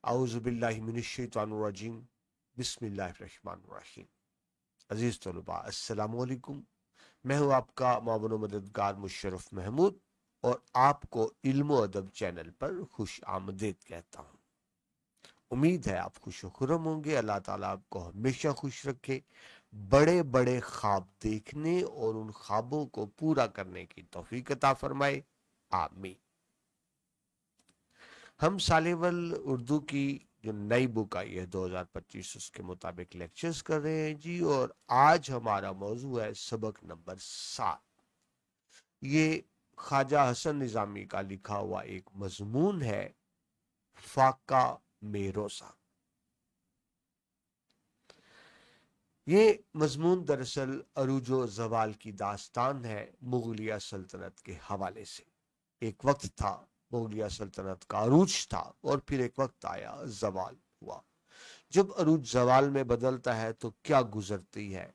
अऊज़ु बिल्लाहि मिनश्शैतानिर्रजीम बिस्मिल्लाहिर्रहमानिर्रहीम। अजीज तलबा अस्सलामु अलैकुम। मैं हूं आपका मावन व मददगार मुशर्रफ महमूद और आपको इल्म व अदब चैनल पर खुश आमदीद कहता हूं। उम्मीद है आप खुश खुरम होंगे। अल्लाह ताला आपको हमेशा खुश रखे, बड़े बड़े ख्वाब देखने और उन ख्वाबों को पूरा करने की तौफीक अता फरमाए, आमीन। हम सालेवल उर्दू की जो नई बुक आई है 2025 उसके मुताबिक लेक्चर्स कर रहे हैं जी। और आज हमारा मौजू है सबक नंबर 7। ये ख्वाजा हसन निजामी का लिखा हुआ एक मजमून है, फाका में रोजा। ये मजमून दरअसल अरूजो जवाल की दास्तान है मुगलिया सल्तनत के हवाले से। एक वक्त था मुगलिया सल्तनत का अरूज था और फिर एक वक्त आया जवाल हुआ। जब अरूज जवाल में बदलता है तो क्या गुजरती है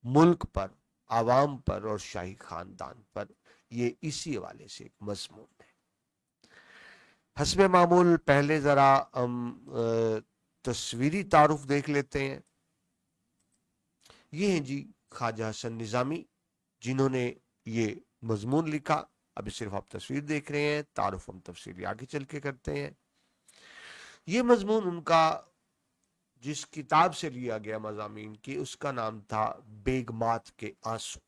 मुल्क पर, आवाम पर और शाही खानदान पर, ये इसी हवाले से एक मजमून है। हस्बे मामूल पहले जरा हम तस्वीरी तारुफ देख लेते हैं। ये हैं जी ख्वाजा हसन निजामी, जिन्होंने ये मजमून लिखा। अभी सिर्फ आप तस्वीर देख रहे हैं, तारुफ हम तफसीली आगे चल के करते हैं। ये मजमून उनका जिस किताब से लिया गया मजामीन की, उसका नाम था बेगमात के आंसू।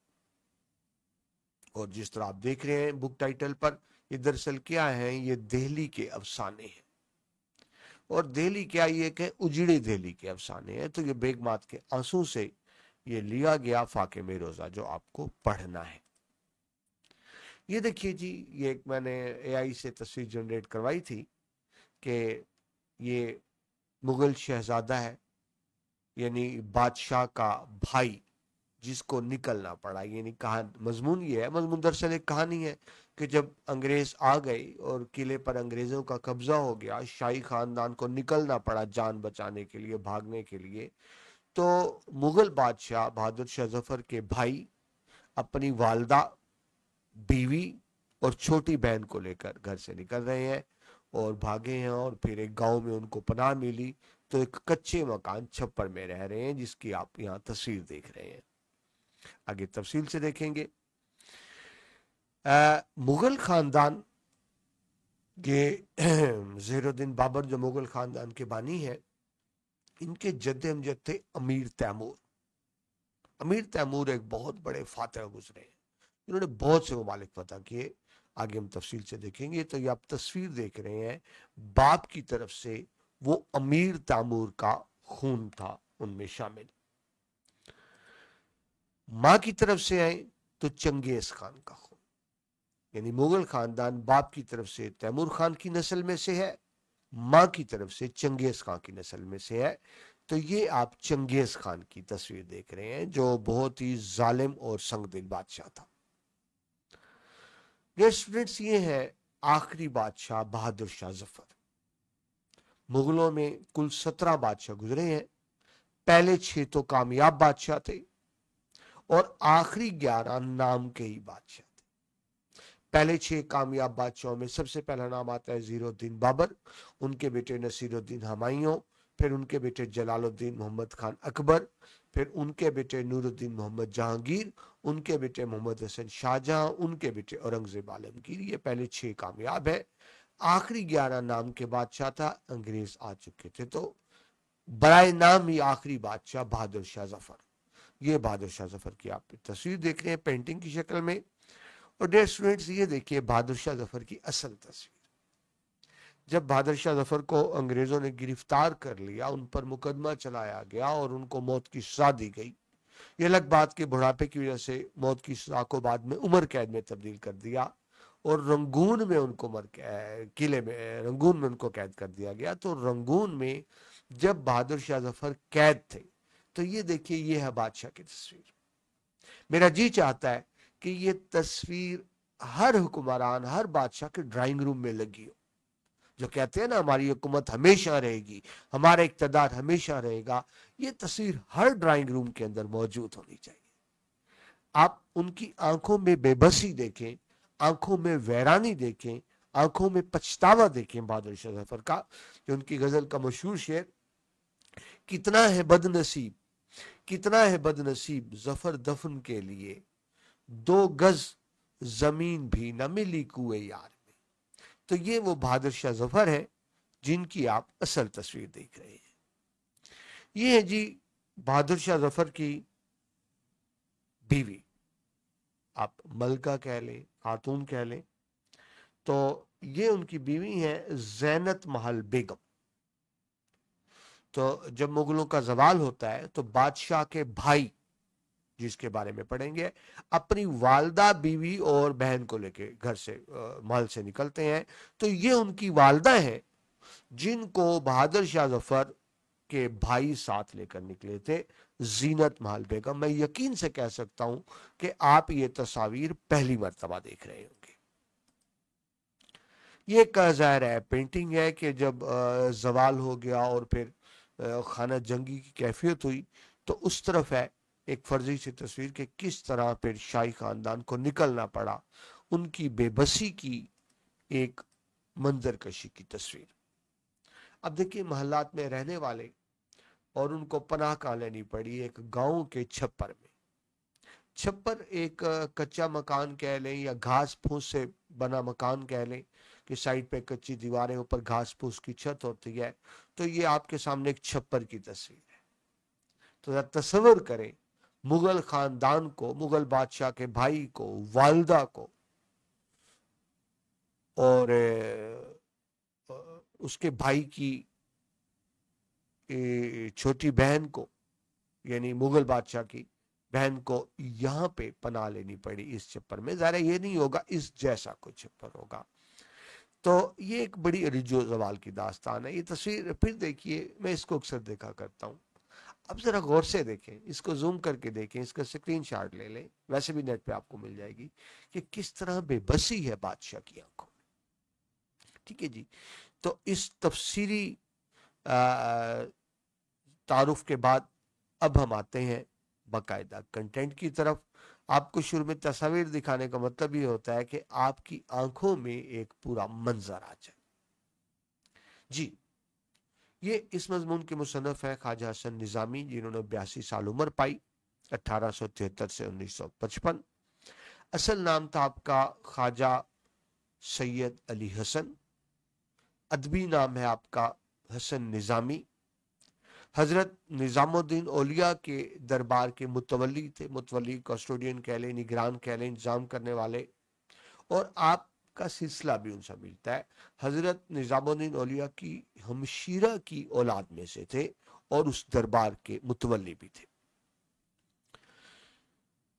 और जिस तरह आप देख रहे हैं बुक टाइटल पर, ये दरअसल क्या है, ये दिल्ली के अफसाने हैं। और दिल्ली क्या, ये कि उजड़े दिल्ली के अफसाने हैं। तो ये बेगमात के आंसू से ये लिया गया फाके में रोजा, जो आपको पढ़ना है। ये देखिए जी, ये एक मैंने एआई से तस्वीर जनरेट करवाई थी कि ये मुगल शहजादा है, यानी बादशाह का भाई, जिसको निकलना पड़ा। यानी कहा मजमून ये है, मजमून दरअसल एक कहानी है कि जब अंग्रेज आ गए और किले पर अंग्रेजों का कब्जा हो गया, शाही खानदान को निकलना पड़ा जान बचाने के लिए, भागने के लिए। तो मुगल बादशाह बहादुर शाह जफर के भाई अपनी वालदा, बीवी और छोटी बहन को लेकर घर से निकल रहे हैं और भागे हैं। और फिर एक गांव में उनको पनाह मिली, तो एक कच्चे मकान छप्पर में रह रहे हैं, जिसकी आप यहाँ तस्वीर देख रहे हैं। आगे तफसील से देखेंगे। मुगल खानदान के ज़हीरुद्दीन बाबर, जो मुगल खानदान के बानी हैं, इनके जद्दे अमजद थे अमीर तैमूर। अमीर तैमूर एक बहुत बड़े फातह गुजरे हैं, इन्होंने बहुत से ममालिक फतह किए। आगे हम तफसील से देखेंगे। तो ये आप तस्वीर देख रहे हैं, बाप की तरफ से वो अमीर तैमूर का खून था उनमें शामिल। माँ की तरफ से आए तो चंगेज खान का खून, यानी मुगल खानदान बाप की तरफ से तैमूर खान की नस्ल में से है, माँ की तरफ से चंगेज खान की नस्ल में से है। तो ये आप चंगेज खान की तस्वीर देख रहे हैं, जो बहुत ही जालिम और संगदिल बादशाह था। डियर स्टूडेंट्स, ये है आखिरी बादशाह बहादुर शाह जफर। मुगलों में कुल 17 बादशाह गुजरे हैं। पहले 6 तो कामयाब बादशाह थे और आखिरी 11 नाम के ही बादशाह थे। पहले 6 कामयाब बादशाहों में सबसे पहला नाम आता है ज़हीरुद्दीन बाबर, उनके बेटे नसीरुद्दीन हुमायूं, फिर उनके बेटे जलालुद्दीन मोहम्मद खान अकबर, फिर उनके बेटे नूरुद्दीन मोहम्मद जहांगीर, उनके बेटे मोहम्मद हसन शाहजहां, उनके बेटे औरंगजेब आलमगीर। ये पहले 6 कामयाब है। आखिरी 11 नाम के बादशाह था, अंग्रेज आ चुके थे। तो बराए नाम ही आखिरी बादशाह बहादुर शाह जफर। ये बहादुर शाह जफर की आप तस्वीर देख रहे हैं पेंटिंग की शक्ल में। और डियर स्टूडेंट्स, ये देखिए बहादुर शाह जफर की असल तस्वीर। जब बहादुर शाह जफर को अंग्रेजों ने गिरफ्तार कर लिया, उन पर मुकदमा चलाया गया और उनको मौत की सजा दी गई। ये अलग बात के बुढ़ापे की वजह से मौत की सजा को बाद में उम्र कैद में तब्दील कर दिया और रंगून में उनको किले में रंगून में उनको कैद कर दिया गया। तो रंगून में जब बहादुर शाह जफर कैद थे, तो ये देखिए, ये है बादशाह की तस्वीर। मेरा जी चाहता है कि ये तस्वीर हर हुक्मरान, हर बादशाह के ड्राइंग रूम में लगी हो। जो कहते हैं ना, हमारी हुकूमत हमेशा रहेगी, हमारा इक़्तिदार हमेशा रहेगा, ये तस्वीर हर ड्राइंग रूम के अंदर मौजूद होनी चाहिए। आप उनकी आंखों में बेबसी देखें, आंखों में वैरानी देखें, आंखों में पछतावा देखें बहादुर शाह जफर का, जो उनकी गजल का मशहूर शेर, कितना है बदनसीब, कितना है बदनसीब जफर दफन के लिए, 2 गज जमीन भी न मिली कुए यार में। तो ये वो बहादुर शाह जफर है जिनकी आप असल तस्वीर देख रहे हैं। ये है जी बहादुर शाह जफर की बीवी, आप मलका कह लें, खातून कह लें, तो ये उनकी बीवी है जैनत महल बेगम। तो जब मुगलों का जवाल होता है तो बादशाह के भाई, जिसके बारे में पढ़ेंगे, अपनी वालदा, बीवी और बहन को लेके घर से महल से निकलते हैं। तो ये उनकी वालदा है जिनको बहादुर शाह जफर के भाई साथ लेकर निकले थे, जीनत महल बेगम। मैं यकीन से कह सकता हूं कि आप ये तस्वीर पहली मर्तबा देख रहे होंगे। ये एक ज़ाहिर है पेंटिंग है कि जब जवाल हो गया और फिर खाना जंगी की कैफियत हुई, तो उस तरफ है एक फर्जी सी तस्वीर कि किस तरह फिर शाही खानदान को निकलना पड़ा, उनकी बेबसी की एक मंजर कशी की तस्वीर। अब देखिए महल्लात में रहने वाले और उनको पनाह कहाँ लेनी पड़ी, एक गांव के छप्पर में। छप्पर एक कच्चा मकान कह लें या घास फूस से बना मकान कह लें कि साइड पे कच्ची दीवारें, ऊपर घास फूस की छत होती है। तो ये आपके सामने एक छप्पर की तस्वीर है। तो जरा तस्वर करें मुगल खानदान को, मुगल बादशाह के भाई को, वालदा को और उसके भाई की छोटी बहन को, यानी मुगल बादशाह की बहन को यहां पे पनाह लेनी पड़ी इस छप्पर में। ज़ाहिर ये नहीं होगा इस जैसा कोई छप्पर होगा। तो ये एक बड़ी रिजो जवाल की दास्तान है। ये तस्वीर फिर देखिए, मैं इसको अक्सर देखा करता हूँ। अब जरा गौर से देखें, इसको जूम करके देखें, इसका स्क्रीनशॉट ले लें, वैसे भी नेट पे आपको मिल जाएगी कि किस तरह बेबसी है बादशाह की आंखों में। ठीक है जी। तो इस तफसीरी तारुफ के बाद अब हम आते हैं बाकायदा कंटेंट की तरफ। आपको शुरू में तस्वीर दिखाने का मतलब ये होता है कि आपकी आंखों में एक पूरा मंजर आ जाए। जी, ये इस मजमून के मुसन्नफ है ख्वाजा हसन निजामी, जिन्होंने 82 साल उम्र पाई, 1873 से 1955। असल नाम था आपका ख्वाजा सैयद अली हसन, अदबी नाम है आपका हसन निजामी। हजरत निजामुद्दीन औलिया के दरबार के मुतवली थे, मुतवली कस्टोडियन कह लें, निगरान कह लें, इंतजाम करने वाले। और आपका सिलसिला भी उनसे मिलता है। हजरत निजामुद्दीन औलिया की हमशीरा की औलाद में से थे और उस दरबार के मुतवली भी थे।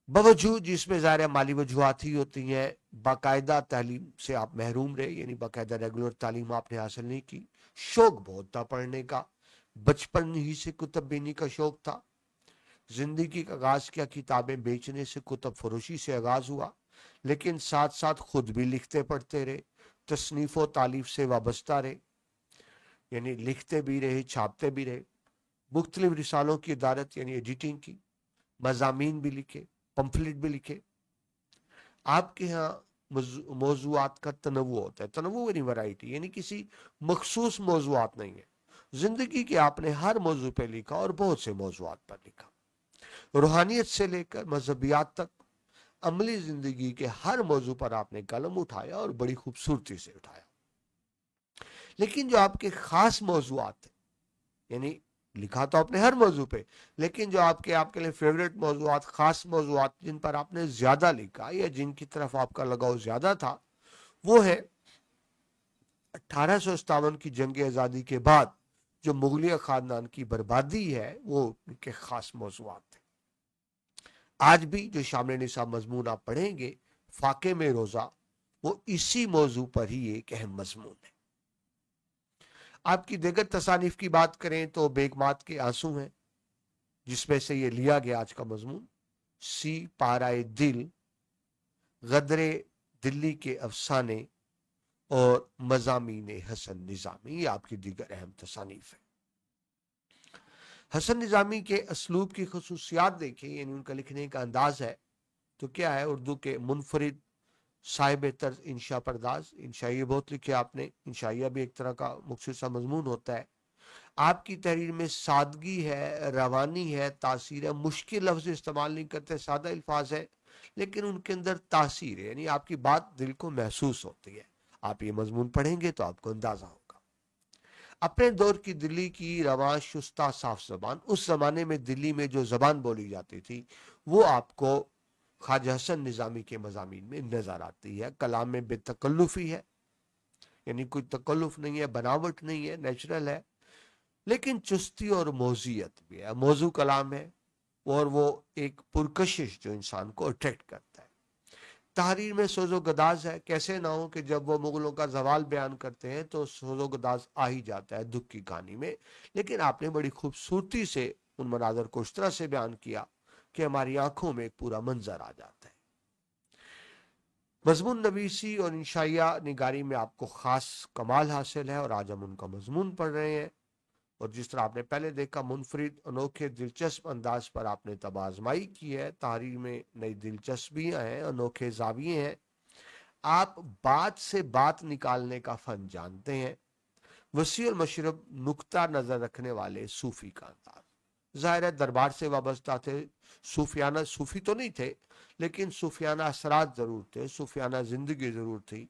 बावजूद जिसमें ज़ाहिर माली वजूहात ही होती हैं, बाकायदा तालीम से आप महरूम रहे, यानी बाकायदा रेगुलर तालीम आपने हासिल नहीं की। शौक बहुत था पढ़ने का, बचपन ही से कुतुब बीनी का शौक था। जिंदगी का आगाज किया किताबें बेचने से, कुतुब फरोशी से आगाज हुआ, लेकिन साथ साथ खुद भी लिखते पढ़ते रहे, तसनीफ व तालीफ से वाबस्ता रहे, यानी लिखते भी रहे, छापते भी रहे। मुख्तलिफ रिसालों की इदारत यानी एडिटिंग की, मजामीन भी लिखे, पम्फलेट भी लिखे। आपके यहाँ मौजूआत का तनव्वु होता है, तनव्वु यानी वैरायटी, यानी किसी मखसूस मौजूआत नहीं है। जिंदगी के आपने हर मौजू पे लिखा और बहुत से मौजूआत पर लिखा। रूहानियत से लेकर मजहबियात तक, अमली जिंदगी के हर मौजू पर आपने कलम उठाया और बड़ी खूबसूरती से उठाया। लेकिन जो आपके खास मौजूआत थे, यानी लिखा तो आपने हर मौजू पे, लेकिन जो आपके लिए फेवरेट मौजूआत, खास मौजूआत जिन पर आपने ज्यादा लिखा या जिनकी तरफ आपका लगाव ज्यादा था, वो है 1857 की जंग आज़ादी के बाद जो मुगलिया खानदान की बर्बादी है, वो उनके खास मौजूआत थे। आज भी जो शामिल निसाब मजमून आप पढ़ेंगे फाके में रोजा, वो इसी मौजू पर ही एक अहम मजमून है। आपकी दीगर तसानीफ की बात करें तो बेगमात के आंसू हैं, जिसमें से ये लिया गया आज का मजमून। सी पाराए दिल, गदरे दिल्ली के अफसाने और मजामीन हसन निजामी, ये आपकी दीगर अहम तसानीफ है। हसन निजामी के असलूब की खसूसियात देखिए, यानी उनका लिखने का अंदाज है तो क्या है, उर्दू के मुनफरिद صاحب طرز انشا پرداز، انشائیہ بہت لکھے آپ نے، انشائیہ بھی ایک طرح کا مختصر سا مضمون ہوتا ہے۔ آپ کی تحریر میں سادگی ہے، روانی ہے، تاثیر ہے، مشکل لفظ استعمال نہیں کرتے، سادہ الفاظ ہے، لیکن ان کے اندر تاثیر ہے، یعنی آپ کی بات دل کو محسوس ہوتی ہے۔ آپ یہ مضمون پڑھیں گے تو آپ کو اندازہ ہوگا۔ اپنے دور کی دلی کی رواں شستہ صاف زبان، اس زمانے میں دلی میں جو زبان بولی جاتی تھی وہ آپ کو خواجہ حسن نظامی کے مضامین میں نظر آتی ہے۔ کلام میں بے تکلفی ہے، یعنی کوئی تکلف نہیں ہے، بناوٹ نہیں ہے، نیچرل ہے، لیکن چستی اور موضوعیت بھی ہے، موضوع کلام ہے، اور وہ ایک پرکشش جو انسان کو اٹریکٹ کرتا ہے۔ تحریر میں سوز و گداز ہے، کیسے نہ ہو کہ جب وہ مغلوں کا زوال بیان کرتے ہیں تو سوز و گداز آ ہی جاتا ہے دکھ کی کہانی میں، لیکن آپ نے بڑی خوبصورتی سے ان مناظر کو اس طرح سے بیان کیا کہ ہماری آنکھوں میں ایک پورا منظر آ جاتا ہے۔ مضمون نویسی اور انشائیہ نگاری میں آپ کو خاص کمال حاصل ہے، اور آج ہم ان کا مضمون پڑھ رہے ہیں۔ اور جس طرح آپ نے پہلے دیکھا، منفرد انوکھے دلچسپ انداز پر آپ نے تب آزمائی کی ہے، تحریر میں نئی دلچسپیاں ہیں، انوکھے زاویے ہیں، آپ بات سے بات نکالنے کا فن جانتے ہیں، وسیع المشرب نقطہ نظر رکھنے والے صوفی کا انداز، ظاہر ہے دربار سے وابستہ تھے، صوفیانہ صوفی تو نہیں تھے لیکن صوفیانہ اثرات ضرور تھے، صوفیانہ زندگی ضرور تھی،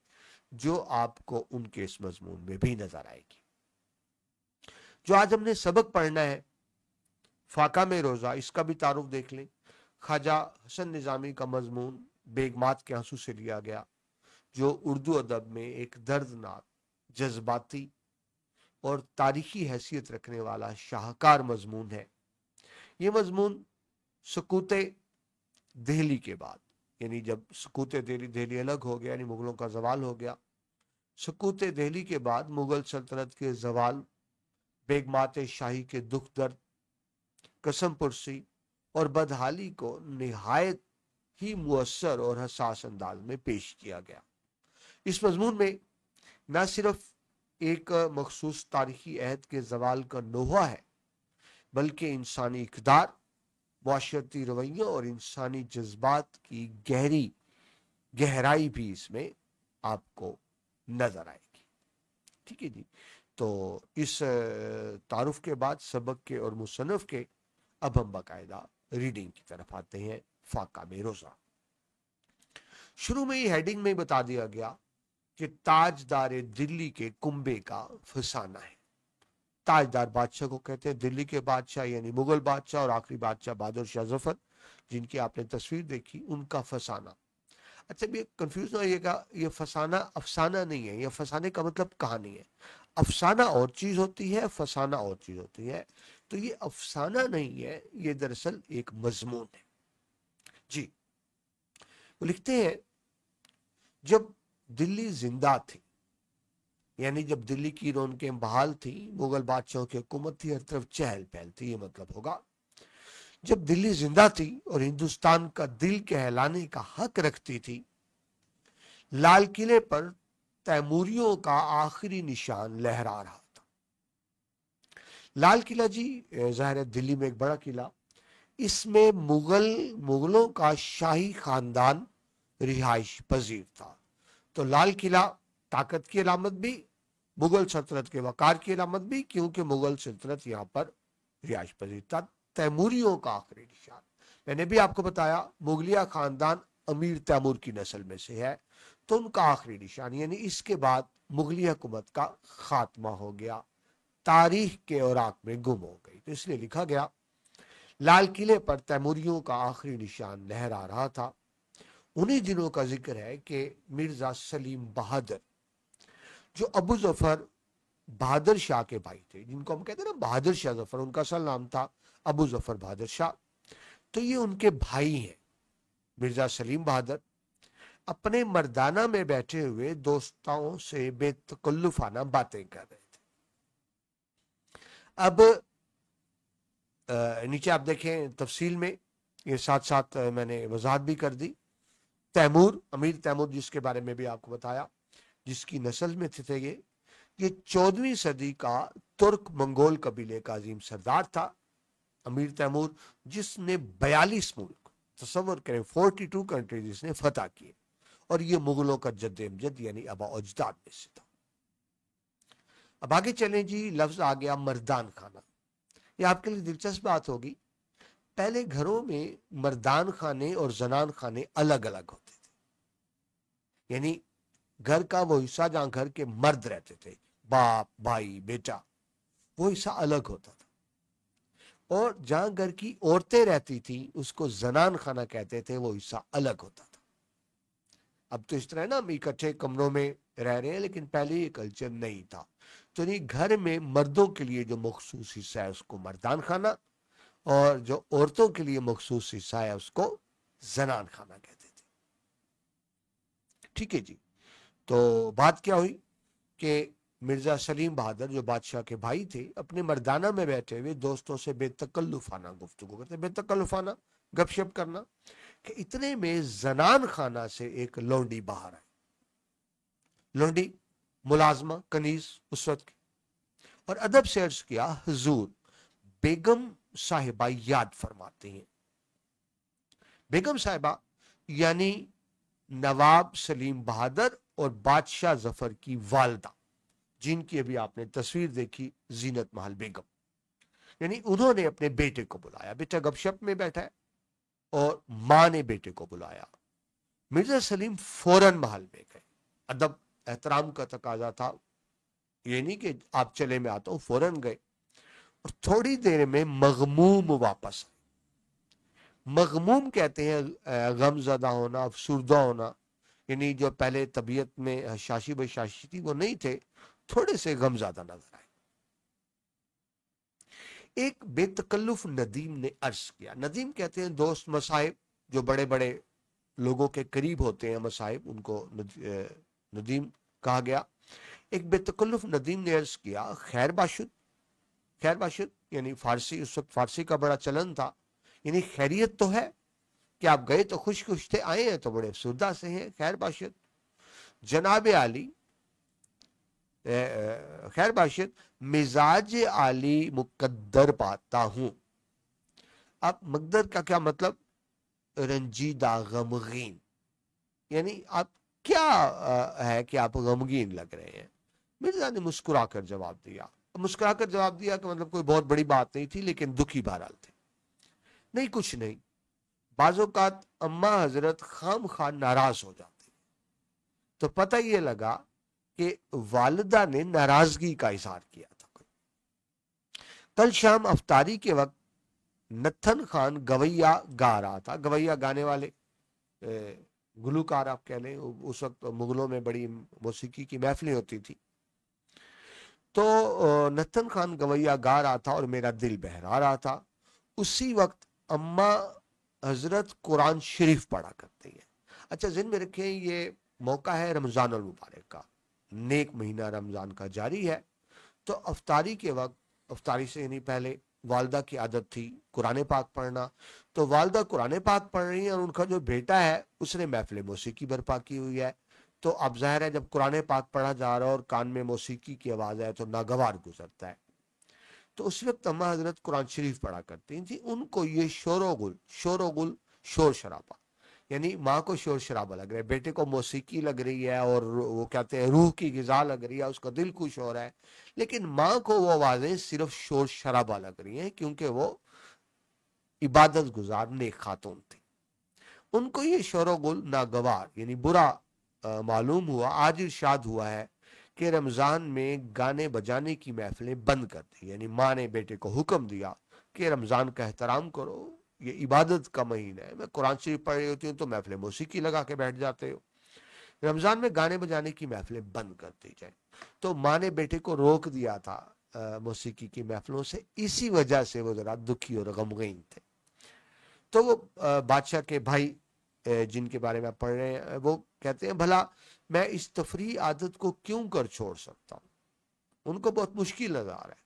جو آپ کو ان کے اس مضمون میں بھی نظر آئے گی۔ جو آج ہم نے سبق پڑھنا ہے، فاقہ میں روزہ، اس کا بھی تعارف دیکھ لیں۔ خواجہ حسن نظامی کا مضمون بیگمات کے آنسو سے لیا گیا، جو اردو ادب میں ایک دردناک، جذباتی اور تاریخی حیثیت رکھنے والا شاہکار مضمون ہے۔ یہ مضمون سکوت دہلی کے بعد، یعنی جب سکوت دہلی الگ ہو گیا، یعنی مغلوں کا زوال ہو گیا، سکوت دہلی کے بعد مغل سلطنت کے زوال، بیگمات شاہی کے دکھ درد، قسم پرسی اور بدحالی کو نہایت ہی مؤثر اور حساس انداز میں پیش کیا گیا۔ اس مضمون میں نہ صرف ایک مخصوص تاریخی عہد کے زوال کا نوحہ ہے، بلکہ انسانی اقدار، معاشرتی رویوں اور انسانی جذبات کی گہرائی بھی اس میں آپ کو نظر آئے گی۔ ٹھیک ہے جی، تو اس تعارف کے بعد سبق کے اور مصنف کے اب ہم باقاعدہ ریڈنگ کی طرف آتے ہیں۔ فاقہ میں روزہ، شروع میں ہی ہیڈنگ میں بتا دیا گیا کہ تاجدار دلی کے کنبے کا فسانہ ہے۔ تاجدار بادشاہ کو کہتے ہیں، دلی کے بادشاہ یعنی مغل بادشاہ اور آخری بادشاہ بہادر شاہ ظفر، جن کی آپ نے تصویر دیکھی، ان کا فسانہ۔ اچھا بھی کنفیوز نہ ہوئیے گا، یہ فسانہ افسانہ نہیں ہے، یہ فسانے کا مطلب کہانی ہے۔ افسانہ اور چیز ہوتی ہے، فسانہ اور چیز ہوتی ہے، تو یہ افسانہ نہیں ہے، یہ دراصل ایک مضمون ہے۔ جی، وہ لکھتے ہیں، جب دلی زندہ تھی، یعنی جب دلی کی رونقیں بحال تھی، مغل بادشاہوں کی حکومت تھی، ہر طرف چہل پہل تھی، یہ مطلب ہوگا۔ جب دلی زندہ تھی اور ہندوستان کا دل کہلانے کا حق رکھتی تھی، لال قلعے پر تیموریوں کا آخری نشان لہرا رہا تھا۔ لال قلعہ جی ظاہر ہے دلی میں ایک بڑا قلعہ، اس میں مغلوں کا شاہی خاندان رہائش پذیر تھا، تو لال قلعہ طاقت کی علامت بھی، مغل سلطنت کے وقار کی علامت بھی، کیونکہ مغل سلطنت یہاں پر رہائش پذیر تھا۔ تیموریوں کا آخری نشان، میں نے بھی آپ کو بتایا مغلیہ خاندان امیر تیمور کی نسل میں سے ہے، تو ان کا آخری نشان، یعنی اس کے بعد مغلیہ حکومت کا خاتمہ ہو گیا، تاریخ کے اوراق میں گم ہو گئی، تو اس لیے لکھا گیا لال قلعے پر تیموریوں کا آخری نشان لہرا رہا تھا۔ انہی دنوں کا ذکر ہے کہ مرزا سلیم بہادر، جو ابو ظفر بہادر شاہ کے بھائی تھے، جن کو ہم کہتے ہیں نا بہادر شاہ ظفر، ان کا اصل نام تھا ابو ظفر بہادر شاہ، تو یہ ان کے بھائی ہیں مرزا سلیم بہادر، اپنے مردانہ میں بیٹھے ہوئے دوستوں سے بے تکلفانہ باتیں کر رہے تھے۔ اب نیچے آپ دیکھیں تفصیل میں، یہ ساتھ ساتھ میں نے وضاحت بھی کر دی۔ تیمور، امیر تیمور، جس کے بارے میں بھی آپ کو بتایا، جس کی نسل میں تھے یہ 14ویں صدی کا ترک منگول قبیلے کا عظیم سردار تھا امیر تیمور، جس نے 42 ملک، تصور کریں 42 کنٹریز اس نے فتح کیے، اور یہ مغلوں کا جد امجد یعنی آبا و اجداد میں سے تھا۔ اب آگے چلیں جی، لفظ آ گیا مردان خانہ۔ یہ آپ کے لیے دلچسپ بات ہوگی، پہلے گھروں میں مردان خانے اور زنان خانے الگ الگ ہوتے تھے، یعنی گھر کا وہ حصہ جہاں گھر کے مرد رہتے تھے، باپ بھائی بیٹا، وہ حصہ الگ ہوتا تھا، اور جہاں گھر کی عورتیں رہتی تھیں اس کو زنان خانہ کہتے تھے، وہ حصہ الگ ہوتا تھا۔ اب تو اس طرح نا ہم اکٹھے کمروں میں رہ رہے ہیں، لیکن پہلے یہ کلچر نہیں تھا۔ تو نہیں، گھر میں مردوں کے لیے جو مخصوص حصہ ہے اس کو مردان خانہ، اور جو عورتوں کے لیے مخصوص حصہ ہے اس کو زنان خانہ کہتے تھے۔ ٹھیک ہے جی، تو بات کیا ہوئی کہ مرزا سلیم بہادر جو بادشاہ کے بھائی تھے، اپنے مردانہ میں بیٹھے ہوئے دوستوں سے بے تکلفانہ گفتگو کرتے، بے تکلفانہ گپ شپ کرنا، کہ اتنے میں زنان خانہ سے ایک لونڈی باہر آئی۔ لونڈی ملازمہ کنیز اس وقت کی، اور ادب سے عرض کیا، حضور بیگم صاحبہ یاد فرماتے ہیں۔ بیگم صاحبہ یعنی نواب سلیم بہادر اور بادشاہ ظفر کی والدہ، جن کی ابھی آپ نے تصویر دیکھی، زینت محل بیگم، یعنی انہوں نے اپنے بیٹے کو بلایا، بیٹا گپ شپ میں بیٹھا ہے، اور ماں نے بیٹے کو بلایا۔ مرزا سلیم فوراً محل میں گئے، ادب احترام کا تقاضا تھا، یہ نہیں کہ آپ چلے میں آتا ہوں، فوراً گئے، اور تھوڑی دیر میں مغموم واپس آئے۔ مغموم کہتے ہیں غم زدہ ہونا، افسردہ ہونا، یعنی جو پہلے طبیعت میں حشاشی بشاشی تھی وہ نہیں تھے، تھوڑے سے غم زدہ نظر آئے۔ ایک بے تکلف ندیم نے عرض کیا، ندیم کہتے ہیں دوست مصاحب، جو بڑے بڑے لوگوں کے قریب ہوتے ہیں مصاحب، ان کو ندیم کہا گیا۔ ایک بے تکلف ندیم نے عرض کیا، خیر باشد، خیر باشد یعنی فارسی، اس وقت فارسی کا بڑا چلن تھا، یعنی خیریت تو ہے کہ آپ گئے تو خوش خوش تھے، آئے ہیں تو بڑے افسردہ سے ہیں، خیر باشد۔ جناب عالی، خیر باشد، مزاج عالی مقدر پاتا ہوں۔ اب مقدر کا کیا مطلب؟ رنجیدہ، غمگین، یعنی آپ کیا ہے کہ آپ غمگین لگ رہے ہیں؟ مرزا نے مسکرا کر جواب دیا، مسکرا کر جواب دیا کہ مطلب کوئی بہت بڑی بات نہیں تھی، لیکن دکھی بہرحال تھے۔ نہیں کچھ نہیں، بعض اوقات اماں حضرت خام خواہ ناراض ہو جاتی، تو پتہ یہ لگا کہ والدہ نے ناراضگی کا اظہار کیا تھا۔ کل شام افطاری کے وقت نتھن خان گویا گا رہا تھا، گویا گانے والے گلوکار آپ کہہ لیں، اس وقت مغلوں میں بڑی موسیقی کی محفلیں ہوتی تھی، تو نتھن خان گویا گا رہا تھا اور میرا دل بہلا رہا تھا۔ اسی وقت اماں حضرت قرآن شریف پڑھا کرتے ہیں۔ اچھا ذہن میں رکھیں، یہ موقع ہے رمضان المبارک کا، نیک مہینہ رمضان کا جاری ہے، تو افطاری کے وقت، افطاری سے یعنی پہلے والدہ کی عادت تھی قرآن پاک پڑھنا، تو والدہ قرآن پاک پڑھ رہی ہیں، اور ان کا جو بیٹا ہے اس نے محفل موسیقی برپا کی ہوئی ہے، تو اب ظاہر ہے جب قرآن پاک پڑھا جا رہا ہے اور کان میں موسیقی کی آواز ہے تو ناگوار گزرتا ہے۔ تو اس وقت اماں حضرت قرآن شریف پڑھا کرتی تھی، ان کو یہ شور شرابہ، یعنی ماں کو شور شرابہ لگ رہا ہے، بیٹے کو موسیقی لگ رہی ہے، اور وہ کہتے ہیں روح کی غذا لگ رہی ہے، اس کا دل خوش ہو رہا ہے، لیکن ماں کو وہ آوازیں صرف شور شرابہ لگ رہی ہیں، کیونکہ وہ عبادت گزار نیک خاتون تھی۔ ان کو یہ شور و گل ناگوار یعنی برا معلوم ہوا۔ آج ارشاد ہوا ہے کہ رمضان میں گانے بجانے کی محفلیں بند کر دی، یعنی ماں نے بیٹے کو حکم دیا کہ رمضان کا احترام کرو، یہ عبادت کا مہینہ ہے، میں قرآن شریف پڑھ رہی ہوتی ہوں تو محفل موسیقی لگا کے بیٹھ جاتے ہو، رمضان میں گانے بجانے کی محفلیں بند کر دی جائیں۔ تو ماں نے بیٹے کو روک دیا تھا موسیقی کی محفلوں سے، اسی وجہ سے وہ ذرا دکھی اور غمگین تھے۔ تو وہ بادشاہ کے بھائی جن کے بارے میں آپ پڑھ رہے ہیں، وہ کہتے ہیں بھلا میں اس تفریح عادت کو کیوں کر چھوڑ سکتا ہوں؟ ان کو بہت مشکل نظر آ رہا ہے۔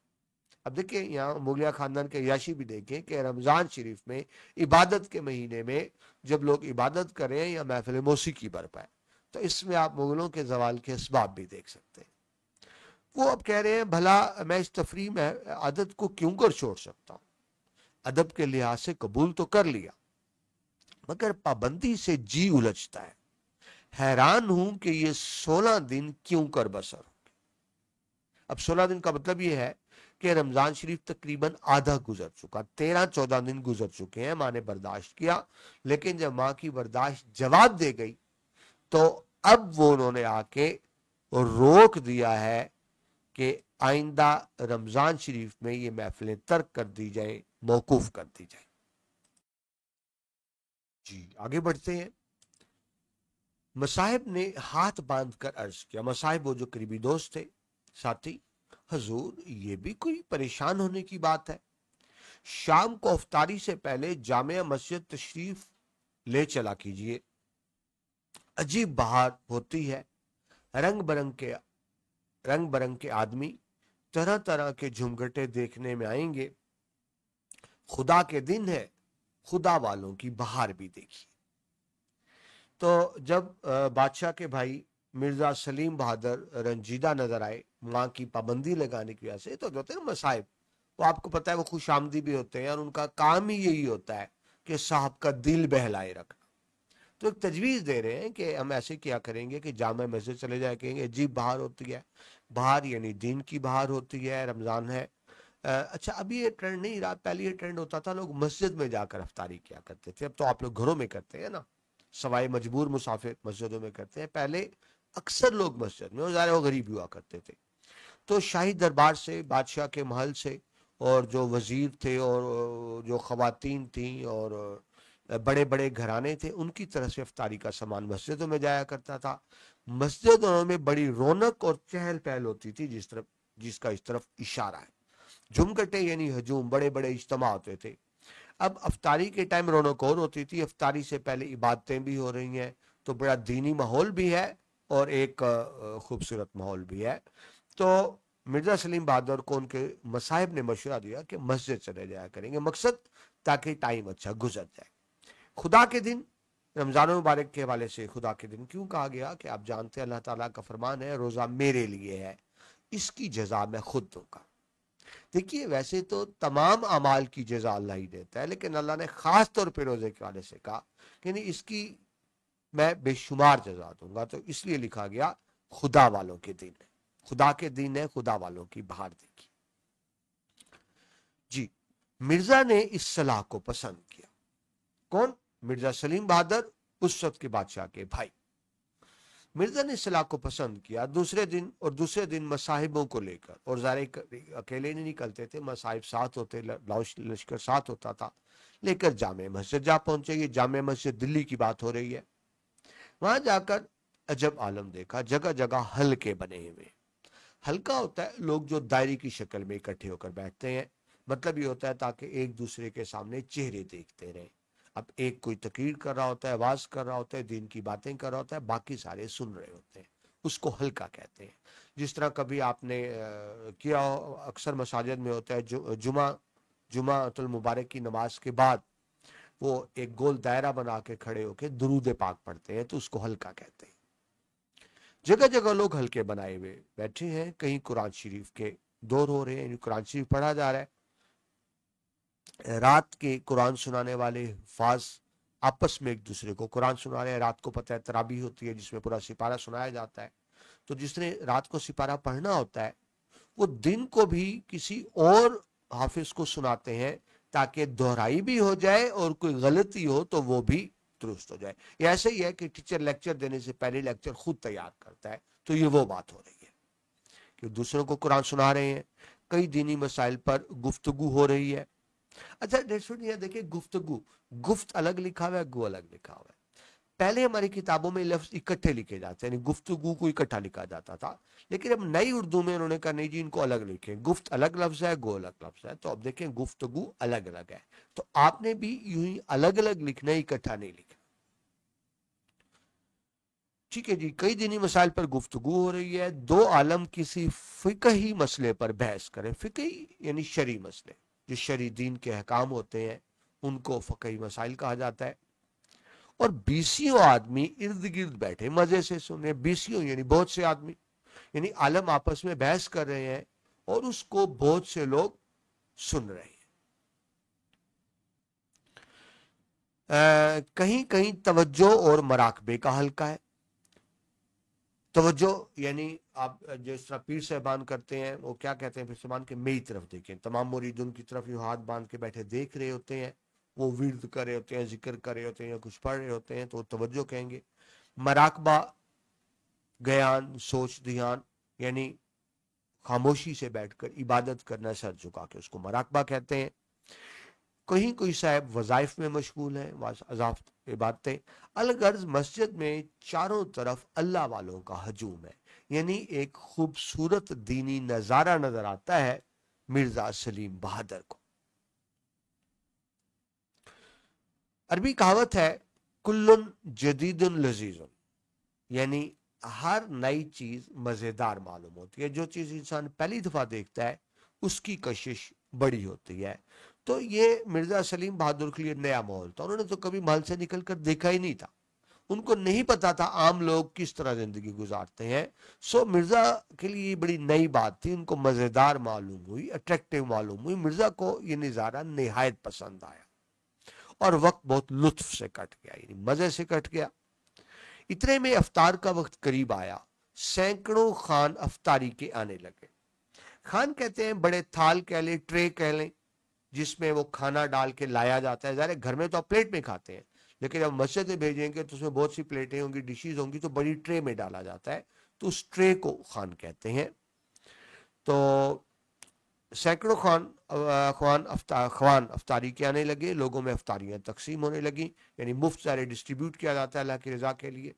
اب دیکھیں یہاں مغلیہ خاندان کے عیاشی بھی دیکھیں کہ رمضان شریف میں عبادت کے مہینے میں جب لوگ عبادت کریں یا محفل موسیقی برپائے، تو اس میں آپ مغلوں کے زوال کے اسباب بھی دیکھ سکتے ہیں۔ وہ اب کہہ رہے ہیں بھلا میں اس تفریح میں عادت کو کیوں کر چھوڑ سکتا ہوں؟ ادب کے لحاظ سے قبول تو کر لیا، مگر پابندی سے جی الجھتا ہے हैरान हूं कि ये 16 दिन क्यों कर बसर हो। अब 16 दिन का मतलब ये है कि रमजान शरीफ तकरीबन आधा गुजर चुका, 13-14 दिन गुजर चुके हैं। माँ ने बर्दाश्त किया, लेकिन जब माँ की बर्दाश्त जवाब दे गई तो अब वो उन्होंने आके रोक दिया है कि आइंदा रमजान शरीफ में ये महफिलें तर्क कर दी जाए, मौकूफ कर दी जाए। जी आगे बढ़ते हैं। मसाहिब ने हाथ बांध कर अर्ज किया, मसाहिब वो जो करीबी दोस्त थे, साथी, हजूर ये भी कोई परेशान होने की बात है, शाम को अफ्तारी से पहले जामिया मस्जिद तशरीफ ले चला कीजिए। अजीब बहार होती है, रंग बरंग के आदमी तरह तरह के झुमघटे देखने में आएंगे। खुदा के दिन है, खुदा वालों की बहार भी देखिए। तो जब बादशाह के भाई मिर्जा सलीम बहादुर रंजीदा नजर आए माँ की पाबंदी लगाने की वजह से, तो जो होते हैं ना मसाहिब, वो आपको पता है वो खुश आमदी भी होते हैं और उनका काम ही यही होता है कि साहब का दिल बहलाए रखना। तो एक तजवीज़ दे रहे हैं कि हम ऐसे क्या करेंगे कि जामा मस्जिद चले जाए, कहेंगे अजीब बहार होती है। बहार यानी दीन की बहार होती है, रमज़ान है। अच्छा अभी ये ट्रेंड नहीं रहा, पहले ये ट्रेंड होता था लोग मस्जिद में जाकर अफ्तारी किया करते थे। अब तो आप लोग घरों में करते हैं ना, सवाए मजबूर मुसाफिर मस्जिदों में करते हैं। पहले अक्सर लोग मस्जिद में, ज़ाहिर वो गरीब हुआ करते थे। तो शाही दरबार से, बादशाह के महल से, और जो वजीर थे और जो खवातीन थी और बड़े बड़े घराने थे, उनकी तरफ से इफ्तारी का सामान मस्जिदों में जाया करता था। मस्जिदों में बड़ी रौनक और चहल पहल होती थी, जिसका इस तरफ इशारा है। झुमघटे यानी हजूम, बड़े बड़े इज्तिमा होते थे। अब अफ्तारी के टाइम रौनक और होती थी, अफ्तारी से पहले इबादतें भी हो रही हैं, तो बड़ा दीनी माहौल भी है और एक खूबसूरत माहौल भी है। तो मिर्जा सलीम बहादुर को उनके मसाहिब ने मशवरा दिया कि मस्जिद चले जाया करेंगे, मकसद ताकि टाइम अच्छा गुजर जाए। खुदा के दिन, रमजान मुबारक के हवाले से खुदा के दिन क्यों कहा गया कि आप जानते हैं अल्लाह ताला का फरमान है, रोजा मेरे लिए है, इसकी जजा मैं खुद दूंगा। देखिए वैसे तो तमाम अमाल की जजा अल्लाह ही देता है, लेकिन अल्लाह ने खास तौर पर रोजे के हवाले से कहा कि नहीं, इसकी मैं बेशुमार जजा दूंगा। तो इसलिए लिखा गया खुदा वालों के दिन है, खुदा के दिन है, खुदा वालों की बहार देखी। जी, मिर्जा ने इस सलाह को पसंद किया। कौन? मिर्जा सलीम बहादुर, उस वक्त के बादशाह के भाई। मिर्जा ने सलाह को पसंद किया। दूसरे दिन मसाहिबों को लेकर, और ज़ाहिर अकेले नहीं निकलते थे, मसाहिब साथ होते, लश्कर साथ होता था, लेकर जामे मस्जिद जा पहुंचे। ये जामे मस्जिद दिल्ली की बात हो रही है। वहां जाकर अजब आलम देखा, जगह जगह हल्के बने हुए। हल्का होता है लोग जो दायरे की शक्ल में इकट्ठे होकर बैठते हैं, मतलब ये होता है ताकि एक दूसरे के सामने चेहरे देखते रहें। अब एक कोई तकरीर कर रहा होता है, आवाज कर रहा होता है, दिन की बातें कर रहा होता है, बाकी सारे सुन रहे होते हैं, उसको हल्का कहते हैं। जिस तरह कभी आपने किया अक्सर मसाजिद में होता है, जुमातुल मुबारक की नमाज के बाद वो एक गोल दायरा बना के खड़े होकर दुरूद पाक पढ़ते हैं, तो उसको हल्का कहते हैं। जगह जगह लोग हल्के बनाए हुए बैठे हैं, कहीं कुरान शरीफ के दौर हो रहे हैं, कुरान शरीफ पढ़ा जा रहा है। रात के कुरान सुनाने वाले फाज आपस में एक दूसरे को कुरान सुना रहे हैं। रात को पता है तराबी होती है, जिसमें पूरा सिपारा सुनाया जाता है। तो जिसने रात को सिपारा पढ़ना होता है, वो दिन को भी किसी और हाफिज को सुनाते हैं, ताकि दोहराई भी हो जाए और कोई गलती हो तो वो भी दुरुस्त हो जाए। ये ऐसे ही है कि टीचर लेक्चर देने से पहले लेक्चर खुद तैयार करता है। तो ये वो बात हो रही है कि दूसरों को कुरान सुना रहे हैं, कई दीनी मसाइल पर गुफ्तगू हो रही है। अच्छा ये देखिए, गुफ्तगू, गुफ्त अलग लिखा हुआ है, गु अलग लिखा हुआ है। पहले हमारी किताबों में लफ्ज इकट्ठे लिखे जाते हैं, गुफ्तगू को इकट्ठा लिखा जाता था, लेकिन अब नई उर्दू में उन्होंने कहा नहीं जी, इनको अलग लिखें, गुफ्त अलग लफ्ज है, गो अलग लफ्ज है। तो अब देखें गुफ्तगू अलग अलग है, तो आपने भी यूं ही अलग अलग लिखना, इकट्ठा नहीं लिखना। ठीक है जी, कई दीनी मसाइल पर गुफ्तगू हो रही है। दो आलम किसी फिकही मसले पर बहस करें। फिकही यानी शरी मसले, जो शरी दीन के अहकाम होते हैं, उनको फकही मसाइल कहा जाता है। और बीसियों आदमी इर्द गिर्द बैठे मजे से सुने। बीसियों यानी बहुत से आदमी, यानी आलम आपस में बहस कर रहे हैं और उसको बहुत से लोग सुन रहे हैं। कहीं कहीं तवज्जो और मराकबे का हल्का है। توجہ یعنی آپ جس طرح پیر صاحبان کرتے ہیں، وہ کیا کہتے ہیں پیر صاحبان کے میری طرف دیکھیں، تمام مرید ان کی طرف یوں ہاتھ باندھ کے بیٹھے دیکھ رہے ہوتے ہیں، وہ ورد کر رہے ہوتے ہیں، ذکر کر رہے ہوتے ہیں یا کچھ پڑھ رہے ہوتے ہیں، تو وہ توجہ کہیں گے۔ مراقبہ، گیان، سوچ دھیان، یعنی خاموشی سے بیٹھ کر عبادت کرنا سر جھکا کے، اس کو مراقبہ کہتے ہیں۔ کہیں کوئی صاحب وظائف میں مشغول ہیں، عبادتیں، الغرض مسجد میں چاروں طرف اللہ والوں کا ہجوم ہے، یعنی ایک خوبصورت دینی نظارہ نظر آتا ہے مرزا سلیم بہادر کو۔ عربی کہاوت ہے کلن جدید لذیذ، یعنی ہر نئی چیز مزیدار معلوم ہوتی ہے، جو چیز انسان پہلی دفعہ دیکھتا ہے اس کی کشش بڑی ہوتی ہے۔ تو یہ مرزا سلیم بہادر کے لیے نیا ماحول تھا، انہوں نے تو کبھی محل سے نکل کر دیکھا ہی نہیں تھا، ان کو نہیں پتا تھا عام لوگ کس طرح زندگی گزارتے ہیں۔ سو مرزا کے لیے یہ بڑی نئی بات تھی، ان کو مزیدار معلوم ہوئی، اٹریکٹیو معلوم ہوئی، مرزا کو یہ نظارہ نہایت پسند آیا اور وقت بہت لطف سے کٹ گیا، یعنی مزے سے کٹ گیا۔ اتنے میں افطار کا وقت قریب آیا، سینکڑوں خان افطاری کے آنے لگے۔ خان کہتے ہیں بڑے تھال کہہ لیں، ٹرے کہہ لیں، جس میں وہ کھانا ڈال کے لایا جاتا ہے۔ ظاہر گھر میں تو آپ پلیٹ میں کھاتے ہیں، لیکن جب مسجد میں بھیجیں گے تو اس میں بہت سی پلیٹیں ہوں گی، ڈشیز ہوں گی، تو بڑی ٹرے میں ڈالا جاتا ہے، تو اس ٹرے کو خان کہتے ہیں۔ تو سینکڑوں خوان افطاری کے آنے لگے، لوگوں میں افطاریاں تقسیم ہونے لگیں، یعنی مفت سارے ڈسٹریبیوٹ کیا جاتا ہے اللہ کی رضا کے لیے۔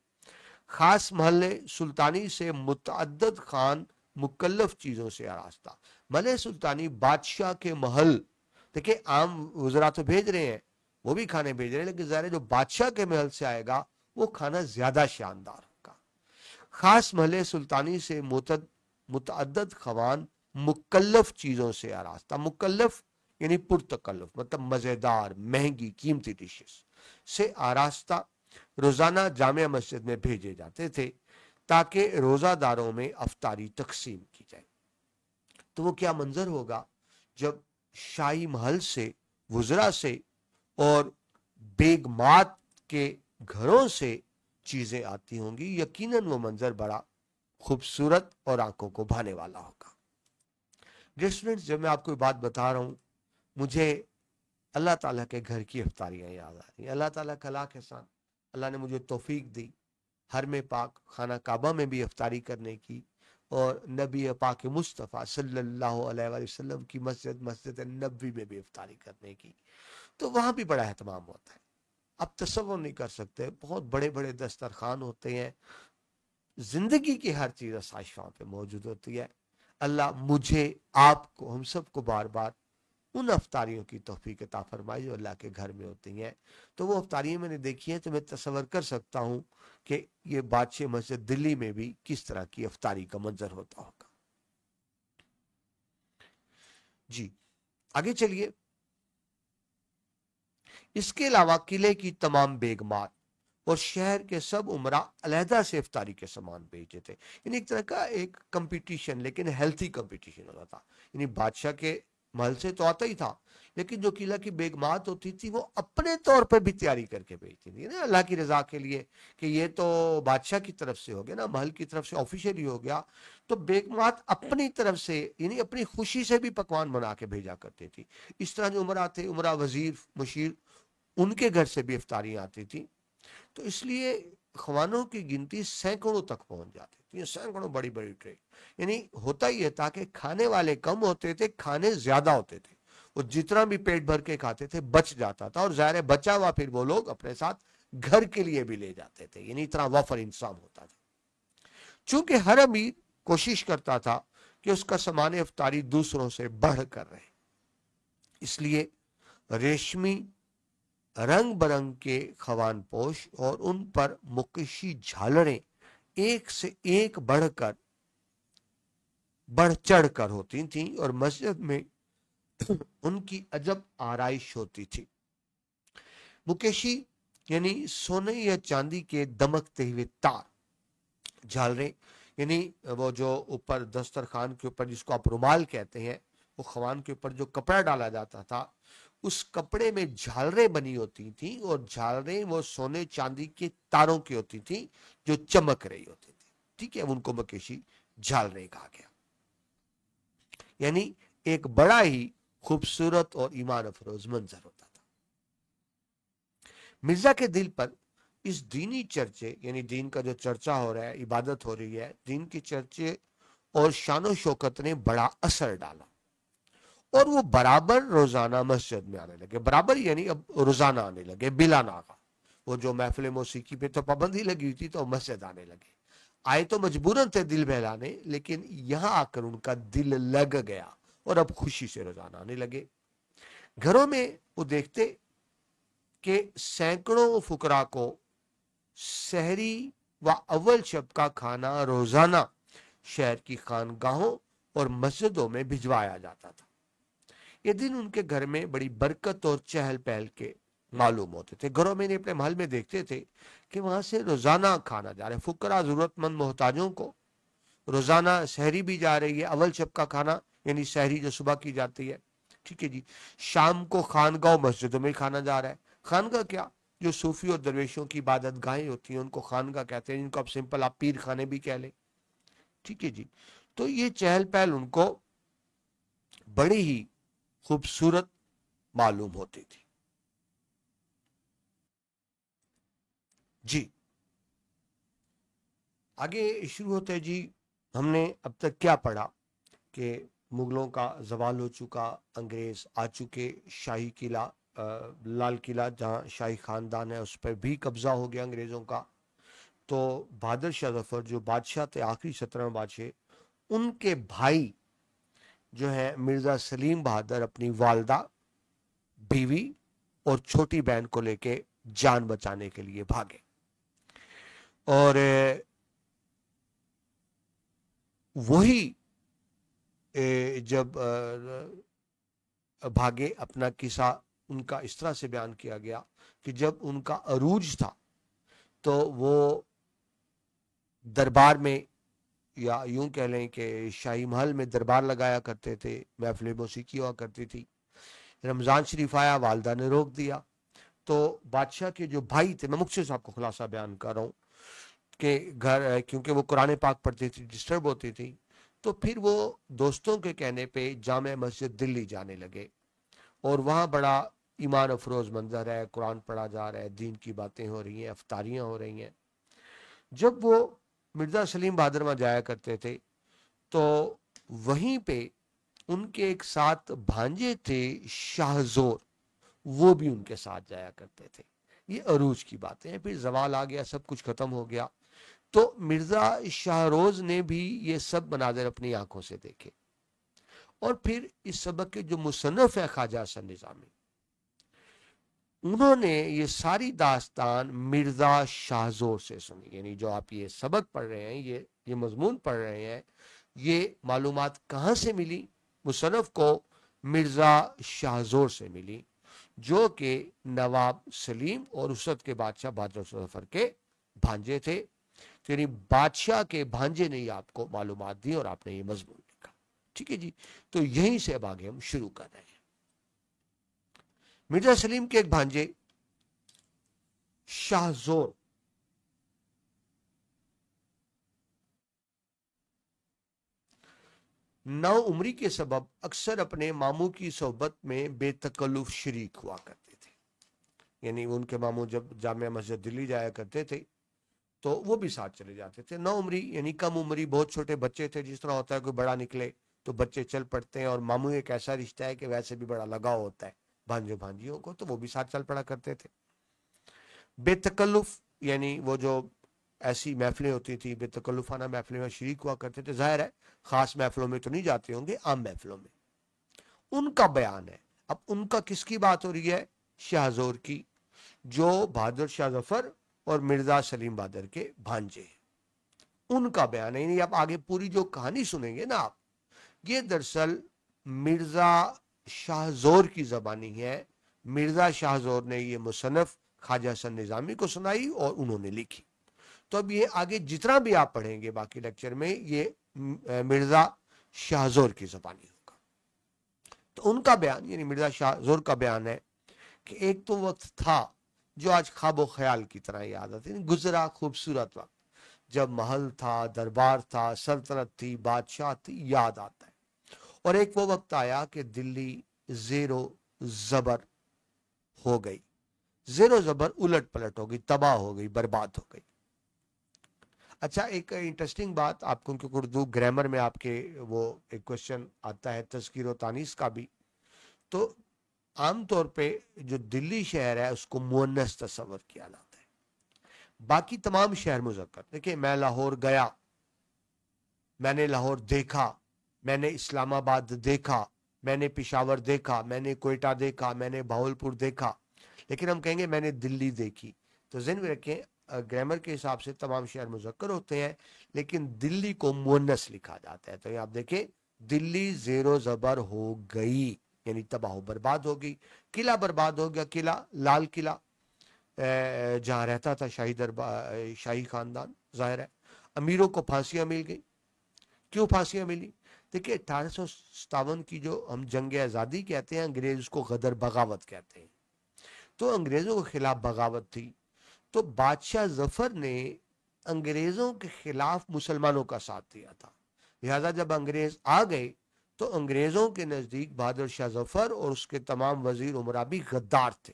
خاص محلے سلطانی سے متعدد خان مکلف چیزوں سے آراستہ۔ محل سلطانی بادشاہ کے محل، دیکھیں عام وزراء تو بھیج رہے ہیں، وہ بھی کھانے بھیج رہے ہیں، لیکن ظاہر جو بادشاہ کے محل سے آئے گا وہ کھانا زیادہ شاندار ہوگا۔ خاص محل سلطانی سے متعدد خوان مکلف چیزوں سے آراستہ۔ مکلف یعنی پرتکلف، مطلب مزیدار، مہنگی، قیمتی ڈشز سے آراستہ روزانہ جامع مسجد میں بھیجے جاتے تھے تاکہ روزہ داروں میں افطاری تقسیم کی جائے۔ تو وہ کیا منظر ہوگا جب شاہی محل سے، وزراء سے اور بیگمات کے گھروں سے چیزیں آتی ہوں گی، یقیناً وہ منظر بڑا خوبصورت اور آنکھوں کو بھانے والا ہوگا۔ ریسٹورنٹ، جب میں آپ کو بات بتا رہا ہوں، مجھے اللہ تعالیٰ کے گھر کی افطاریاں یاد آ رہی ہیں۔ اللہ تعالیٰ کا لاکھ احسان، اللہ نے مجھے توفیق دی حرم پاک خانہ کعبہ میں بھی افطاری کرنے کی، اور نبی پاک مصطفیٰ صلی اللہ علیہ وآلہ وسلم کی مسجد نبوی میں بھی افطاری کرنے کی، تو وہاں بھی بڑا اہتمام ہوتا ہے۔ آپ تصور نہیں کر سکتے، بہت بڑے بڑے دسترخوان ہوتے ہیں، زندگی کی ہر چیز آسائش وہاں پہ موجود ہوتی ہے۔ اللہ مجھے، آپ کو، ہم سب کو بار بار ان افطاریوں کی توفیق عطا فرمائی جو اللہ کے گھر میں ہوتی ہیں۔ تو وہ افطاریاں میں نے دیکھی ہیں، تو میں تصور کر سکتا ہوں کہ یہ بادشاہ مسجد دلی میں بھی کس طرح کی افطاری کا منظر ہوتا ہوگا۔ جی آگے چلیے۔ اس کے علاوہ قلعے کی تمام بیگمات اور شہر کے سب عمرہ علیحدہ سے افطاری کے سامان بھیجتے تھے، یعنی ایک طرح کا ایک کمپٹیشن، لیکن ہیلتھی کمپٹیشن ہوتا تھا۔ یعنی بادشاہ کے محل سے تو آتا ہی تھا، لیکن جو قلعہ کی بیگمات ہوتی تھی وہ اپنے طور پہ بھی تیاری کر کے بھیجتی تھی نا اللہ کی رضا کے لیے، کہ یہ تو بادشاہ کی طرف سے ہو گیا نا، محل کی طرف سے آفیشیلی ہو گیا، تو بیگمات اپنی طرف سے، یعنی اپنی خوشی سے بھی پکوان بنا کے بھیجا کرتے تھی۔ اس طرح جو عمرہ تھے، عمرہ وزیر، مشیر، ان کے گھر سے بھی افطاریاں آتی تھی۔ تو اس لیے خوانوں کی گنتی سینکڑوں تک پہنچ جاتی تھی، سینکڑوں بڑی بڑی ٹرے، یعنی ہوتا یہ تھا کہ کھانے والے کم ہوتے تھے، کھانے زیادہ ہوتے تھے، وہ جتنا بھی پیٹ بھر کے کھاتے تھے بچ جاتا تھا، اور ظاہر بچا ہوا پھر وہ لوگ اپنے ساتھ گھر کے لیے بھی لے جاتے تھے، یعنی اتنا وفر انتظام ہوتا تھا۔ چونکہ ہر امیر کوشش کرتا تھا کہ اس کا سامان افطاری دوسروں سے بڑھ کر رہے، اس لیے ریشمی رنگ برنگ کے خوان پوش اور ان پر مکشی جھالریں ایک سے ایک بڑھ چڑھ کر ہوتی تھیں، اور مسجد میں ان کی عجب آرائش ہوتی تھی۔ مکشی یعنی سونے یا چاندی کے دمکتے ہوئے تار، جھالریں یعنی وہ جو اوپر دسترخوان کے اوپر جس کو آپ رومال کہتے ہیں، وہ خوان کے اوپر جو کپڑا ڈالا جاتا تھا، اس کپڑے میں جھالریں بنی ہوتی تھیں، اور جھالریں وہ سونے چاندی کے تاروں کی ہوتی تھیں جو چمک رہی ہوتی تھی۔ ठीक है, उनको मकेशी झालने कहा गया। यानी एक बड़ा ही खूबसूरत और ईमान अफरोज मंजर होता था। मिर्जा के दिल पर इस दीनी चर्चे, यानी दीन का जो चर्चा हो रहा है, इबादत हो रही है, दीन के चर्चे और शानो शौकत ने बड़ा असर डाला और वो बराबर रोजाना मस्जिद में आने लगे। बराबर यानी अब रोजाना आने लगे बिला नागा। वो जो महफिल मौसीकी पे तो पाबंदी लगी हुई थी, तो मस्जिद आने लगे। आए तो मजबूरन थे दिल बहलाने, लेकिन यहां आकर उनका दिल लग गया और अब खुशी से रोजाना आने लगे। घरों में वो देखते कि सैकड़ों फुकरा को सहरी व अव्वल शब का खाना रोजाना शहर की खानगाहों और मस्जिदों में भिजवाया जाता था। ये दिन उनके घर में बड़ी बरकत और चहल पहल के मालूम होते थे। घरों में अपने महल में देखते थे कि वहां से रोजाना खाना जा रहा है, फुकरा जरूरतमंद मोहताजों को रोजाना सहरी भी जा रही है। अव्वल शब का खाना यानी सहरी जो सुबह की जाती है, ठीक है जी। शाम को खानगाह मस्जिदों में खाना जा रहा है। खानगाह क्या, जो सूफी और दरवेशों की इबादत गाहें होती हैं उनको खानगाह कहते हैं, जिनको आप सिंपल आप पीर खाने भी कह लें, ठीक है जी। तो ये चहल पहल उनको बड़ी ही खूबसूरत मालूम होती थी जी। आगे शुरू होते हैं जी। हमने अब तक क्या पढ़ा कि मुगलों का जवाल हो चुका, अंग्रेज आ चुके, शाही किला लाल किला जहाँ शाही खानदान है उस पर भी कब्जा हो गया अंग्रेजों का। तो बहादुर शाह जफर जो बादशाह थे, आखिरी 17वें बादशाह, उनके भाई जो है मिर्जा सलीम बहादुर अपनी वालदा, बीवी और छोटी बहन को लेके जान बचाने के लिए भागे। और वही जब भागे, अपना किस्सा उनका इस तरह से बयान किया गया कि जब उनका अरूज था तो वो दरबार में, या यूं कह लें कि शाही महल में दरबार लगाया करते थे, महफिल मौसीकी हुआ करती थी। रमजान शरीफ आया, वालदा ने रोक दिया। तो बादशाह के जो भाई थे, मैं मुख्तसर साहब को खुलासा बयान कर रहा हूँ कि घर, क्योंकि वो कुरान पाक पढ़ती थी, डिस्टर्ब होती थी, तो फिर वो दोस्तों के कहने पे जामे मस्जिद दिल्ली जाने लगे और वहाँ बड़ा ईमान अफरोज मंजर है, कुरान पढ़ा जा रहा है, दीन की बातें हो रही हैं, अफ्तारियाँ हो रही हैं। जब वो मिर्जा सलीम बहादुर में जाया करते थे तो वहीं पे उनके एक साथ भांजे थे शाहजोर, वो भी उनके साथ जाया करते थे। ये अरूज की बातें हैं। फिर जवाल आ गया, सब कुछ खत्म हो गया, तो मिर्जा शाहरोज ने भी ये सब मनाजर अपनी आंखों से देखे। और फिर इस सबक के जो मुसन्नफ है ख्वाजा हसन निजामी, उन्होंने ये सारी दास्तान मिर्जा शाहजोर से सुनी। यानी जो आप ये सबक पढ़ रहे हैं, ये मजमून पढ़ रहे हैं, ये मालूमात कहाँ से मिली? मुसन्नफ को मिर्जा शाहजोर से मिली, जो कि नवाब सलीम और उसरत के बादशाह बहादुर जफर के भांजे थे। यानी बादशाह के भांजे ने ही आपको मालूमात दी और आपने ये मजमून लिखा, ठीक है जी। तो यहीं से अब आगे हम शुरू कर रहे हैं। मिर्जा सलीम के एक भांजे शाहजोर नौ उम्री के सबब अक्सर अपने मामू की सोहबत में बेतकल्लुफ शरीक हुआ करते थे। यानी उनके मामू जब जामिया मस्जिद दिल्ली जाया करते थे तो वो भी साथ चले जाते थे। नौ उम्री यानी कम उम्री, बहुत छोटे बच्चे थे। जिस तरह होता है कोई बड़ा निकले तो बच्चे चल पड़ते हैं, और मामू एक ऐसा रिश्ता है कि वैसे भी बड़ा लगाव होता है भांजो भांजियों को, तो वो भी साथ चल पड़ा करते थे। बेतकल्लुफ यानी वो जो ऐसी महफिलें होती थी, बेतकल्लुफाना महफिलें में शरीक हुआ करते थे। जाहिर है खास महफिलों में तो नहीं जाते होंगे, आम महफिलों में उनका बयान है। अब उनका किसकी बात हो रही है? शाहजोर की, जो बहादुर शाह जफर और मिर्जा सलीम बहादुर के भांजे, उनका बयान है। यानी आप आगे पूरी जो कहानी सुनेंगे ना आप, ये दरअसल मिर्जा शाहजोर की जबानी है। मिर्जा शाहजोर ने ये मुसन्नफ ख्वाजा हसन निजामी को सुनाई और उन्होंने लिखी। तो अब ये आगे जितना भी आप पढ़ेंगे बाकी लेक्चर में, ये मिर्जा शाहजोर की जबानी होगा। तो उनका बयान यानी मिर्जा शाहजोर का बयान है कि एक तो वक्त था जो आज ख्वाबो ख्याल की तरह याद आती है, गुजरा खूबसूरत वक्त, جب محل تھا، دربار تھا، سلطنت تھی، بادشاہ تھی، یاد آتا ہے۔ اور ایک وہ وقت آیا کہ دلی زیر و زبر ہو گئی، زیر و زبر الٹ پلٹ ہو گئی، تباہ ہو گئی، برباد ہو گئی۔ اچھا، ایک انٹرسٹنگ بات آپ کو، کیونکہ اردو گرامر میں آپ کے وہ ایک کوشچن آتا ہے تذکیر و تانیث کا بھی، تو عام طور پہ جو دلی شہر ہے اس کو مؤنث تصور کیا جاتا ہے، باقی تمام شہر مذکر۔ دیکھیں، میں لاہور گیا، میں نے لاہور دیکھا، میں نے اسلام آباد دیکھا، میں نے پشاور دیکھا، میں نے کوئٹہ دیکھا، میں نے بہاولپور دیکھا، لیکن ہم کہیں گے میں نے دلی دیکھی، تو ذہن میں رکھیں گرامر کے حساب سے تمام شہر مذکر ہوتے ہیں، لیکن دلی کو مؤنث لکھا جاتا ہے۔ تو یہ آپ دیکھیں، دلی زیر و زبر ہو گئی، یعنی تباہ و برباد ہو گئی۔ قلعہ برباد ہو گیا، قلعہ لال قلعہ جہاں رہتا تھا شاہی خاندان، ظاہر ہے امیروں کو پھانسیاں مل گئی۔ کیوں پھانسیاں ملی؟ دیکھیے 1857 کی جو ہم جنگ آزادی کہتے ہیں، انگریز اس کو غدر بغاوت کہتے ہیں، تو انگریزوں کے خلاف بغاوت تھی، تو بادشاہ ظفر نے انگریزوں کے خلاف مسلمانوں کا ساتھ دیا تھا، لہذا جب انگریز آ گئے تو انگریزوں کے نزدیک بہادر شاہ ظفر اور اس کے تمام وزیر امراء بھی غدار تھے،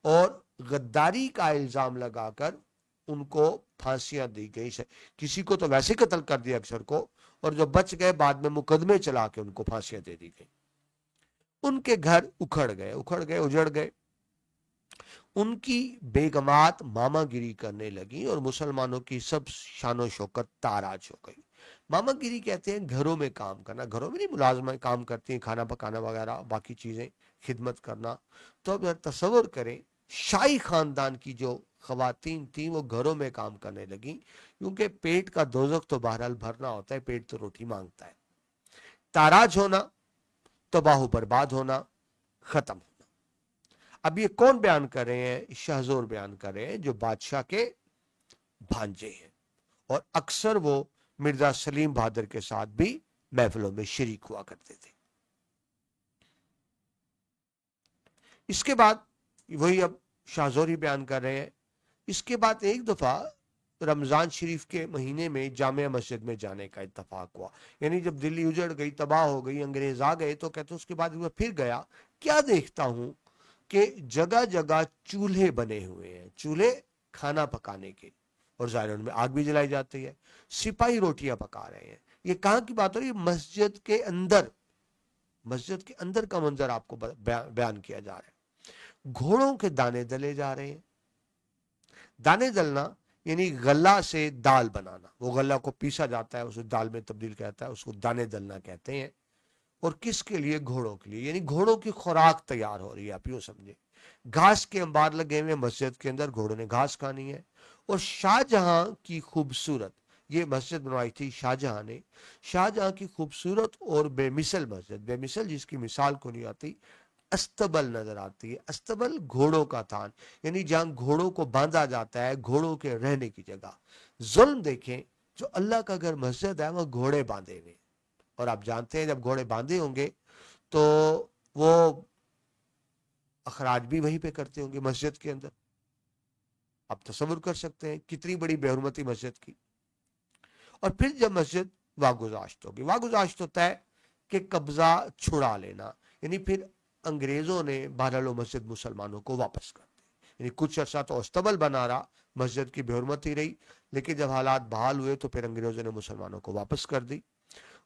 اور غداری کا الزام لگا کر ان کو پھانسیاں دی گئی۔ کسی کو تو ویسے قتل کر دیا اکثر کو، اور جو بچ گئے بعد میں مقدمے چلا کے ان کو پھانسیاں دے دی گئی۔ ان کے گھر اکھڑ گئے، اجڑ گئے، ان کی بیگمات ماما گیری کرنے لگی، اور مسلمانوں کی سب شان و شوکت تاراج ہو گئی۔ ماما گیری کہتے ہیں گھروں میں کام کرنا، گھروں میں نہیں، ملازمہ کام کرتی ہیں، کھانا پکانا وغیرہ باقی چیزیں، خدمت کرنا۔ تو اب تصور کریں، شاہی خاندان کی جو خواتین تھیں وہ گھروں میں کام کرنے لگیں، کیونکہ پیٹ کا دوزخ تو بہرحال بھرنا ہوتا ہے، پیٹ تو روٹی مانگتا ہے۔ تاراج ہونا، تباہ و برباد ہونا، ختم ہونا۔ اب یہ کون بیان کر رہے ہیں؟ شاہزور بیان کر رہے ہیں، جو بادشاہ کے بھانجے ہیں، اور اکثر وہ مرزا سلیم بہادر کے ساتھ بھی محفلوں میں شریک ہوا کرتے تھے۔ اس کے بعد وہی اب شاہزور ہی بیان کر رہے ہیں، اس کے بعد ایک دفعہ رمضان شریف کے مہینے میں جامع مسجد میں جانے کا اتفاق ہوا، یعنی جب دلی اجڑ گئی، تباہ ہو گئی، انگریز آ گئے، تو کہتے اس کے بعد وہ پھر گیا، کیا دیکھتا ہوں کہ جگہ جگہ چولہے بنے ہوئے ہیں، چولہے کھانا پکانے کے، اور ظاہر ان میں آگ بھی جلائی جاتی ہے، سپاہی روٹیاں پکا رہے ہیں۔ یہ کہاں کی بات ہو رہی ہے؟ مسجد کے اندر، مسجد کے اندر کا منظر آپ کو بیان کیا جا رہا ہے۔ گھوڑوں کے دانے دلے جا رہے ہیں۔ دانے دلنا یعنی غلہ سے دال بنانا، وہ غلہ کو پیسا جاتا ہے، اسے دال میں تبدیل کرتا ہے، اس کو دانے دلنا کہتے ہیں۔ اور کس کے لیے؟ گھوڑوں کے لیے، یعنی گھوڑوں کی خوراک تیار ہو رہی ہے، آپ یوں سمجھے۔ گھاس کے انبار لگے ہوئے مسجد کے اندر، گھوڑوں نے گھاس کھانی ہے۔ اور شاہ جہاں کی خوبصورت، یہ مسجد بنوائی تھی شاہ جہاں نے، شاہ جہاں کی خوبصورت اور بے مثل مسجد، بے مثل جس کی مثال کو نہیں آتی، استبل نظر آتی ہے۔ استبل گھوڑوں کا تھان، یعنی جہاں گھوڑوں کو باندھا جاتا ہے، گھوڑوں کے رہنے کی جگہ۔ ظلم دیکھیں، جو اللہ کا گھر مسجد ہے وہ گھوڑے باندھے ہوئے، اور آپ جانتے ہیں جب گھوڑے باندھے ہوں گے تو وہ اخراج بھی وہیں پہ کرتے ہوں گے مسجد کے اندر۔ آپ تصور کر سکتے ہیں کتنی بڑی بے حرمتی مسجد کی۔ اور پھر جب مسجد واگزاشت ہوگی، واگزاشت ہوتا ہے کہ قبضہ چھڑا لینا، یعنی پھر انگریزوں نے بہرحال مسجد مسلمانوں کو واپس کر دی، یعنی کچھ عرصہ تو استبل بنا رہا، مسجد کی بے حرمتی رہی، لیکن جب حالات بحال ہوئے تو پھر انگریزوں نے مسلمانوں کو واپس کر دی،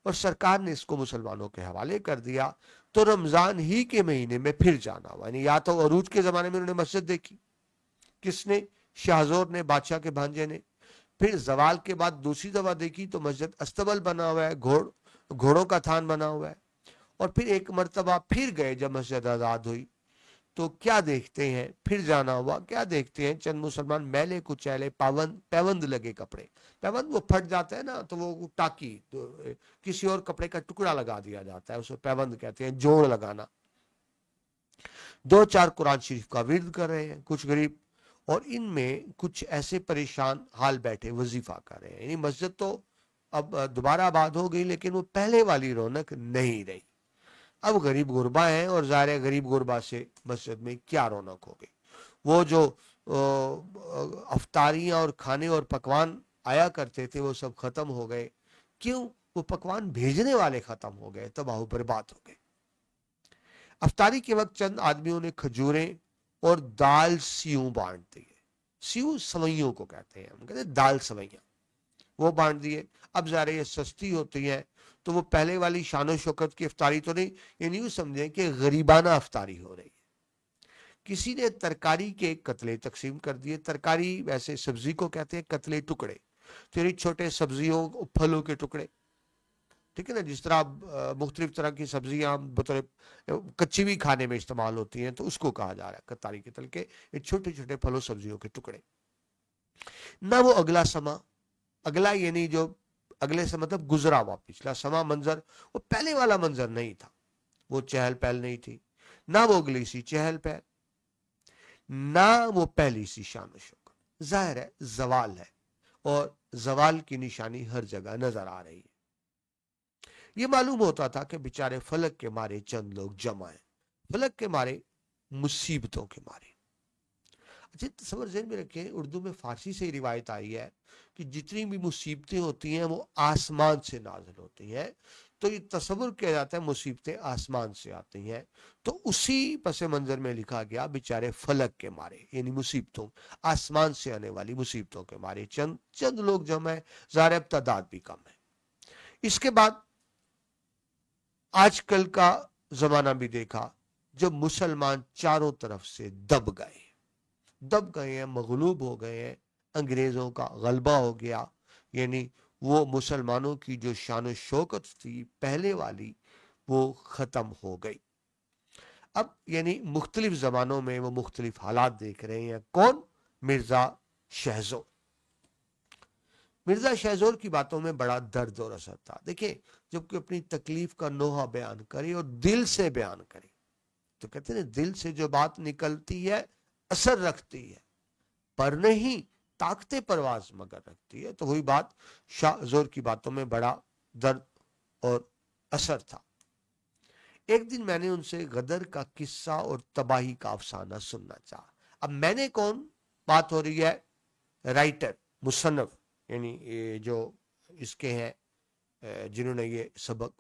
اور سرکار نے اس کو مسلمانوں کے حوالے کر دیا۔ تو رمضان ہی کے مہینے میں پھر جانا ہوا، یعنی یا تو عروج کے زمانے میں انہوں نے مسجد دیکھی، کس نے؟ شاہزور نے، بادشاہ کے بھانجے نے۔ پھر زوال کے بعد دوسری دفعہ دیکھی تو مسجد استبل بنا ہوا ہے، گھوڑوں کا تھان بنا ہوا ہے۔ اور پھر ایک مرتبہ پھر گئے جب مسجد آزاد ہوئی، تو کیا دیکھتے ہیں؟ پھر جانا ہوا، کیا دیکھتے ہیں؟ چند مسلمان میلے کچیلے، پیوند لگے کپڑے، پیوند وہ پھٹ جاتا ہے نا، تو وہ ٹاکی کسی اور کپڑے کا ٹکڑا لگا دیا جاتا ہے، اسے پیوند کہتے ہیں، جوڑ لگانا۔ دو چار قرآن شریف کا ورد کر رہے ہیں کچھ غریب، اور ان میں کچھ ایسے پریشان حال بیٹھے وظیفہ کر رہے ہیں، یعنی مسجد تو اب دوبارہ آباد ہو گئی، لیکن وہ پہلے والی رونق نہیں رہی۔ اب غریب غربا ہیں، اور ظاہر ہے غریب غربا سے مسجد میں کیا رونق ہو گئی۔ وہ جو افطاریاں اور کھانے اور پکوان आया करते थे वो सब खत्म हो गए। क्यों? वो पकवान भेजने वाले खत्म हो गए, तबाह बर्बाद हो गए। अफ्तारी के वक्त चंद आदमियों ने खजूरें और दाल सीऊ बांट दिए। सीऊ सवैयों को कहते हैं, हम कहते हैं दाल सवैया, वो बांट दिए। अब ज़ाहिर ये सस्ती होती है, तो वो पहले वाली शान शौकत की अफ्तारी तो नहीं, ये नहीं समझें कि गरीबाना अफ्तारी हो रही है। किसी ने तरकारी के कतले तकसीम कर दिए। तरकारी वैसे सब्जी को कहते हैं, कतले टुकड़े, तो यानी छोटे सब्जियों फलों के टुकड़े, ठीक है ना। जिस तरह मुख्तलिफ तरह की सब्जियां बतौर कच्ची भी खाने में इस्तेमाल होती हैं, तो उसको कहा जा रहा है कतारी के तल के, ये छोटे छोटे फलों सब्जियों के टुकड़े। ना वो अगला समा, अगला यानी जो अगले से मतलब गुजरा हुआ पिछला समा मंजर, वो पहले वाला मंजर नहीं था, वो चहल पहल नहीं थी। ना वो अगली सी चहल पहल, ना वो पहली सी शान शौकत। जाहिर है जवाल है, और जवाल की निशानी हर जगह नजर आ रही है। ये मालूम होता था कि बेचारे फलक के मारे चंद लोग जमा है, फलक के मारे, मुसीबतों के मारे। अच्छा तस्वर ज़हन में रखें, उर्दू में फारसी से ही रिवायत आई है कि जितनी भी मुसीबतें होती हैं वो आसमान से नाजिल होती हैं। तो ये तस्वर किया जाता है मुसीबतें आसमान से आती हैं, तो उसी पस मंजर में लिखा गया बेचारे फलक के मारे, यानी मुसीबतों, आसमान से आने वाली मुसीबतों के मारे चंद चंद लोग जमा है। ज़ाहिर तादाद भी कम है। इसके बाद आजकल का जमाना भी देखा, जब मुसलमान चारों तरफ से दब गए हैं, मगलूब हो गए हैं, अंग्रेजों का गलबा हो गया, यानी वो मुसलमानों की जो शान शौकत थी पहले वाली, वो खत्म हो गई। अब यानी मुख्तलिफ जमानों में वो मुख्तलिफ हालात देख रहे हैं। कौन? मिर्जा शहजोर। मिर्जा शहजोर की बातों में बड़ा दर्द और असर था। देखिए, जब कोई अपनी तकलीफ का नोहा बयान करे और दिल से बयान करे, तो कहते हैं दिल से जो बात निकलती है असर रखती है, पर नहीं ताकते परवाज मगर रखती है। तो वही बात शाहजोर की बातों में बड़ा दर्द और असर था। एक दिन मैंने उनसे गदर का किस्सा और तबाही का अफसाना सुनना चाहा। अब मैंने कौन? बात हो रही है राइटर, मुसन्नफ, यानी ये जो इसके हैं जिन्होंने ये सबक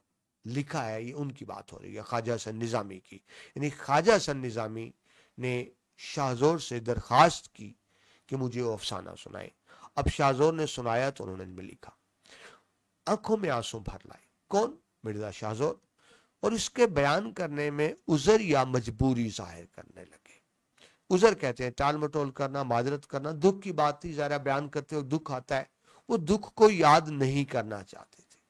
लिखा है, ये उनकी बात हो रही है, ख्वाजा हसन निज़ामी की। यानी ख्वाजा हसन निज़ामी ने शाहजोर से दरख्वास्त की कि मुझे वो अफसाना सुनाए। अब शाहजोर ने सुनाया तो उन्होंने लिखा, आंखों में आंसू भर लाए। कौन? मिर्जा शाहजोर। और इसके बयान करने में उज़र या मजबूरी जाहिर करने लगे। उज़र कहते हैं टाल मटोल करना, माजरत करना, दुख की बात थी, ज़रा बयान करते हुए दुख आता है, वो दुख को याद नहीं करना चाहते थे।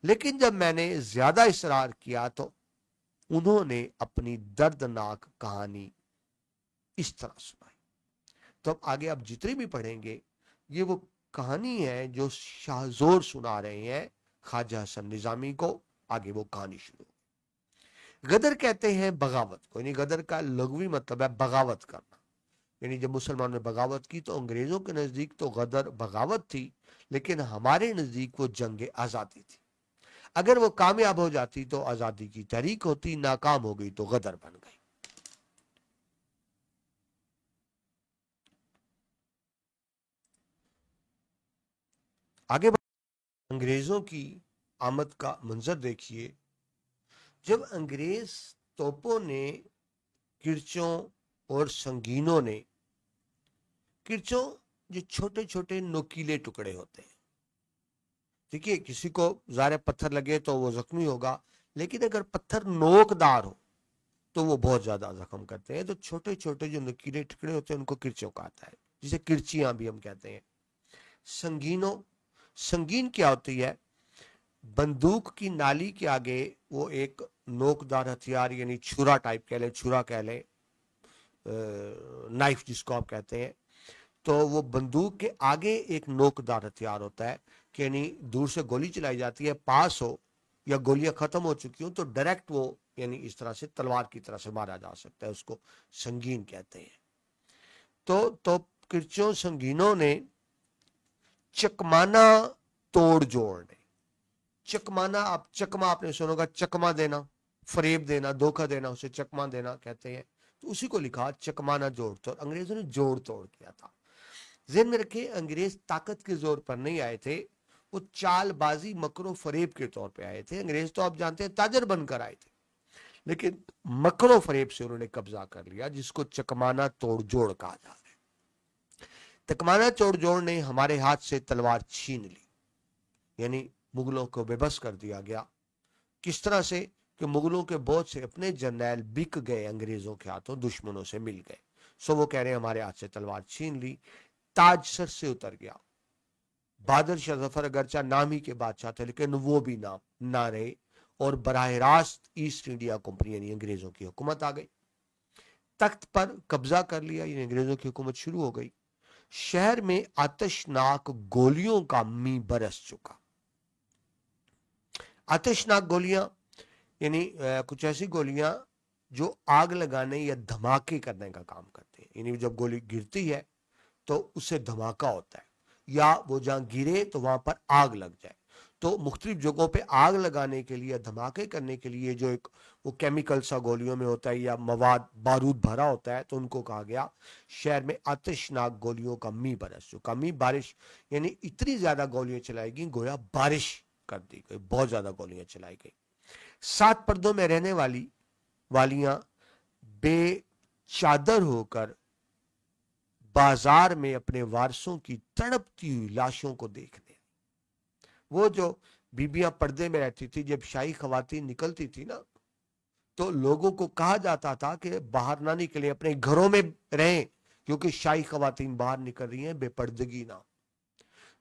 लेकिन जब मैंने ज्यादा इसरार किया तो उन्होंने अपनी दर्दनाक कहानी इस तरह सुनाई। तो अब आगे आप जितने भी पढ़ेंगे, ये वो कहानी है जो शाहजोर सुना रहे हैं ख्वाजा हसन निज़ामी को। आगे वो कहानी शुरू। गदर कहते हैं बगावत को, यानी गदर का लघवी मतलब है बगावत करना। यानी जब मुसलमानों ने बगावत की तो अंग्रेजों के नजदीक तो गदर बगावत थी, लेकिन हमारे नजदीक वो जंग आजादी थी। अगर वो कामयाब हो जाती तो आजादी की तहरीक होती, नाकाम हो गई तो गदर बन गई। आगे अंग्रेजों की आमद का मंजर देखिए। जब अंग्रेज तोपों ने, किरचों और संगीनों ने, किरचों जो छोटे छोटे नोकीले टुकड़े होते हैं, देखिए किसी को ज़ाहिर पत्थर लगे तो वो जख्मी होगा, लेकिन अगर पत्थर नोकदार हो तो वो बहुत ज्यादा जख्म करते हैं। तो छोटे छोटे जो नुकीले टुकड़े होते हैं उनको किरचों कहता है, जिसे किरचियां भी हम कहते हैं। संगीनों, संगीन क्या होती है? बंदूक की नाली के आगे वो एक नोकदार हथियार, यानी छुरा टाइप कह ले, छुरा कह ले, नाइफ जिसको आप कहते हैं। तो वो बंदूक के आगे एक नोकदार हथियार होता है कि यानी दूर से गोली चलाई जाती है, पास हो या गोलियां खत्म हो चुकी हो तो डायरेक्ट वो यानी इस तरह से तलवार की तरह से मारा जा सकता है, उसको संगीन कहते हैं। तो किरचों संगीनों ने चकमाना तोड़ जोड़ने, चकमाना, आप चकमा आपने सुना होगा, चकमा देना, फरेब देना, धोखा देना, उसे चकमा देना कहते हैं। तो उसी को लिखा चकमाना जोड़ तोड़। अंग्रेजों ने जोड़ तोड़ किया था। ज़हन में रखिए, अंग्रेज ताकत के जोर पर नहीं आए थे, वो चालबाजी मकरो फरेब के तौर पे आए थे। अंग्रेज तो आप जानते हैं ताजर बनकर आए थे, लेकिन मकरो फरेब से उन्होंने कब्जा कर लिया, जिसको चकमाना तोड़जोड़ कहा जा रहा है। चकमाना तोड़जोड़ ने हमारे हाथ से तलवार छीन ली, यानी मुगलों को बेबस कर दिया गया। किस तरह से कि मुगलों के बहुत से अपने जर्नैल बिक गए अंग्रेजों के हाथों, दुश्मनों से मिल गए। सो वो कह रहे हैं हमारे हाथ से तलवार छीन ली, ताज सर से उतर गया। बहादुर शाह जफर अगरचा नाम ही के बादशाह थे, लेकिन वो भी नाम ना रहे और बराह रास्त ईस्ट इंडिया कंपनी यानी अंग्रेजों की हुकूमत आ गई। तख्त पर कब्जा कर लिया, यानी अंग्रेजों की हुकूमत शुरू हो गई। शहर में आतशनाक गोलियों का मी बरस चुका। आतशनाक गोलियां यानी कुछ ऐसी गोलियां जो आग लगाने या धमाके करने का काम करते हैं, यानी जब गोली गिरती है तो उससे धमाका होता है, या वो जहां गिरे तो वहां पर आग लग जाए। तो मुख्तलिफ जगहों पे आग लगाने के लिए, धमाके करने के लिए जो एक वो केमिकल सा गोलियों में होता है या मवाद बारूद भरा होता है, तो उनको कहा गया शहर में आतिशनाक गोलियों का मी बरस चुका। मी बारिश, यानी इतनी ज्यादा गोलियां चलाई गई गोया बारिश कर दी गई, बहुत ज्यादा गोलियां चलाई गई। 7 पर्दों में रहने वालियां बेचादर होकर बाजार में अपने वारसों की तड़पती हुई लाशों को देखने। वो जो बीबियां पर्दे में रहती थी, जब शाही खवातीन निकलती थी ना, तो लोगों को कहा जाता था कि बाहर ना निकले, अपने घरों में रहें, क्योंकि शाही खवातीन बाहर निकल रही हैं, बेपर्दगी ना।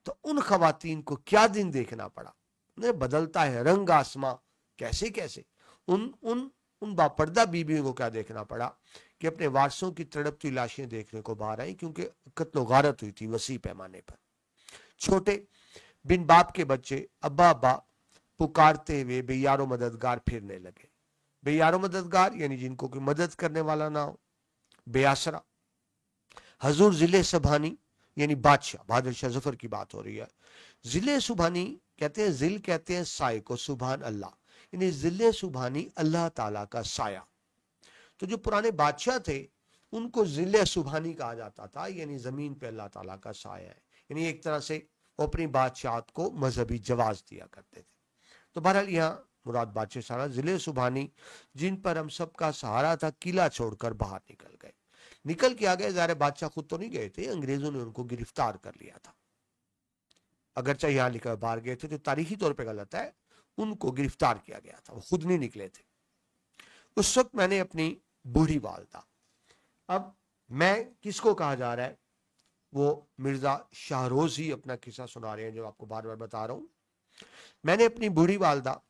तो उन खवातीन को क्या दिन देखना पड़ा, उन्हें बदलता है रंग आसमां, कैसे कैसे उन उन उन बापर्दा बीबियों को क्या देखना पड़ा कि अपने वारसों की तड़पती लाशें देखने को बाहर आई, क्योंकि कत्लो गारत हुई थी वसी पैमाने पर। छोटे बिन बाप के बच्चे अब्बा अब्बा पुकारते हुए बेयारो मददगार फिरने लगे। बेयारो मददगार यानी जिनको कोई मदद करने वाला ना हो, बेआसरा। हजूर जिले सुबहानी यानी बादशाह, बहादुर शाह जफर की बात हो रही है। जिले सुबहानी कहते हैं, जिल कहते हैं साय को, सुबहान अल्लाह, यानी जिले सुबहानी अल्लाह ताला का साया। तो जो पुराने बादशाह थे उनको जिले सुबहानी कहा जाता था, यानी जमीन पे अल्लाह ताला का साया है, यानी एक तरह से वो अपनी बादशाहत को मजहबी जवाज दिया करते थे। तो बहरहाल यहाँ मुराद बादशाह सारा जिले सुबहानी, जिन पर हम सबका सहारा था, किला छोड़कर बाहर निकल गए। निकल के आ गए, ज़ाहिर बादशाह खुद तो नहीं गए थे, अंग्रेजों ने उनको गिरफ्तार कर लिया था। अगरचे यहाँ निकल बाहर गए थे तो तारीखी तौर पे गलत है, उनको गिरफ्तार किया गया था, वो खुद नहीं निकले थे। उस वक्त मैंने अपनी बूढ़ी वालदा, अब मैं किसको कहा जा रहा है, वो मिर्जा शाहरोज ही अपना किस्सा सुना रहे हैं जो आपको बार बार बता रहा हूं। मैंने अपनी बूढ़ी वालदा,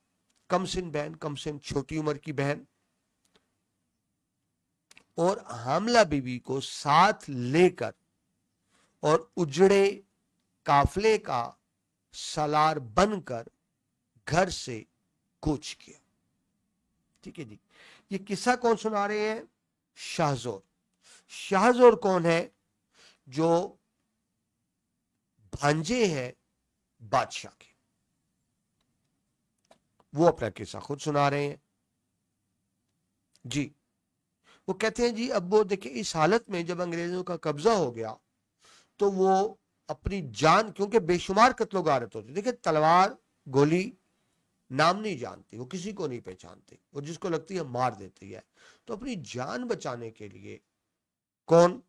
कमसिन बहन, कमसिन छोटी उम्र की बहन और हामला बीबी को साथ लेकर और उजड़े काफले का सलार बनकर घर से कूच किया। ठीक है जी। ये किस्सा कौन सुना रहे हैं? शाहजोर। शाहजोर कौन है? जो भांजे हैं बादशाह के, वो अपना किस्सा खुद सुना रहे हैं जी। वो कहते हैं जी, अब वो देखिए इस हालत में जब अंग्रेजों का कब्जा हो गया तो वो अपनी जान, क्योंकि बेशुमार कत्लो गारत होती, देखिए तलवार गोली नाम नहीं जानती, वो किसी को नहीं पहचानती, वो जिसको लगती है मार देती है। तो अपनी जान बचाने के लिए कौन?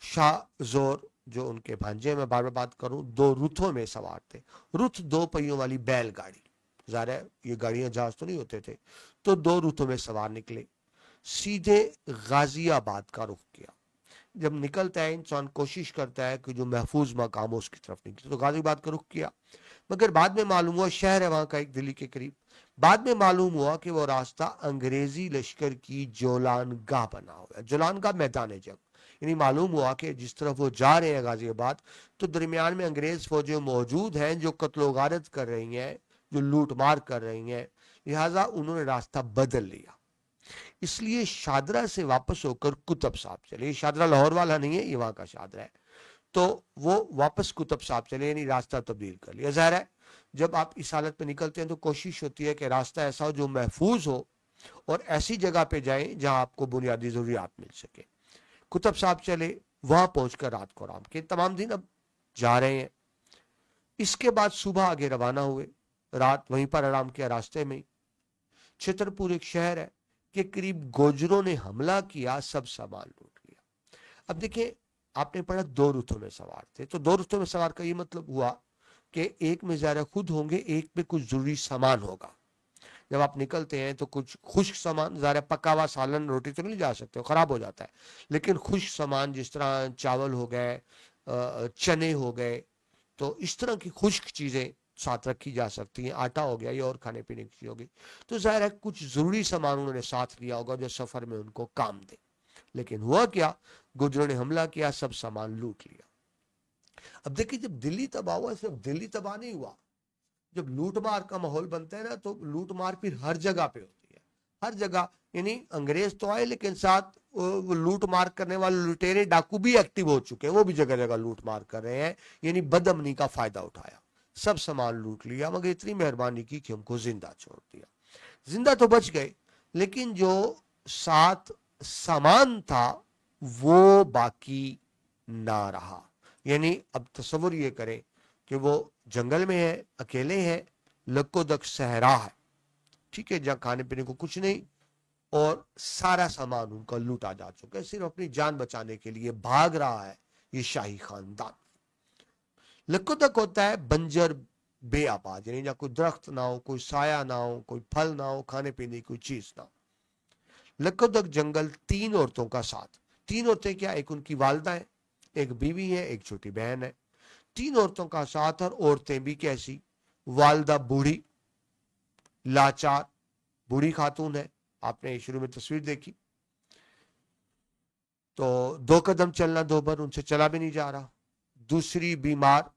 शाहजोर, जो उनके भांजे में बार बार बात करूं, 2 रुथों में सवार थे। रुथ 2 पहियों वाली बैलगाड़ी, ज़ाहिर है ये गाड़ियां जहाज तो नहीं होते थे, तो 2 रुथों में सवार निकले, सीधे गाजियाबाद का रुख किया। जब निकलता है इंसान कोशिश करता है कि जो महफूज मकाम हो उसकी तरफ निकले, तो गाजियाबाद का रुख किया। मगर बाद में मालूम हुआ, शहर है वहां का एक दिल्ली के करीब, बाद में मालूम हुआ कि वो रास्ता अंग्रेजी लश्कर की जोलानगाह बना हुआ है। जोलानगाह मैदान जंग, यानी मालूम हुआ कि जिस तरफ वो जा रहे हैं गाजियाबाद, तो दरमियान में अंग्रेज फौजें मौजूद हैं जो कत्लो गारत कर रही हैं, जो लूट मार कर रही हैं, लिहाजा उन्होंने रास्ता बदल लिया। इसलिए शादरा से वापस होकर कुतुब साहब चले। ये शादरा लाहौर वाला नहीं है, ये वहां का शादरा है। तो वो वापस कुतुब साहब चले, यानी रास्ता तब्दील कर लिया। ज़ाहिर है जब आप इस हालत में निकलते हैं तो कोशिश होती है कि रास्ता ऐसा हो जो महफूज हो और ऐसी जगह पे जाएं जहां आपको बुनियादी जरूरियात मिल सके। कुतुब साहब चले, वहां पहुंचकर रात को आराम किए। तमाम दिन अब जा रहे हैं। इसके बाद सुबह आगे रवाना हुए, रात वहीं पर आराम किया रास्ते में। छतरपुर एक शहर है के करीब गोजरों ने हमला किया, सब सामान लूट लिया। अब देखिए, आपने पढ़ा 2 रुतों में सवार थे, तो 2 रुतों में सवार का ये मतलब हुआ कि एक में ज़ाहिर खुद होंगे, एक में कुछ जरूरी सामान होगा। जब आप निकलते हैं तो कुछ खुश्क सामान, ज़ाहिर पका हुआ सालन रोटी तो नहीं जा सकते, खराब हो जाता है, लेकिन खुश्क सामान जिस तरह चावल हो गए, चने हो गए, तो इस तरह की खुश्क चीज़ें साथ रखी जा सकती हैं। आटा हो गया, या और खाने पीने की चीज होगी। तो जाहिर है कुछ जरूरी सामान उन्होंने साथ लिया होगा जो सफर में उनको काम दे। लेकिन हुआ क्या, गुजरों ने हमला किया, सब सामान लूट लिया। अब देखिए, जब दिल्ली तबाह हुआ, सिर्फ दिल्ली तबाह नहीं हुआ। जब लूट मार का माहौल बनता है ना, तो लूट मार फिर हर जगह पे होती है, हर जगह। यानी अंग्रेज तो आए, लेकिन साथ वो लूट मार करने वाले लुटेरे डाकू भी एक्टिव हो चुके हैं, वो भी जगह जगह लूट मार कर रहे हैं। यानी बदअमनी का फायदा उठाया, सब सामान लूट लिया, मगर इतनी मेहरबानी की कि हमको जिंदा छोड़ दिया। जिंदा तो बच गए, लेकिन जो साथ सामान था वो बाकी ना रहा। यानी अब तस्वुर ये करें कि वो जंगल में है, अकेले हैं, लक्कोदक सहरा है, ठीक है, जहां खाने पीने को कुछ नहीं, और सारा सामान उनका लूटा जा चुका है। सिर्फ अपनी जान बचाने के लिए भाग रहा है ये शाही खानदान। लक्कोदक होता है बंजर बेआबाद, यानी जहां कोई दरख्त ना हो, कोई साया ना हो, कोई फल ना हो, खाने पीने की कोई चीज ना हो। लक्कोदक जंगल 3 औरतों का साथ। 3 औरतें क्या, एक उनकी वालदा है, एक बीवी है, एक छोटी बहन है। 3 औरतों का साथ, और औरतें भी कैसी, वालदा बूढ़ी लाचार बूढ़ी खातून है, आपने शुरू में तस्वीर देखी, तो 2 कदम चलना दोबर, उनसे चला भी नहीं जा रहा। दूसरी बीमार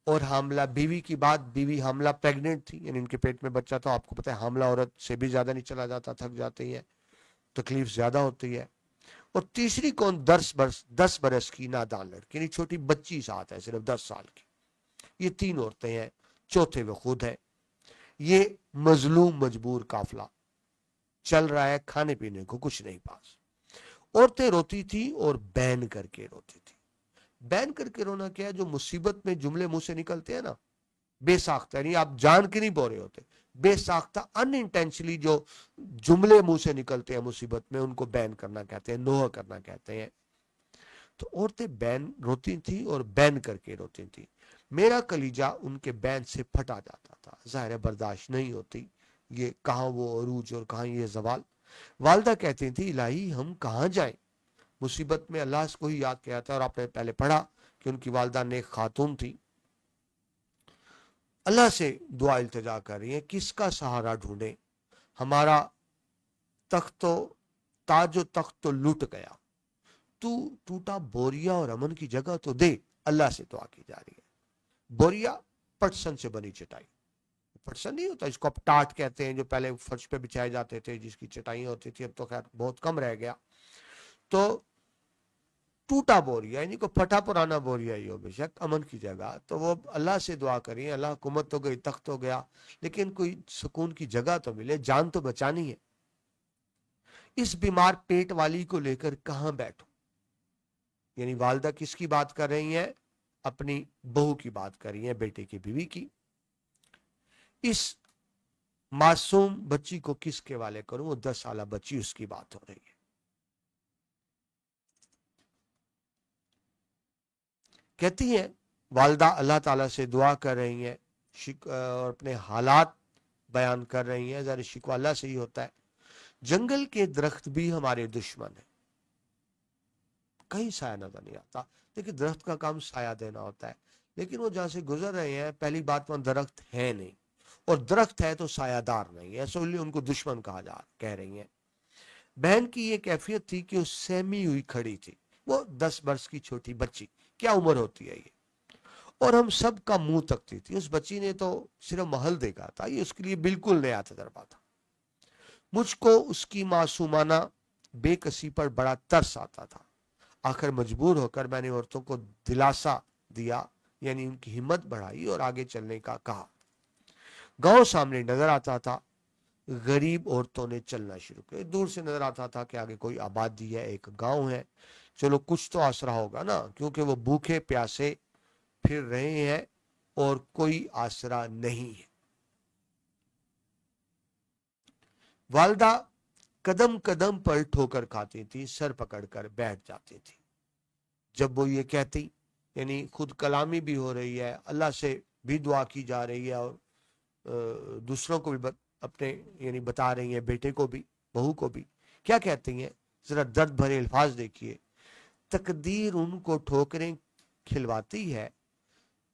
और हामला। बीवी की बात, बीवी हामला प्रेग्नेंट थी, यानी इनके पेट में बच्चा था। आपको पता है हामला औरत से भी ज्यादा नहीं चला जाता, थक जाती है, तकलीफ ज्यादा होती है। और तीसरी कौन, 10 बरस की नादान लड़की, यानी छोटी बच्ची साथ है, सिर्फ 10 साल की। ये 3 औरतें हैं, चौथे वो खुद है। ये मजलूम मजबूर काफिला चल रहा है, खाने पीने को कुछ नहीं पास। औरतें रोती थी और बैन करके रोती थी। बैन करके रोना क्या है, जो मुसीबत में जुमले मुंह से निकलते हैं ना, बेसाख्ता, यानी आप जान के नहीं बोल रहे होते, बेसाख्ता अनइंटेंशनली जो जुमले मुंह से निकलते हैं मुसीबत में, उनको बैन करना कहते हैं, नोह करना कहते हैं। तो औरतें बैन रोती थी और बैन करके रोती थी। मेरा कलीजा उनके बैन से फटा जाता था, जाहिर बर्दाश्त नहीं होती। ये कहाँ वो अरूज और कहाँ ये जवाल। वालदा कहती थी, इलाही हम कहाँ जाएं, मुसीबत में अल्लाह को ही याद किया था। और आपने पहले पढ़ा कि उनकी वालदा नेक खातून थी, अल्लाह से दुआ इल्तिजा कर रही है, किसका सहारा ढूंढे, हमारा तख्त तो ताजो तख्त तो लूट गया, तू टूटा बोरिया और अमन की जगह तो दे। अल्लाह से दुआ की जा रही है। बोरिया पटसन से बनी चटाई, पटसन नहीं होता, इसको आप टाट कहते हैं, जो पहले फर्श पे बिछाए जाते थे, जिसकी चटाई होती थी, अब तो खैर बहुत कम रह गया। तो टूटा बोरिया, यानी को फटा पुराना बोरिया ही हो बेशक, अमन की जगह। तो वो अल्लाह से दुआ करिए, अल्लाह हुकूमत तो गई, तख्त हो गया, लेकिन कोई सुकून की जगह तो मिले, जान तो बचानी है। इस बीमार पेट वाली को लेकर कहां बैठो, यानी वालदा किसकी बात कर रही है, अपनी बहू की बात कर रही है, बेटे की बीवी की। इस मासूम बच्ची को किसके वाले करूं, वो 10 साल बच्ची, उसकी बात हो रही है। कहती है वालदा, अल्लाह ताला से दुआ कर रही है और अपने हालात बयान कर रही है। जरा शिकवा अल्लाह से ही होता है। जंगल के दरख्त भी हमारे दुश्मन है, कहीं साया नजर नहीं आता। देखिए, दरख्त का काम साया देना होता है, लेकिन वो जहां से गुजर रहे हैं, पहली बात वहां दरख्त है नहीं, और दरख्त है तो सायादार नहीं है, इसलिए उनको दुश्मन कह रही है। बहन की ये कैफियत थी कि वो सहमी हुई खड़ी थी। वो 10 वर्ष की छोटी बच्ची, क्या उम्र होती है ये, और हम सब का मुंह तकती थी। उस बच्ची ने तो सिर्फ महल देखा था, ये उसके लिए बिल्कुल नया तजर्बा था। मुझको उसकी मासूमाना बेकसी पर बड़ा तरस आता था। आखिर मजबूर होकर मैंने औरतों को दिलासा दिया, यानी उनकी हिम्मत बढ़ाई और आगे चलने का कहा। गांव सामने नजर आता था, गरीब औरतों ने चलना शुरू किया। दूर से नजर आता था कि आगे कोई आबादी है, एक गांव है, चलो कुछ तो आसरा होगा ना, क्योंकि वो भूखे प्यासे फिर रहे हैं और कोई आसरा नहीं है। वालदा कदम कदम पर ठोकर खाती थी, सर पकड़कर बैठ जाती थी। जब वो ये कहती, यानी खुद कलामी भी हो रही है, अल्लाह से भी दुआ की जा रही है, और दूसरों को भी अपने यानी बता रही है, बेटे को भी, बहू को भी। क्या कहती हैं, जरा दर्द भरे अल्फाज देखिए। तकदीर उनको ठोकरें खिलवाती है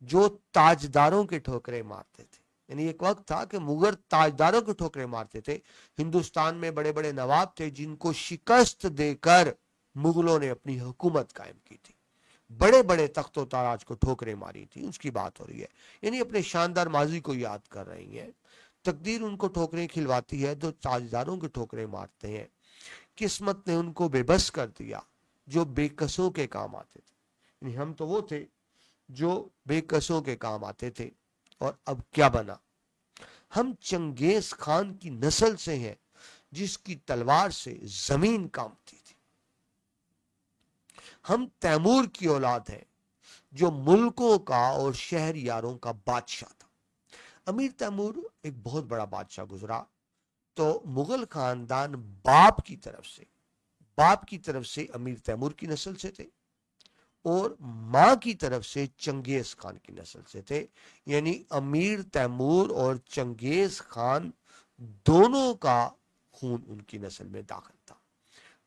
जो ताजदारों के ठोकरें मारते थे। यानी एक वक्त था कि मुगल ताजदारों के ठोकरें मारते थे। हिंदुस्तान में बड़े बड़े नवाब थे जिनको शिकस्त देकर मुगलों ने अपनी हुकूमत कायम की थी, बड़े बड़े तख्तो ताराज को ठोकरें मारी थी, उसकी बात हो रही है। यानी अपने शानदार माजी को याद कर रही है। तकदीर उनको ठोकरें खिलवाती है जो ताजदारों के ठोकरें मारते हैं। किस्मत ने उनको बेबस कर दिया जो बेकसों के काम आते थे। यानी हम तो वो थे जो बेकसों के काम आते थे, और अब क्या बना। हम चंगेज खान की नस्ल से हैं जिसकी तलवार से जमीन कांपती थी। हम तैमूर की औलाद हैं जो मुल्कों का और शहरियारों का बादशाह था। अमीर तैमूर एक बहुत बड़ा बादशाह गुजरा। तो मुगल खानदान बाप की तरफ से अमीर तैमूर की नस्ल से थे, और मां की तरफ से चंगेज खान की नस्ल से थे। यानी अमीर तैमूर और चंगेज खान दोनों का खून उनकी नस्ल में दाखिल था।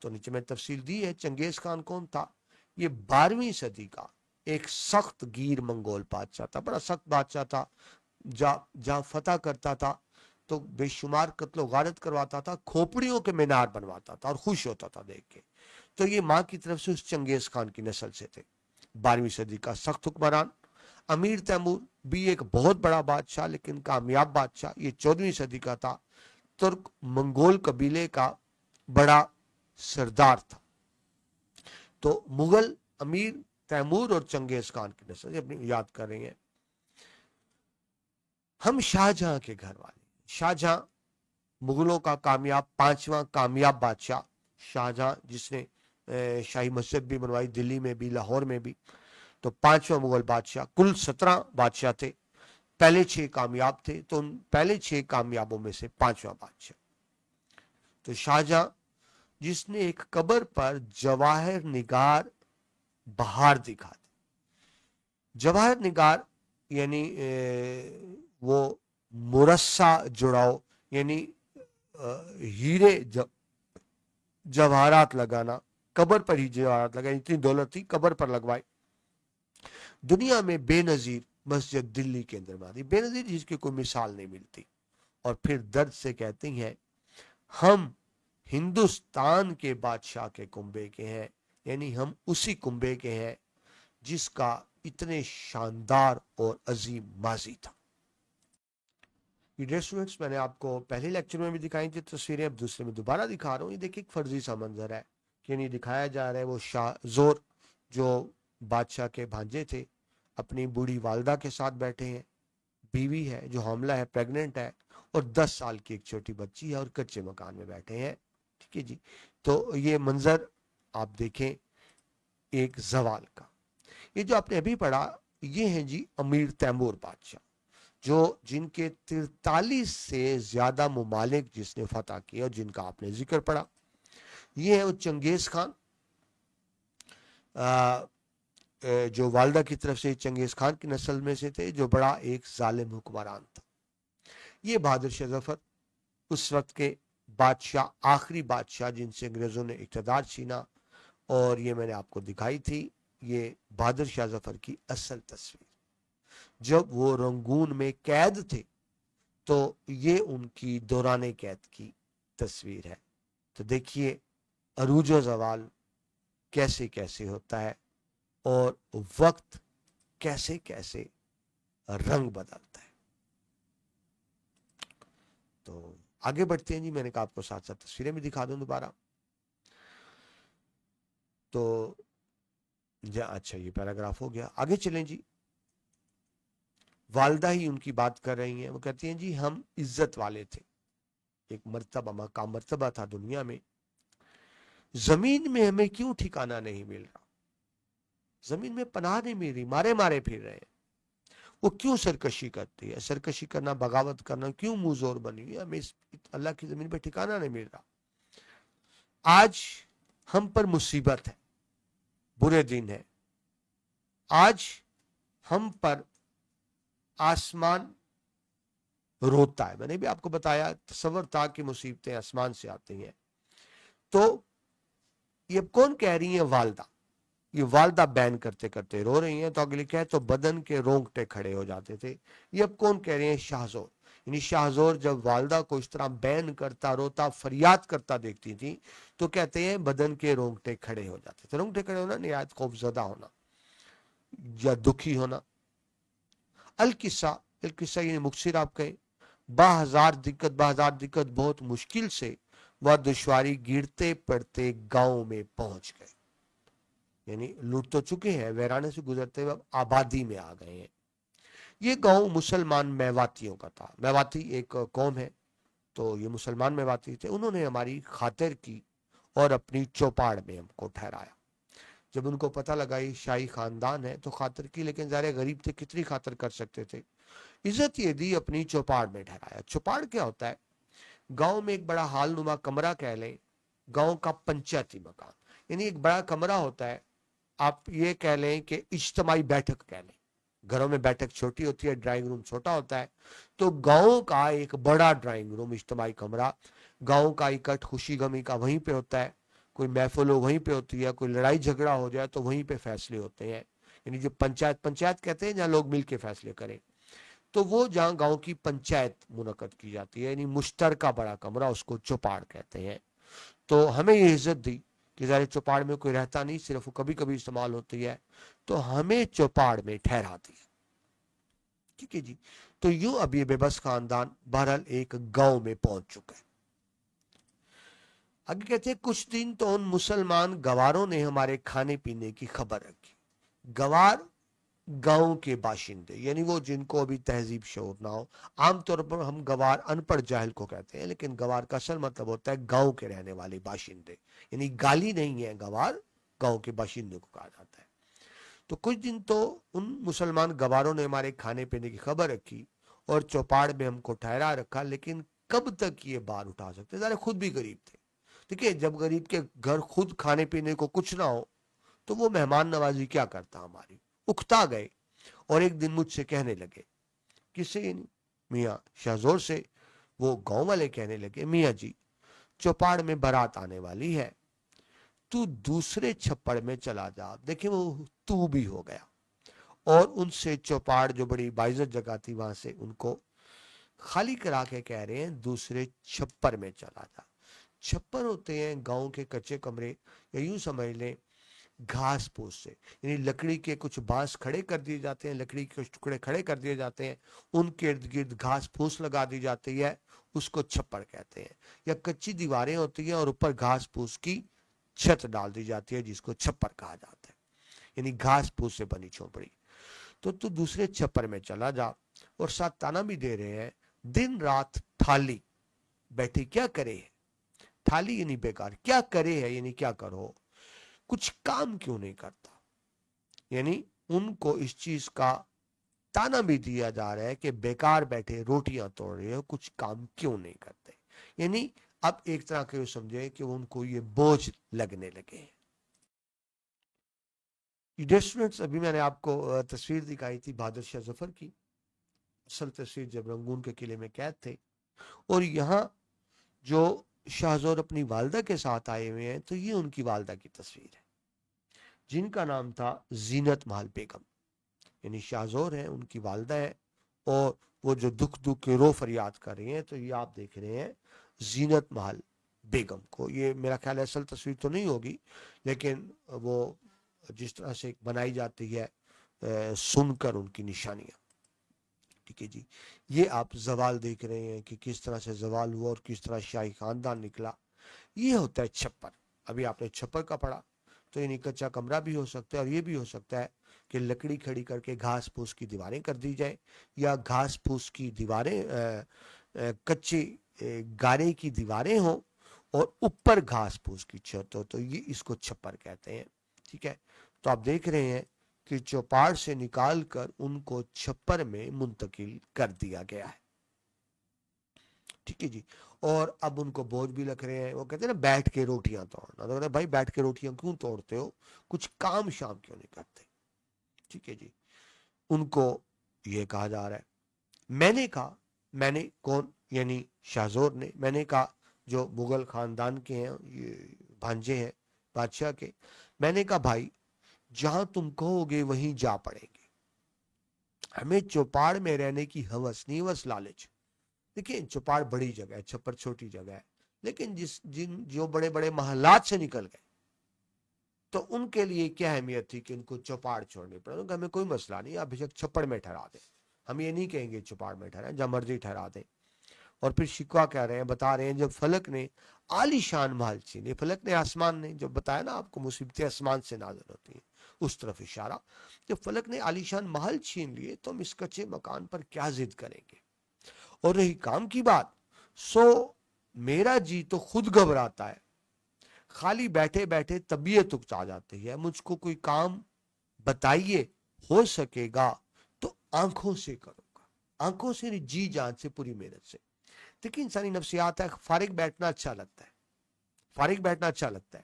तो नीचे में तफसील दी है। चंगेज खान कौन था? ये 12वीं सदी का एक सख्त गिर मंगोल बादशाह था, बड़ा सख्त बादशाह था। जहां फतह करता था तो बेशुमार कत्लो गारत करवाता था, खोपड़ियों के मीनार बनवाता था और खुश होता था देख के। तो ये मां की तरफ से उस चंगेज खान की नस्ल से थे, 12वीं सदी का सख्त हुक्मरान। अमीर तैमूर भी एक बहुत बड़ा बादशाह, लेकिन कामयाब बादशाह, ये 14वीं सदी का था। तुर्क मंगोल कबीले का बड़ा सरदार था। तो मुगल अमीर तैमूर और चंगेज खान की नस्ल अपनी याद कर रहे हैं। हम शाहजहां के घर वाले। शाहजहां मुगलों का पांचवा कामयाब बादशाह। शाहजहां जिसने शाही मस्जिद भी बनवाई, दिल्ली में भी, लाहौर में भी। तो पांचवा मुगल बादशाह। कुल 17 बादशाह थे, पहले 6 कामयाब थे, तो उन पहले 6 कामयाबों में से पांचवा बादशाह। तो शाहजहां जिसने एक कब्र पर जवाहर निगार बहार दिखा दी। जवाहर निगार यानी वो मुरस्सा जुड़ाओ, यानी हीरे जवाहरात लगाना, कब्र पर ही जवाहरात लगाए। इतनी दौलत थी, कब्र पर लगवाए। दुनिया में बेनजीर मस्जिद दिल्ली के अंदर बनी, बेनजीर जिसकी कोई मिसाल नहीं मिलती। और फिर दर्द से कहती हैं, हम हिंदुस्तान के बादशाह के कुंबे के हैं। यानी हम उसी कुंबे के हैं जिसका इतने शानदार और अजीम माजी था। डियर स्टूडेंट्स, मैंने आपको पहले लेक्चर में भी दिखाई थी तस्वीरें, अब दूसरे में दोबारा दिखा रहा हूँ। ये देखिए एक फर्जी सा मंजर है कि नहीं दिखाया जा रहा है। वो शाहजोर जो बादशाह के भांजे थे अपनी बूढ़ी वालदा के साथ बैठे हैं, बीवी है जो हामला है, प्रेग्नेंट है, और 10 साल की एक छोटी बच्ची है, और कच्चे मकान में बैठे हैं। ठीक है जी। तो ये मंजर आप देखें एक जवाल का। ये जो आपने अभी पढ़ा, ये है जी अमीर तैमूर बादशाह, जो जिनके 43 से ज्यादा मुमालिक जिसने फतह किया और जिनका आपने जिक्र पढ़ा। ये है वो चंगेज खान, जो वालदा की तरफ से चंगेज खान की नस्ल में से थे, जो बड़ा एक जालिम हुक्मरान था। ये बहादुर शाह जफर उस वक्त के बादशाह, आखिरी बादशाह जिनसे अंग्रेजों ने इक़्तिदार छीना, और ये मैंने आपको दिखाई थी। ये बहादुर शाह जफर की असल तस्वीर जब वो रंगून में कैद थे, तो ये उनकी दौराने कैद की तस्वीर है। तो देखिए अरूज जवाल कैसे कैसे होता है, और वक्त कैसे कैसे रंग बदलता है। तो आगे बढ़ते हैं जी। मैंने कहा आपको साथ साथ तस्वीरें भी दिखा दूं दोबारा। तो अच्छा, ये पैराग्राफ हो गया, आगे चलें जी। वालदा ही उनकी बात कर रही हैं। वो कहती हैं जी हम इज्जत वाले थे, एक मर्तबा मकाम मर्तबा था दुनिया में। زمین میں ہمیں کیوں ٹھکانہ نہیں مل رہا؟ زمین میں پناہ نہیں مل رہی، مارے مارے پھر رہے ہیں۔ وہ کیوں سرکشی کرتی ہے؟ سرکشی کرنا، بغاوت کرنا کیوں منہ زور بنی ہے؟ ہمیں اللہ کی زمین پہ ٹھکانہ نہیں مل رہا۔ آج ہم پر مصیبت ہے، برے دن ہے۔ آج ہم پر آسمان روتا ہے۔ میں نے بھی آپ کو بتایا، تصور تھا کہ مصیبتیں آسمان سے آتی ہیں۔ تو یہ کون کہہ رہی ہیں؟ والدہ۔ یہ والدہ بین کرتے کرتے رو رہی ہیں، تو اگلی کہے تو بدن کے رونگٹے کھڑے ہو جاتے تھے۔ یہ اب کون کہہ رہے ہیں؟ شاہزور۔ یعنی شاہزور جب والدہ کو اس طرح بین کرتا، روتا، فریاد کرتا دیکھتی تھی تو کہتے ہیں بدن کے رونگٹے کھڑے ہو جاتے تھے۔ رونگٹے کھڑے ہونا نہایت خوف زدہ ہونا یا دکھی ہونا۔ القصہ، القصہ یعنی مکثر آپ کہیں، بہزار دقت بہت مشکل سے وہ دشواری گرتے پڑتے گاؤں میں پہنچ گئے۔ یعنی لوٹ تو چکے ہیں، ویرانے سے گزرتے ہوئے آبادی میں آ گئے ہیں۔ یہ گاؤں مسلمان میواتیوں کا تھا۔ میواتی ایک قوم ہے، تو یہ مسلمان میواتی تھے۔ انہوں نے ہماری خاطر کی اور اپنی چوپاڑ میں ہم کو ٹھہرایا۔ جب ان کو پتہ لگا یہ شاہی خاندان ہے تو خاطر کی، لیکن ظاہر غریب تھے، کتنی خاطر کر سکتے تھے۔ عزت یہ دی، اپنی چوپاڑ میں ٹھہرایا۔ چوپاڑ کیا ہوتا ہے؟ گاؤں میں ایک بڑا حال نما کمرہ کہہ لیں، گاؤں کا پنچایتی مکان، یعنی ایک بڑا کمرہ ہوتا ہے۔ آپ یہ کہہ لیں کہ اجتماعی بیٹھک کہہ لیں۔ گھروں میں بیٹھک چھوٹی ہوتی ہے، ڈرائنگ روم چھوٹا ہوتا ہے، تو گاؤں کا ایک بڑا ڈرائنگ روم، اجتماعی کمرہ، گاؤں کا اکٹھ خوشی غمی کا وہیں پہ ہوتا ہے۔ کوئی محفل ہو وہیں پہ ہوتی ہے، کوئی لڑائی جھگڑا ہو جائے تو وہیں پہ فیصلے ہوتے ہیں۔ یعنی جو پنچایت کہتے ہیں جہاں لوگ مل کے فیصلے کریں، تو وہ جہاں گاؤں کی پنچایت منعقد کی جاتی ہے، یعنی مشترکہ بڑا کمرہ، اس کو چوپاڑ کہتے ہیں۔ تو ہمیں یہ عزت دی کہ ظاہر چوپاڑ میں کوئی رہتا نہیں، صرف وہ کبھی کبھی استعمال ہوتی ہے، تو ہمیں چوپاڑ میں ٹھہرا دیا۔ ٹھیک ہے جی۔ تو یوں اب یہ بے بس خاندان بہرحال ایک گاؤں میں پہنچ چکا ہے۔ آگے کہتے ہیں کچھ دن تو ان مسلمان گواروں نے ہمارے کھانے پینے کی خبر رکھی۔ گوار گاؤں کے باشندے، یعنی وہ جن کو ابھی تہذیب شعور نہ ہو۔ عام طور پر ہم گوار ان پڑھ جاہل کو کہتے ہیں، لیکن گوار کا اصل مطلب ہوتا ہے گاؤں کے رہنے والے باشندے، یعنی گالی نہیں ہے، گوار گاؤں کے باشندے کو کہا جاتا ہے۔ تو کچھ دن تو ان مسلمان گواروں نے ہمارے کھانے پینے کی خبر رکھی اور چوپاڑ میں ہم کو ٹھہرا رکھا، لیکن کب تک یہ بار اٹھا سکتے؟ ذرا خود بھی غریب تھے۔ دیکھیے جب غریب کے گھر خود کھانے پینے کو کچھ نہ ہو تو وہ مہمان نوازی کیا کرتا ہماری؟ اکتا گئے اور ایک دن مجھ سے کہنے لگے، کس سے؟ یعنی میاں شاہزور سے۔ وہ گاؤں والے کہنے لگے، میاں جی چوپاڑ میں بارات آنے والی ہے، تو دوسرے چھپڑ میں چلا جا۔ دیکھیں وہ تو بھی ہو گیا، اور ان سے چوپاڑ جو بڑی باعزت جگہ تھی وہاں سے ان کو خالی کرا کے کہہ رہے ہیں دوسرے چھپر میں چلا جا۔ چھپر ہوتے ہیں گاؤں کے کچے کمرے، یا یوں سمجھ لیں گھاس پھوس سے، یعنی لکڑی کے کچھ بانس کھڑے کر دیے جاتے ہیں، لکڑی کے کچھ ٹکڑے کھڑے کر دیے جاتے ہیں، ان کے ارد گرد گھاس پھوس لگا دی جاتی ہے، اس کو چھپر کہتے ہیں۔ یا کچی دیواریں ہوتی ہیں اور اوپر گھاس پھوس کی چھت ڈال دی جاتی ہے، جس کو چھپر کہا جاتا ہے، یعنی گھاس پھوس سے بنی جھونپڑی۔ تو دوسرے چھپر میں چلا جا، اور ساتھ تانا بھی دے رہے ہیں، دن رات تھالی بیٹھی کیا کرے؟ تھالی یعنی بیکار، کیا کرے ہے یعنی کیا کرو، کچھ کام کیوں نہیں کرتا؟ یعنی ان کو اس چیز کا تانا بھی دیا جا رہا ہے کہ بیکار بیٹھے روٹیاں توڑ رہے ہو، کچھ کام کیوں نہیں کرتے؟ یعنی اب ایک طرح کے سمجھے کہ ان کو یہ بوجھ لگنے لگے ہیں۔ اسٹوڈنٹس ابھی میں نے آپ کو تصویر دکھائی تھی بہادر شاہ ظفر کی، اصل تصویر جب رنگون کے قلعے میں قید تھے، اور یہاں جو شاہزور اپنی والدہ کے ساتھ آئے ہوئے ہیں، تو یہ ان کی والدہ کی تصویر ہے جن کا نام تھا زینت محل بیگم۔ یعنی شاہزور ہیں، ان کی والدہ ہے، اور وہ جو دکھ کے رو فریاد کر رہے ہیں، تو یہ آپ دیکھ رہے ہیں زینت محل بیگم کو۔ یہ میرا خیال ہے اصل تصویر تو نہیں ہوگی، لیکن وہ جس طرح سے بنائی جاتی ہے سن کر ان کی نشانیاں۔ ٹھیک ہے جی۔ یہ آپ زوال دیکھ رہے ہیں کہ کس طرح سے زوال ہوا اور کس طرح شاہی خاندان نکلا۔ یہ ہوتا ہے چھپر۔ ابھی آپ نے چھپر کا پڑھا، تو یعنی کچا کمرہ بھی ہو سکتا ہے، اور یہ بھی ہو سکتا ہے کہ لکڑی کھڑی کر کے گھاس پھوس کی دیواریں کر دی جائیں، یا گھاس پھوس کی دیواریں کچے گارے کی دیواریں ہوں، اور اوپر گھاس پھوس کی چھت ہو تو یہ اس کو چھپر کہتے ہیں. ٹھیک ہے, تو آپ دیکھ رہے ہیں کہ چوپاڑ سے نکال کر ان کو چھپر میں منتقل کر دیا گیا ہے. ٹھیک ہے جی. اور اب ان کو بوجھ بھی لگ رہے ہیں. وہ کہتے ہیں نا بیٹھ کے روٹیاں توڑنا, تو کہتے ہیں بھائی بیٹھ کے روٹیاں کیوں توڑتے ہو, کچھ کام شام کیوں نہیں کرتے. ٹھیک ہے جی. ان کو یہ کہا جا رہا ہے. میں نے کہا, میں نے کون, یعنی شاہزور نے, میں نے کہا جو مغل خاندان کے ہیں, یہ بھانجے ہیں بادشاہ کے, میں نے کہا بھائی جہاں تم کہو گے وہیں جا پڑیں گے, ہمیں چوپاڑ میں رہنے کی ہوس نہیں, بس لالچ. دیکھیں چوپاڑ بڑی جگہ ہے, چھپر چھوٹی جگہ ہے, لیکن جو بڑے بڑے محلات سے نکل گئے تو ان کے لیے کیا اہمیت تھی کہ ان کو چوپاڑ چھوڑنی پڑے. ہمیں کوئی مسئلہ نہیں, آپ بے چھپڑ میں ٹھہرا دیں, ہم یہ نہیں کہیں گے چوپاڑ میں ٹھہرائیں, جہاں مرضی ٹھہرا دیں. اور پھر شکوا کہہ رہے ہیں, بتا رہے ہیں جب فلک نے عالی شان محل چھینے, فلک نے آسمان نے, جو بتایا نا آپ کو مصیبتیں آسمان سے نازل ہوتی ہیں, اس طرف اشارہ. جب فلک نے عالی شان محل چھین لیے تو ہم اس کچے مکان پر کیا ضد کریں گے. اور رہی کام کی بات, سو میرا جی تو خود گھبراتا ہے, خالی بیٹھے بیٹھے طبیعت اکتا جاتی ہے. مجھ کو کوئی کام بتائیے, ہو سکے گا تو آنکھوں سے کروں گا, آنکھوں سے, جی جان سے, پوری محنت سے. دیکھیں انسانی نفسیات ہے, فارغ بیٹھنا اچھا لگتا ہے, فارغ بیٹھنا اچھا لگتا ہے,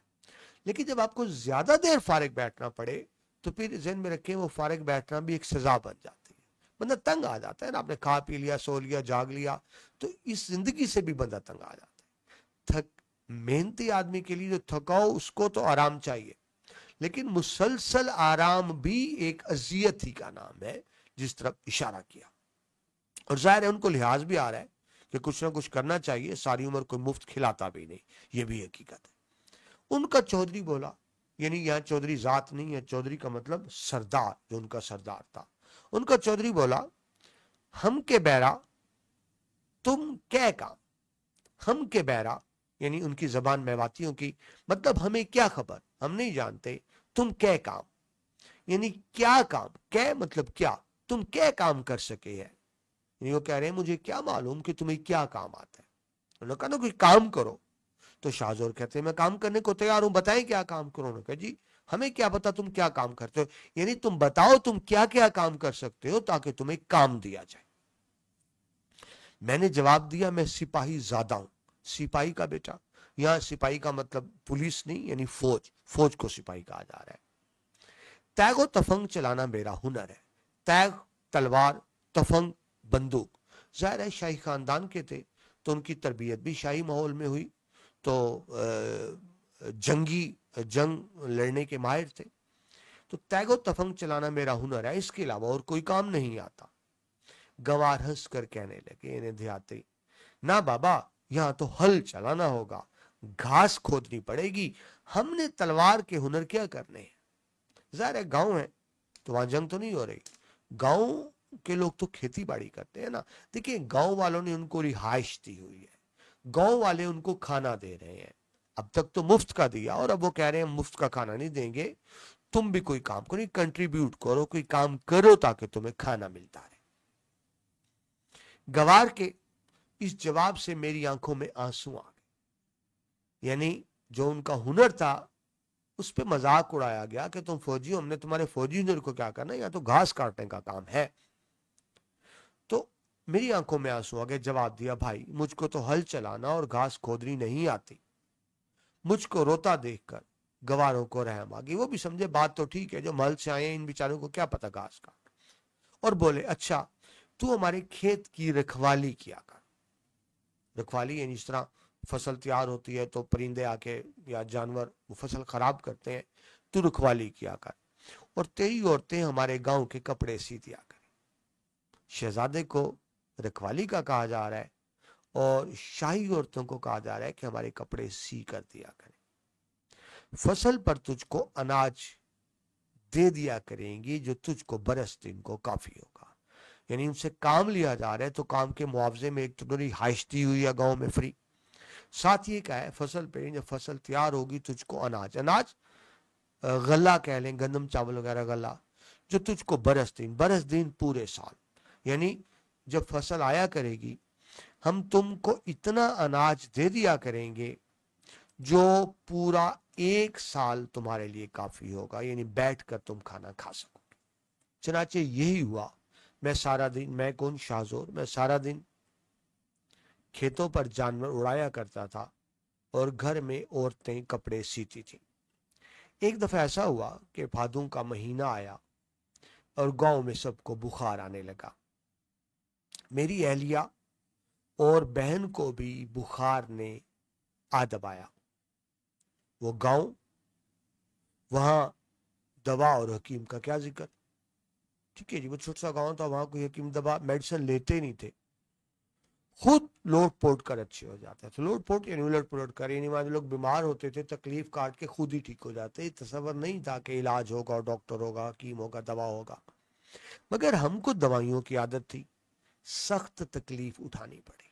لیکن جب آپ کو زیادہ دیر فارغ بیٹھنا پڑے تو پھر ذہن میں رکھیں وہ فارغ بیٹھنا بھی ایک سزا بن جاتی ہے. بندہ تنگ آ جاتا ہے نا, آپ نے کھا پی لیا, سو لیا, جاگ لیا, تو اس زندگی سے بھی بندہ تنگ آ جاتا ہے. محنتی آدمی کے لیے جو تھکاؤ, اس کو تو آرام چاہیے, لیکن مسلسل آرام بھی ایک اذیت ہی کا نام ہے, جس طرف اشارہ کیا. اور ظاہر ہے ان کو لحاظ بھی آ رہا ہے کہ کچھ نہ کچھ کرنا چاہیے, ساری عمر کوئی مفت کھلاتا بھی نہیں, یہ بھی حقیقت ہے. ان کا چودھری بولا, یعنی یہاں چودھری ذات نہیں ہے, چودھری کا مطلب سردار, جو ان کا سردار تھا. ان کا چودھری بولا, ہم کے بیرا تم کیا کام, ہم کے بیرا یعنی ان کی زبان میواتیوں کی, مطلب ہمیں کیا خبر, ہم نہیں جانتے, تم کیا کام یعنی کیا کام, کیا مطلب کیا, تم کیا کام کر سکے ہے. یعنی وہ کہہ رہے ہیں مجھے کیا معلوم کہ تمہیں کیا کام آتا ہے. انہوں نے کہا نا کوئی کام کرو. تو شاہزور کہتے ہیں میں کام کرنے کو تیار ہوں, بتائیں کیا کام کرو. انہوں نے کہا جی ہمیں کیا پتا تم کیا کام کرتے ہو, یعنی تم بتاؤ تم کیا کیا کام کر سکتے ہو تاکہ تمہیں کام دیا جائے. میں نے جواب دیا میں سپاہی زیادہ ہوں. سپاہی کا بیٹا, یہاں سپاہی کا مطلب پولیس نہیں, یعنی فوج, فوج کو سپاہی کہا جا رہا ہے. تیغ و تفنگ چلانا میرا ہنر ہے. تیغ تلوار, تفنگ بندوق. ظاہر ہے شاہی خاندان کے تھے تو ان کی تربیت بھی شاہی ماحول میں ہوئی, تو جنگ لڑنے کے ماہر تھے. تو تیغ و تفنگ چلانا میرا ہنر ہے, اس کے علاوہ اور کوئی کام نہیں آتا. گوار ہنس کر کہنے لگے انہیں دیہاتی, نہ بابا یہاں تو ہل چلانا ہوگا, گھاس کھودنی پڑے گی, ہم نے تلوار کے ہنر کیا کرنے ہیں. ظاہر ہے گاؤں ہے تو وہاں جنگ تو نہیں ہو رہی, گاؤں کے لوگ تو کھیتی باڑی کرتے ہیں نا. دیکھیں گاؤں والوں نے ان کو رہائش دی ہوئی ہے, گاؤں والے ان کو کھانا دے رہے ہیں, اب تک تو مفت کا دیا, اور اب وہ کہہ رہے ہیں مفت کا کھانا نہیں دیں گے, تم بھی کوئی کام کرو, کنٹریبیوٹ کرو, کوئی کام کرو تاکہ تمہیں کھانا ملتا رہے. گوار کے اس جواب سے میری آنکھوں میں آنسو آ گئے, یعنی جو ان کا ہنر تھا اس پہ مذاق اڑایا گیا کہ تم فوجی, ہم نے تمہارے فوجی ہنر کو کیا کرنا, یا تو گھاس کاٹنے کا کام ہے. تو میری آنکھوں میں آنسو آ گئے. جواب دیا بھائی مجھ کو تو ہل چلانا اور گھاس کھودنی نہیں آتی. مجھ کو روتا دیکھ کر گواروں کو رحم آ گئی. وہ بھی سمجھے بات تو ٹھیک ہے, جو محل سے آئے ان بیچاروں کو کیا پتا گھاس کا, اور بولے اچھا تو ہمارے کھیت کی رکھوالی کیا کر. رکھوالی یعنی اس طرح فصل تیار ہوتی ہے تو پرندے آ کے یا جانور وہ فصل خراب کرتے ہیں, تو رکھوالی کیا کر, اور تیری عورتیں ہمارے گاؤں کے کپڑے سی دیا کر. شہزادے کو رکھوالی کا کہا جا رہا ہے اور شاہی عورتوں کو کہا جا رہا ہے کہ ہمارے کپڑے سی کر دیا کریں. فصل پر تجھ کو اناج دے دیا کریں گی جو تجھ کو برس دن کو کافی ہوگا. یعنی ان سے کام لیا جا رہا ہے تو کام کے معاوضے میں ایک تو رہائش دی ہوئی ہے گاؤں میں فری, ساتھ یہ کہا ہے فصل پہ جب فصل تیار ہوگی تجھ کو اناج, اناج غلہ کہہ لیں, گندم چاول وغیرہ غلہ, جو تجھ کو برس دن پورے سال, یعنی جب فصل آیا کرے گی ہم تم کو اتنا اناج دے دیا کریں گے جو پورا 1 سال تمہارے لیے کافی ہوگا، یعنی بیٹھ کر تم کھانا کھا سکو گے۔ چنانچہ یہی ہوا۔ میں کون شاہزور، میں سارا دن کھیتوں پر جانور اڑایا کرتا تھا اور گھر میں عورتیں کپڑے سیتی تھیں۔ ایک دفعہ ایسا ہوا کہ بھادوں کا مہینہ آیا اور گاؤں میں سب کو بخار آنے لگا۔ میری اہلیہ اور بہن کو بھی بخار نے آ دبایا۔ وہ گاؤں، وہاں دوا اور حکیم کا کیا ذکر، ٹھیک ہے جی، وہ چھوٹا سا گاؤں تھا، وہاں کوئی حکیم دوا میڈیسن لیتے نہیں تھے، خود لوٹ پوٹ کر اچھے ہو جاتے تھے۔ لوٹ پوٹ یعنی الٹ پلٹ کر، یعنی وہاں جو لوگ بیمار ہوتے تھے تکلیف کاٹ کے خود ہی ٹھیک ہو جاتے، تصور نہیں تھا کہ علاج ہوگا، ڈاکٹر ہوگا، حکیم ہوگا، دوا ہوگا۔ مگر ہم کو دوائیوں کی عادت تھی، سخت تکلیف اٹھانی پڑی،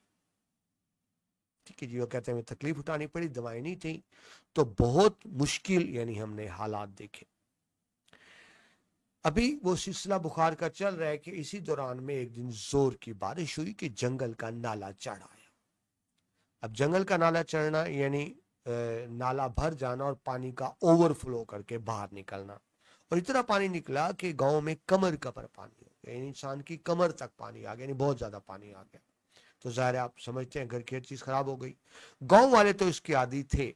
ٹھیک ہے جی، وہ کہتے ہیں تکلیف اٹھانی پڑی، دوائیں نہیں تھیں، تو بہت مشکل یعنی ہم نے حالات دیکھے۔ ابھی وہ سلسلہ بخار کا چل رہا ہے کہ اسی دوران میں ایک دن زور کی بارش ہوئی کہ جنگل کا نالا چڑھ آیا۔ اب جنگل کا نالا چڑھنا یعنی نالا بھر جانا اور پانی کا اوور فلو کر کے باہر نکلنا، اور اتنا پانی نکلا کہ گاؤں میں کمر کمر پانی ہو گیا، یعنی انسان کی کمر تک پانی آ گیا، یعنی بہت زیادہ پانی آ گیا۔ تو ظاہر ہے آپ سمجھتے ہیں گھر کی ہر چیز خراب ہو گئی۔ گاؤں والے تو اس کے عادی تھے،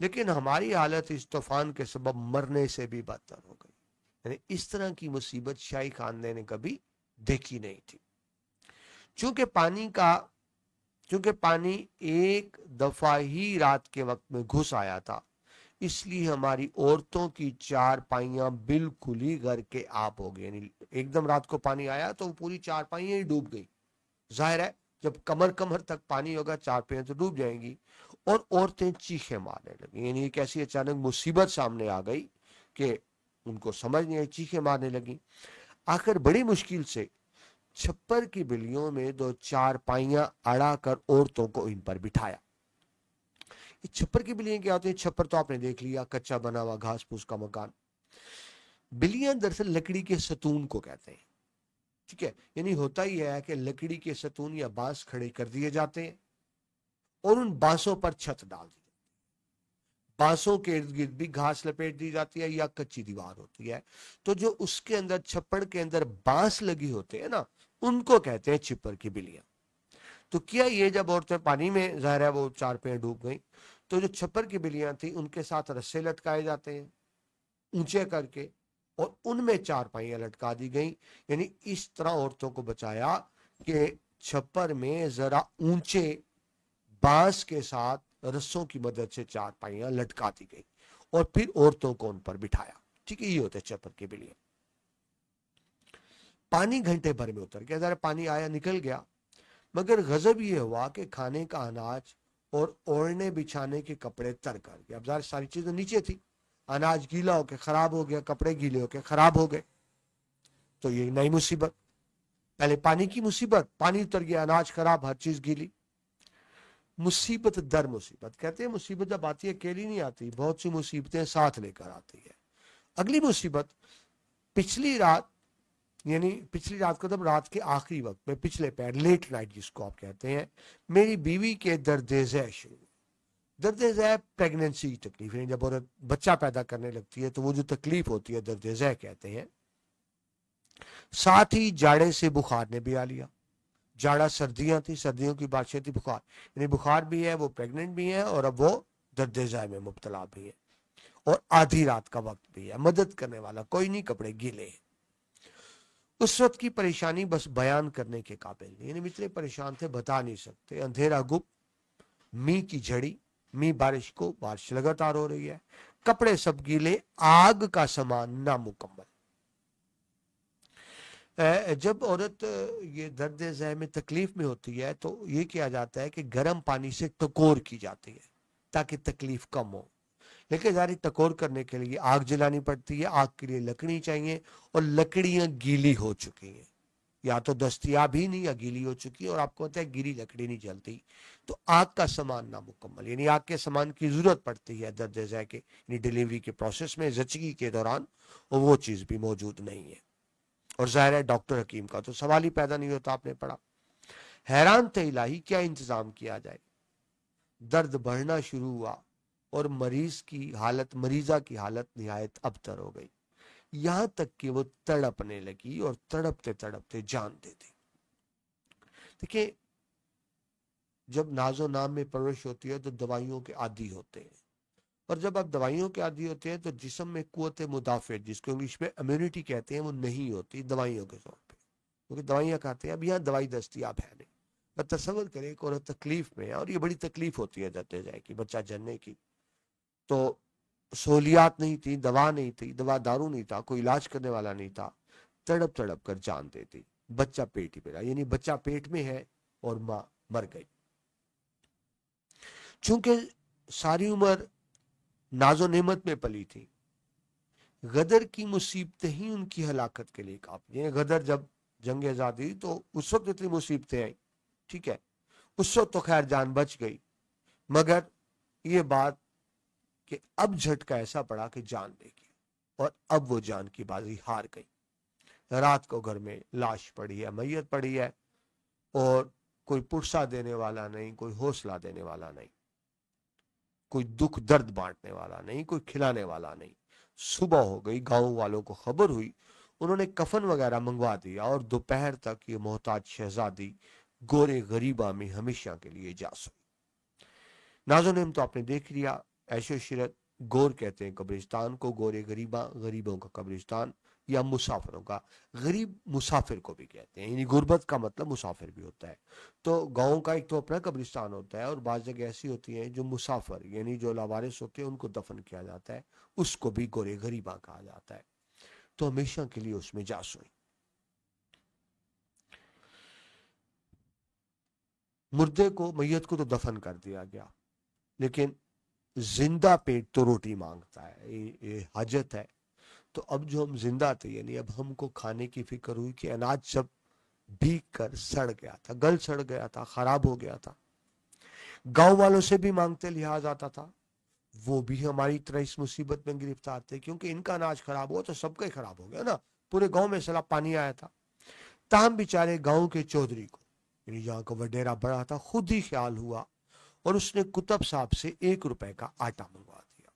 لیکن ہماری حالت اس طوفان کے سبب مرنے سے بھی بدتر ہو گئی، یعنی اس طرح کی مصیبت شاہی خاندان نے کبھی دیکھی نہیں تھی۔ چونکہ پانی ایک دفعہ ہی رات کے وقت میں گھس آیا تھا، اس لیے ہماری عورتوں کی چارپائیاں بالکل ہی گھر کے آپ ہو گئی، یعنی ایک دم رات کو پانی آیا تو پوری چارپائیاں ہی ڈوب گئی۔ ظاہر ہے جب کمر کمر تک پانی ہوگا چارپائیاں تو ڈوب جائیں گی، اور عورتیں چیخیں مارنے لگی، یعنی ایک ایسی اچانک مصیبت سامنے آ گئی کہ ان کو سمجھ نہیں آئی، چیخیں مارنے لگی۔ آخر بڑی مشکل سے چھپر کی بلیوں میں 2 چارپائیاں اڑا کر عورتوں کو ان پر بٹھایا۔ یہ چھپر کی بلیاں کیا ہوتی ہیں؟ چھپر تو آپ نے دیکھ لیا، کچا بنا ہوا گھاس پھوس کا مکان۔ بلیاں دراصل لکڑی کے ستون کو کہتے ہیں، ٹھیک ہے، یعنی ہوتا ہی ہے کہ لکڑی کے ستون یا بانس کھڑے کر دیے جاتے ہیں اور ان بانسوں پر چھت ڈال دی، بانسوں کے ارد گرد بھی گھاس لپیٹ دی جاتی ہے یا کچی دیوار ہوتی ہے، تو جو اس کے اندر چھپڑ کے اندر بانس لگی ہوتے ہیں نا، ان کو کہتے ہیں چھپر کی بلیاں۔ تو کیا یہ جب عورتیں پانی میں، ظاہر ہے وہ چارپائیاں ڈوب گئیں، تو جو چھپر کی بلیاں تھیں ان کے ساتھ رسے لٹکائے جاتے ہیں اونچے کر کے، اور ان میں چارپائیاں لٹکا دی گئیں، یعنی اس طرح عورتوں کو بچایا کہ چھپر میں ذرا اونچے بانس کے ساتھ رسوں کی مدد سے چارپائیاں لٹکا دی گئی اور پھر عورتوں کو ان پر بٹھایا، ٹھیک ہے، یہ ہوتے چھپر کی بلیاں۔ پانی گھنٹے بھر میں اتر گیا، ذرا پانی آیا نکل گیا، مگر غضب یہ ہوا کہ کھانے کا اناج اور اوڑھنے بچھانے کے کپڑے تر کر گئے۔ اب ظاہر ساری چیزیں نیچے تھی، اناج گیلا ہو کے خراب ہو گیا، کپڑے گیلے ہو کے خراب ہو گئے، تو یہ نئی مصیبت۔ پہلے پانی کی مصیبت، پانی اتر گیا، اناج خراب، ہر چیز گیلی۔ مصیبت در مصیبت، کہتے ہیں مصیبت جب آتی ہے اکیلی نہیں آتی، بہت سی مصیبتیں ساتھ لے کر آتی ہے۔ اگلی مصیبت پچھلی رات کو، تب رات کے آخری وقت میں، پچھلے پیر، لیٹ نائٹ جس کو آپ کہتے ہیں، میری بیوی کے درد ذہ شروع۔ درد ذہ پیگننسی کی تکلیف ہے، جب عورت بچہ پیدا کرنے لگتی ہے تو وہ جو تکلیف ہوتی ہے درد ذہ کہتے ہیں۔ ساتھ ہی جاڑے سے بخار نے بھی آ لیا، جاڑا سردیاں تھی، سردیوں کی بادشاہ تھی بخار، یعنی بخار بھی ہے، وہ پیگننٹ بھی ہے، اور اب وہ درد ذہ میں مبتلا بھی ہے، اور آدھی رات کا وقت بھی ہے، مدد کرنے والا کوئی نہیں، کپڑے گیلے ہیں۔ اس وقت کی پریشانی بس بیان کرنے کے قابل نہیں، یعنی اتنے پریشان تھے بتا نہیں سکتے۔ اندھیرا گپ، می کی جھڑی، می بارش لگاتار ہو رہی ہے، کپڑے سب گیلے، آگ کا سامان نامکمل۔ جب عورت یہ درد ذہ میں تکلیف میں ہوتی ہے تو یہ کیا جاتا ہے کہ گرم پانی سے ٹکور کی جاتی ہے تاکہ تکلیف کم ہو، لیکن ظاہر ٹکور کرنے کے لیے آگ جلانی پڑتی ہے، آگ کے لیے لکڑی چاہیے، اور لکڑیاں گیلی ہو چکی ہیں، یا تو دستیاب ہی نہیں یا گیلی ہو چکی ہے، اور آپ کو پتہ ہے گیلی لکڑی نہیں جلتی، تو آگ کا سامان نامکمل، یعنی آگ کے سامان کی ضرورت پڑتی ہے درد ذہ کے، یعنی ڈیلیوری کے پروسیس میں، زچگی کے دوران، اور وہ چیز بھی موجود نہیں ہے، اور ظاہر ہے ڈاکٹر حکیم کا تو سوال ہی پیدا نہیں ہوتا، آپ نے پڑھا۔ حیران تھے الہی کیا انتظام کیا جائے، درد بڑھنا شروع ہوا، اور مریضہ کی حالت نہایت ابتر ہو گئی، یہاں تک کہ وہ تڑپنے لگی اور تڑپتے تڑپتے جان دے دی۔ دیکھیں، جب ناز و نام میں پرورش ہوتی ہے تو دوائیوں کے عادی ہوتے ہیں، اور جب آپ دوائیوں کے عادی ہوتے ہیں تو جسم میں قوت مدافع، جس کو انگلش میں امیونٹی کہتے ہیں، وہ نہیں ہوتی دوائیوں کے طور پہ، کیونکہ دوائیاں کھاتے ہیں۔ اب یہاں دوائی دستیاب ہے نہیں۔ اور تصور کریں ایک عورت تکلیف میں ہے، اور یہ بڑی تکلیف ہوتی ہے جاتے جائے کہ بچہ جننے کی، تو سہولیات نہیں تھی، دوا نہیں تھی، دوا دارو نہیں تھا، کوئی علاج کرنے والا نہیں تھا، تڑپ تڑپ کر جان دیتی، بچہ پیٹ ہی پہ رہا، یعنی بچہ پیٹ میں ہے اور ماں مر گئی۔ چونکہ ساری عمر ناز و نعمت میں پلی تھی، غدر کی مصیبتیں ہی ان کی ہلاکت کے لیے کافی ہیں۔ غدر جب جنگ آزادی تو اس وقت اتنی مصیبتیں آئیں، ٹھیک ہے، اس وقت تو خیر جان بچ گئی، مگر یہ بات کہ اب جھٹکا ایسا پڑا کہ جان لے گی، اور اب وہ جان کی بازی ہار گئی۔ رات کو گھر میں لاش پڑی ہے، میت پڑی ہے، اور کوئی پرسا دینے والا نہیں، کوئی حوصلہ دینے والا نہیں، کوئی دکھ درد بانٹنے والا نہیں، کوئی کھلانے والا نہیں۔ صبح ہو گئی، گاؤں والوں کو خبر ہوئی، انہوں نے کفن وغیرہ منگوا دیا، اور دوپہر تک یہ محتاج شہزادی گورے غریبہ میں ہمیشہ کے لیے جا سوئی۔ ناز و نعم تو آپ نے دیکھ لیا، عیش و عشرت۔ گور کہتے ہیں قبرستان کو، گورے غریبہ غریبوں کا قبرستان، یا مسافروں کا، غریب مسافر کو بھی کہتے ہیں، یعنی غربت کا مطلب مسافر بھی ہوتا ہے۔ تو گاؤں کا ایک تو اپنا قبرستان ہوتا ہے، اور بعض جگہ ایسی ہوتی ہیں جو مسافر یعنی جو لاوارث ہوتے ہیں ان کو دفن کیا جاتا ہے، اس کو بھی گورے غریبہ کہا جاتا ہے۔ تو ہمیشہ کے لیے اس میں جا سوئی۔ مردے کو، میت کو تو دفن کر دیا گیا، لیکن زندہ پیٹ تو روٹی مانگتا ہے، یہ حاجت ہے۔ تو اب جو ہم زندہ تھے، یعنی اب ہم کو کھانے کی فکر ہوئی کہ اناج سب بھیگ کر سڑ گیا تھا، گل سڑ گیا تھا، خراب ہو گیا تھا۔ گاؤں والوں سے بھی مانگتے لحاظ آتا تھا، وہ بھی ہماری طرح اس مصیبت میں گرفتار تھے، کیونکہ ان کا اناج خراب ہوا تو سب کا ہی خراب ہو گیا نا، پورے گاؤں میں سیلاب پانی آیا تھا۔ تاہم بیچارے گاؤں کے چودھری کو، یعنی جہاں کا وڈیرا بڑا تھا، خود ہی خیال ہوا، اور اس نے کتب صاحب سے 1 روپے کا آٹا منگوا دیا۔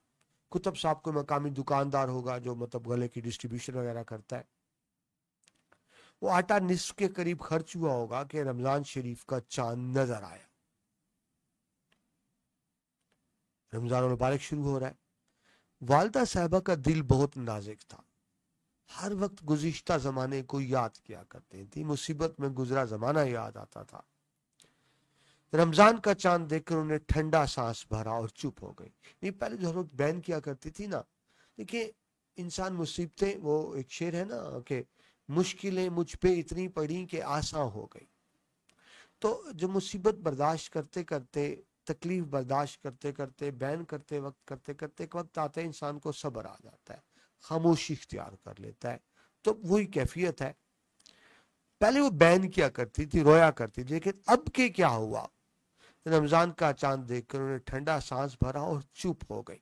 کتب صاحب کوئی مقامی دکاندار ہوگا جو مطلب گلے کی ڈسٹریبیوشن وغیرہ کرتا ہے۔ وہ آٹا نصف کے قریب خرچ ہوا ہوگا کہ رمضان شریف کا چاند نظر آیا۔ رمضان المبارک شروع ہو رہا ہے۔ والدہ صاحبہ کا دل بہت نازک تھا، ہر وقت گزشتہ زمانے کو یاد کیا کرتے تھی، مصیبت میں گزرا زمانہ یاد آتا تھا۔ رمضان کا چاند دیکھ کر انہیں ٹھنڈا سانس بھرا اور چپ ہو گئی۔ نہیں، پہلے جو ہر وقت بیان کیا کرتی تھی نا، دیکھیے انسان مصیبتیں، وہ ایک شعر ہے نا کہ مشکلیں مجھ پہ اتنی پڑی کہ آسان ہو گئی۔ تو جو مصیبت برداشت کرتے کرتے، تکلیف برداشت کرتے کرتے، بیان کرتے وقت کرتے کرتے، ایک وقت آتا ہے انسان کو صبر آ جاتا ہے، خاموشی اختیار کر لیتا ہے۔ تو وہی کیفیت ہے۔ پہلے وہ بیان کیا کرتی تھی، رویا کرتی تھی، لیکن اب کے کیا ہوا؟ رمضان کا چاند دیکھ کر انہیں ٹھنڈا سانس بھرا اور چپ ہو گئی۔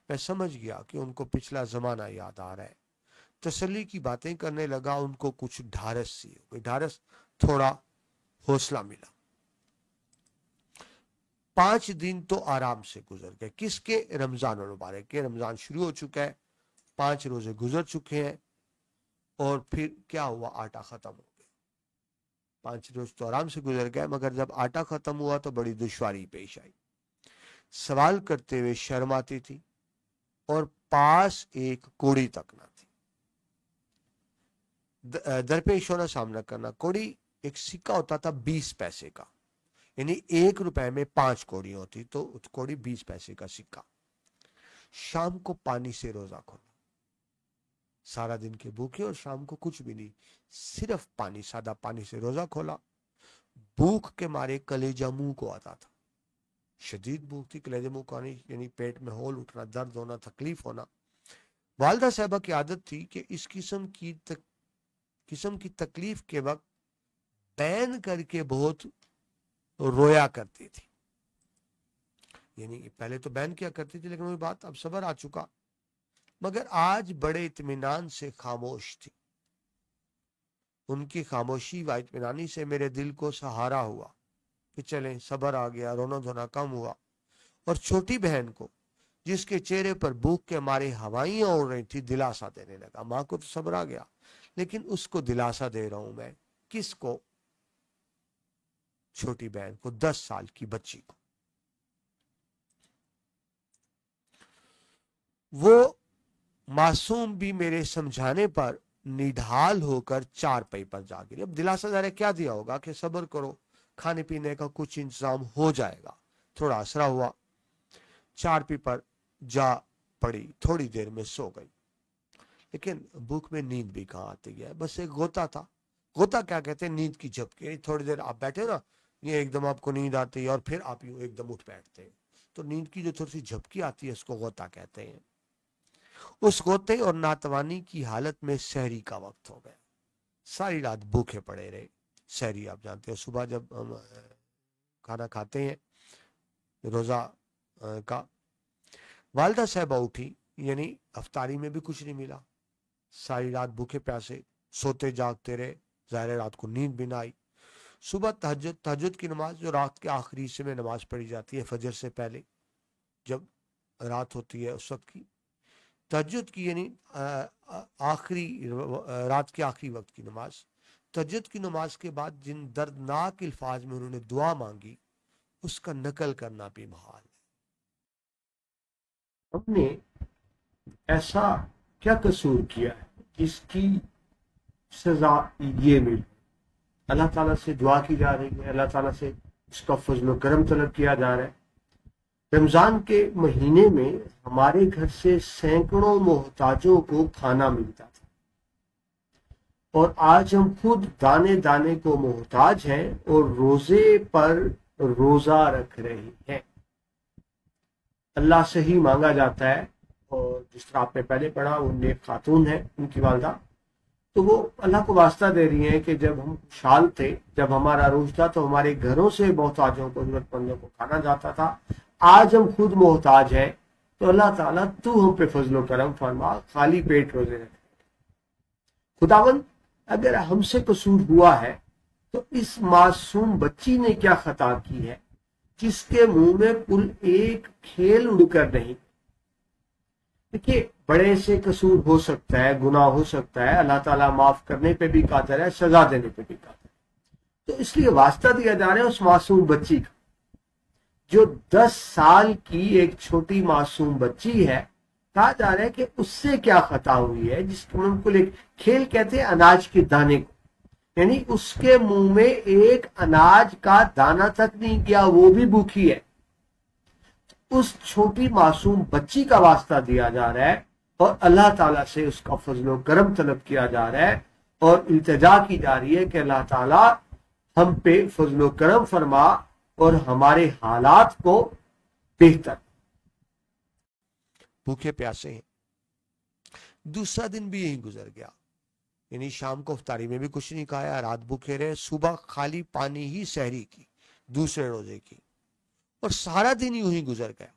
میں سمجھ گیا کہ ان کو پچھلا زمانہ یاد آ رہا ہے۔ تسلی کی باتیں کرنے لگا، ان کو کچھ ڈھارس سی ہو گئی، ڈھارس، تھوڑا حوصلہ ملا۔ 5 دن تو آرام سے گزر گئے، کس کے؟ رمضان المبارک کے۔ رمضان شروع ہو چکا ہے، 5 روزے گزر چکے ہیں، اور پھر کیا ہوا؟ آٹا ختم ہو گیا۔ 5 روز تو آرام سے گزر گئے، مگر جب آٹا ختم ہوا تو بڑی دشواری پیش آئی۔ سوال کرتے ہوئے شرم آتی تھی، اور پاس ایک کوڑی تک نہ تھی۔ درپیش ہونا، سامنا کرنا۔ کوڑی ایک سکہ ہوتا تھا 20 پیسے کا، یعنی 1 روپے میں 5 کوڑی ہوتی، تو کوڑی 20 پیسے کا سکہ۔ شام کو پانی سے روزہ کھولا، سارا دن کے بھوکے، اور شام کو کچھ بھی نہیں، صرف پانی، سادہ پانی سے روزہ کھولا۔ بھوک کے مارے کلیجہ منہ کو آتا تھا، شدید بھوک تھی، کلیجہ منہ کو آنی یعنی پیٹ میں ہول اٹھنا، درد ہونا، تکلیف ہونا۔ والدہ صاحبہ کی عادت تھی کہ اس قسم کی تکلیف کے وقت بین کر کے بہت رویا کرتی تھی، یعنی پہلے تو بین کیا کرتی تھی، لیکن وہی بات، اب صبر آ چکا، مگر آج بڑے اطمینان سے خاموش تھی۔ ان کی خاموشی و اطمینانی سے میرے دل کو سہارا ہوا کہ چلیں، صبر آ گیا، رونا دھونا کم ہوا۔ और छोटी बहन को, जिसके चेहरे पर भूख के मारे हवाइयां उड़ रही थी, दिलासा देने लगा। मां को तो सब्र आ गया, लेकिन उसको दिलासा दे रहा हूं मैं। किसको? छोटी बहन को, 10 साल की बच्ची को। वो मासूम भी मेरे समझाने पर निढाल होकर चारपाई पर जा गिरी। अब दिलासा ज़रा क्या दिया होगा कि सब्र करो, खाने पीने का कुछ इंतजाम हो जाएगा। थोड़ा असरा हुआ, चारपाई पर जा पड़ी, थोड़ी देर में सो गई। लेकिन भूख में नींद भी कहाँ आती है। बस एक गोता था। गोता क्या कहते हैं? नींद की झपकी। थोड़ी देर आप बैठे ना, ये एकदम आपको नींद आती है और फिर आप यूं एकदम उठ बैठते हैं, तो नींद की जो थोड़ी सी झपकी आती है उसको गोता कहते हैं। उस गोते और नातवानी की हालत में सहरी का वक्त हो गया। सारी रात भूखे पड़े रहे। सहरी आप जानते हो, सुबह जब हम खाना खाते हैं रोजा का। वालदा साहबा उठी, यानी अफ्तारी में भी कुछ नहीं मिला। सारी रात भूखे प्यासे सोते जागते रहे, ज़ाहिर रात को नींद भी ना आई। सुबह तहज्जुद की नमाज, जो रात के आखिरी हिस्से में नमाज पढ़ी जाती है फजर से पहले, जब रात होती है उस वक्त की तहज्जुद की, यानी आखिरी रात के आखिरी वक्त की नमाज। तहज्जुद की नमाज के बाद जिन दर्दनाक अल्फाज में उन्होंने दुआ मांगी, उसका नकल करना भी महाल है। हमने ऐसा क्या कसूर किया है जिसकी सजा ये मिली? अल्लाह ताला से दुआ की जा रही है, अल्लाह ताला से उसका फजल करम तलब किया जा रहा है। रमजान के महीने में हमारे घर से सैकड़ों मोहताजों को खाना मिलता था, और आज हम खुद दाने दाने को मोहताज हैं और रोजे पर रोजा रख रहे हैं। अल्लाह से ही मांगा जाता है, और जिस तरह आपने पहले पढ़ा, वो नेक खातून है उनकी वालदा, तो वो अल्लाह को वास्ता दे रही हैं कि जब हम खुशहाल थे, जब हमारा रोज था, तो हमारे घरों से मोहताजों को, जरूरतमंदों को खाना जाता था। आज हम खुद मोहताज हैं, तो अल्लाह ताला तू हम पे फजलो करम फरमा, खाली पेट रोजे रखे। खुदावंद, अगर हमसे कसूर हुआ है तो इस मासूम बच्ची ने क्या खता की है जिसके मुंह में कुल एक खेल उड़कर नहीं? देखिए, बड़े से कसूर हो सकता है, गुनाह हो सकता है, अल्लाह ताला माफ करने पे भी कादिर है, सजा देने पे भी कादिर है। तो इसलिए वास्ता दिया जा रहा है उस मासूम बच्ची का, जो 10 साल की एक छोटी मासूम बच्ची है। कहा जा रहा है कि उससे क्या खता हुई है जिसको बिल्कुल एक खेल कहते हैं अनाज के दाने को, यानी उसके मुंह में एक अनाज का दाना तक नहीं गया, वो भी भूखी है। उस छोटी मासूम बच्ची का वास्ता दिया जा रहा है और अल्लाह ताला से उसका फजलो करम तलब किया जा रहा है, और इल्तिजा की जा रही है कि अल्लाह ताला हम पे फजलो करम फरमा और हमारे हालात को बेहतर। भूखे प्यासे हैं। दूसरा दिन भी यही गुजर गया, यानी शाम को इफ्तारी में भी कुछ नहीं खाया, रात भूखे रहे, सुबह खाली पानी ही सहरी की, दूसरे रोजे की, और सारा दिन यूं ही गुजर गया।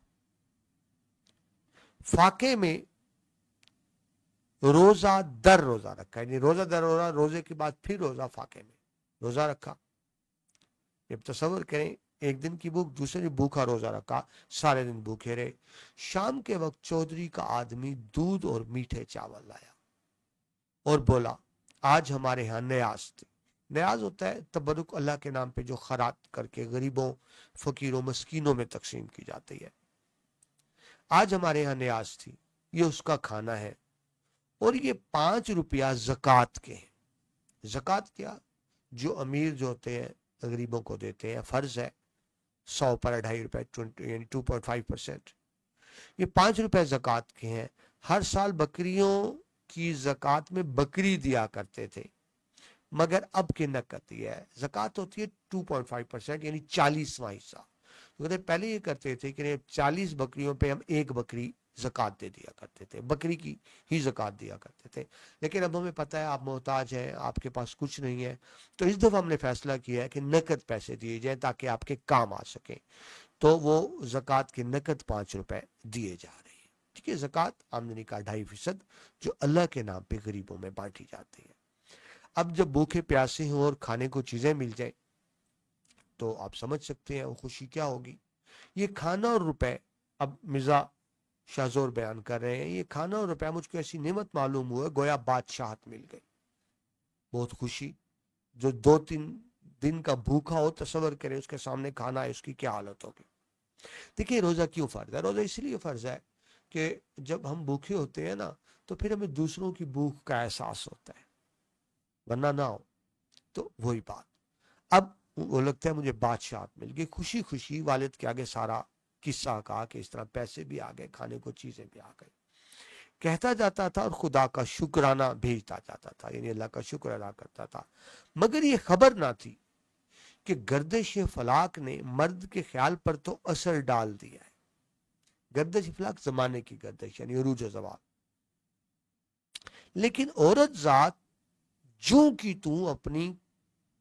फाके में रोजा दर रोजा रखा, यानी रोजा दर रोजा, रोजे के बाद फिर रोजा, फाके में रोजा रखा। जब तसव्वुर करें, एक दिन की भूख, दूसरे दिन भूखा रोजा रखा, सारे दिन भूखे रहे। शाम के वक्त चौधरी का आदमी दूध और मीठे चावल लाया और बोला, आज हमारे यहाँ न्याज थी। न्याज होता है तबरुक अल्लाह के नाम पे जो खैरात करके गरीबों, फकीरों, मस्कीनों में तकसीम की जाती है। आज हमारे यहाँ न्याज थी, ये उसका खाना है, और ये 5 रुपया ज़कात के हैं। ज़कात क्या? जो अमीर जो होते हैं गरीबों को देते हैं, फर्ज है 100 पर 2.5 रुपए, यानी 2.5%। ये 5 रुपए ज़कात के हैं। हर साल बकरियों की ज़कात में बकरी दिया करते थे, मगर अब की नकद है, ज़कात होती है 2.5%, यानी 40वां हिस्सा। तो पहले ये करते थे कि 40 बकरियों पे हम एक बकरी ज़कात दे दिया करते थे, बकरी की ही ज़कात दिया करते थे। लेकिन अब हमें पता है आप मोहताज हैं, आपके पास कुछ नहीं है, तो इस दफ़ा हमने फैसला किया है कि नकद पैसे दिए जाएं ताकि आपके काम आ सके। तो वो ज़कात के नकद 5 रुपए दिए जा रहे हैं। ठीक है, ज़कात आमदनी का 2.5% जो अल्लाह के नाम पे गरीबों में बांटी जाती है। अब जब भूखे प्यासे हों और खाने को चीज़ें मिल जाए, तो आप समझ सकते हैं वो खुशी क्या होगी। یہ کھانا اور روپے، اب مرزا شاہ زور بیان کر رہے ہیں، یہ کھانا اور روپے مجھ کو ایسی نعمت معلوم ہوا گویا بادشاہت مل گئی، بہت خوشی۔ جو 2-3 دن کا بھوکا ہو، تصور کرے اس کے سامنے کھانا ہے، اس کی کیا حالت ہوگی۔ دیکھیے روزہ کیوں فرض ہے؟ روزہ اس لیے فرض ہے کہ جب ہم بھوکے ہوتے ہیں نا تو پھر ہمیں دوسروں کی بھوک کا احساس ہوتا ہے، ورنہ نہ ہو تو وہی بات۔ اب وہ لگتا ہے مجھے بادشاہت مل گئی، خوشی خوشی والد کے آگے سارا قصہ کہا کہ اس طرح پیسے بھی آ گئے، کھانے کو چیزیں بھی آ گئی، کہتا جاتا تھا اور خدا کا شکرانہ بھیجتا جاتا تھا، یعنی اللہ کا شکر ادا کرتا تھا۔ مگر یہ خبر نہ تھی کہ گردش فلاک نے مرد کے خیال پر تو اثر ڈال دیا ہے۔ گردش فلاک زمانے کی گردش، یعنی عروج و زوال، لیکن عورت ذات جوں کی توں اپنی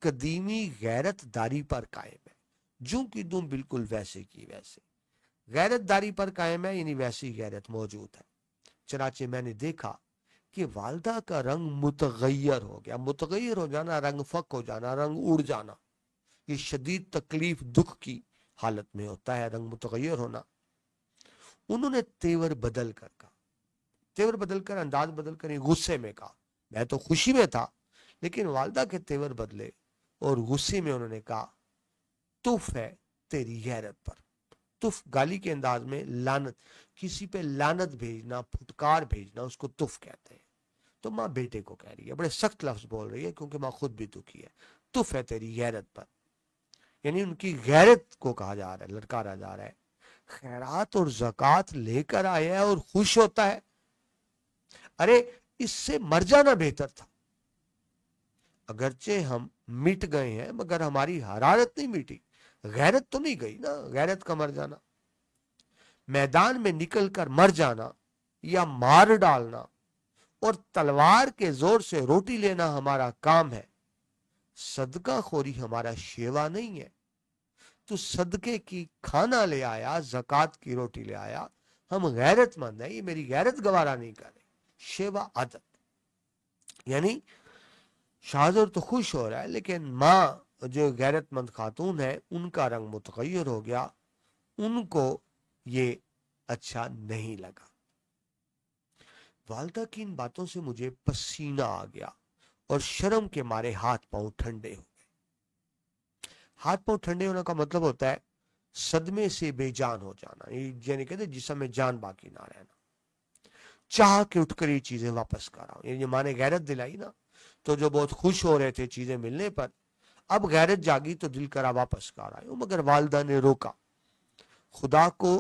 قدیمی غیرت داری پر قائم ہے، جوں کی توں بالکل ویسے کی ویسے غیرت داری پر قائم ہے، یعنی ویسی غیرت موجود ہے۔ چنانچہ میں نے دیکھا کہ والدہ کا رنگ متغیر ہو گیا۔ متغیر ہو جانا، رنگ فک ہو جانا، رنگ اڑ جانا، یہ شدید تکلیف دکھ کی حالت میں ہوتا ہے، رنگ متغیر ہونا۔ انہوں نے تیور بدل کر کہا، تیور بدل کر، انداز بدل کر، غصے میں کہا، میں تو خوشی میں تھا لیکن والدہ کے تیور بدلے اور غصے میں انہوں نے کہا تف ہے تیری غیرت پر۔ تف گالی کے انداز میں لعنت، کسی پہ لعنت بھیجنا، پھٹکار بھیجنا، اس کو تف کہتے ہیں۔ تو ماں بیٹے کو کہہ رہی ہے، بڑے سخت لفظ بول رہی ہے کیونکہ ماں خود بھی دکھی ہے۔ تف ہے تیری غیرت پر، یعنی ان کی غیرت کو کہا جا رہا ہے، لڑکارا جا رہا ہے۔ خیرات اور زکوٰۃ لے کر آیا ہے اور خوش ہوتا ہے، ارے اس سے مر جانا بہتر تھا۔ اگرچہ ہم مٹ گئے ہیں مگر ہماری حرارت نہیں مٹی، غیرت تو نہیں گئی نا، غیرت کا مر جانا۔ میدان میں نکل کر مر جانا یا مار ڈالنا اور تلوار کے زور سے روٹی لینا ہمارا کام ہے، صدقہ خوری ہمارا شیوا نہیں ہے۔ تو صدقے کی کھانا لے آیا، زکوٰۃ کی روٹی لے آیا، ہم غیرت مند ہیں، یہ میری غیرت گوارا نہیں کر رہے۔ شیوا عادت، یعنی شاہزور تو خوش ہو رہا ہے لیکن ماں جو غیرت مند خاتون ہے ان کا رنگ متغیر ہو گیا، ان کو یہ اچھا نہیں لگا۔ والدہ کی ان باتوں سے مجھے پسینہ آ گیا اور شرم کے مارے ہاتھ پاؤں ٹھنڈے ہو گئے۔ ہاتھ پاؤں ٹھنڈے ہونے کا مطلب ہوتا ہے صدمے سے بے جان ہو جانا، یعنی کہتے جسم میں جان باقی نہ رہنا۔ چاہ کے اٹھ کر یہ چیزیں واپس کر آؤں، یعنی ماں نے غیرت دلائی نا تو جو بہت خوش ہو رہے تھے چیزیں ملنے پر، اب غیرت جاگی تو دل کرا واپس کر آئے، مگر والدہ نے روکا۔ خدا کو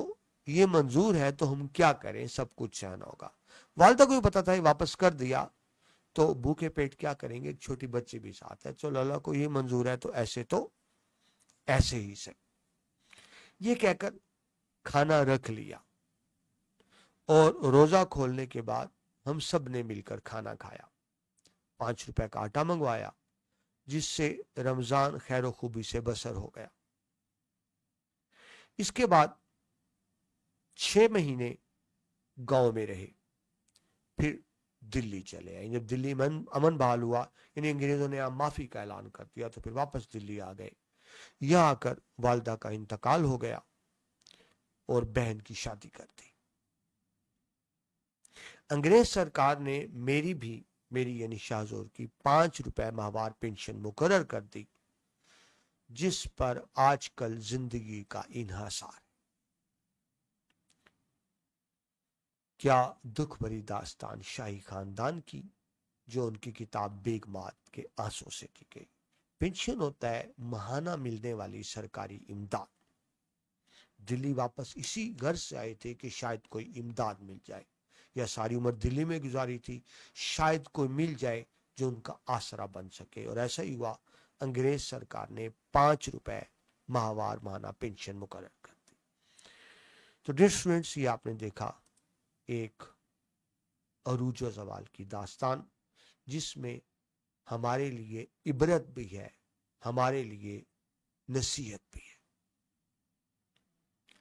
یہ منظور ہے تو ہم کیا کریں، سب کچھ سہنا ہوگا۔ والدہ کو یہ پتا تھا واپس کر دیا تو بھوکے پیٹ کیا کریں گے، ایک چھوٹی بچی بھی ساتھ ہے، چلو اللہ کو یہ منظور ہے تو ایسے ہی سے، یہ کہہ کر کھانا رکھ لیا اور روزہ کھولنے کے بعد ہم سب نے مل کر کھانا کھایا۔ 5 روپے کا آٹا منگوایا جس سے رمضان خیر و خوبی سے بسر ہو گیا۔ اس کے بعد 6 مہینے گاؤں میں رہے، پھر دلی چلے آئے۔ جب دلی میں امن بحال ہوا، یعنی انگریزوں نے معافی کا اعلان کر دیا تو پھر واپس دلی آ گئے۔ یہاں آ کر والدہ کا انتقال ہو گیا اور بہن کی شادی کر دی۔ انگریز سرکار نے میری یعنی شاہزور کی 5 روپے ماہوار پینشن مقرر کر دی، جس پر آج کل زندگی کا انحصار ہے۔ کیا دکھ بھری داستان شاہی خاندان کی جو ان کی کتاب بیگمات کے آنسوں سے کی گئی۔ پینشن ہوتا ہے ماہانہ ملنے والی سرکاری امداد۔ دلی واپس اسی غرض سے آئے تھے کہ شاید کوئی امداد مل جائے، یا ساری عمر دلی میں گزاری تھی، شاید کوئی مل جائے جو ان کا آسرا بن سکے، اور ایسا ہی ہوا۔ انگریز سرکار نے 5 روپے ماہوار ماہانہ پینشن مقرر کر دی۔ تو ڈیئر اسٹوڈنٹس، یہ آپ نے دیکھا ایک عروج و زوال کی داستان جس میں ہمارے لیے عبرت بھی ہے، ہمارے لیے نصیحت بھی ہے،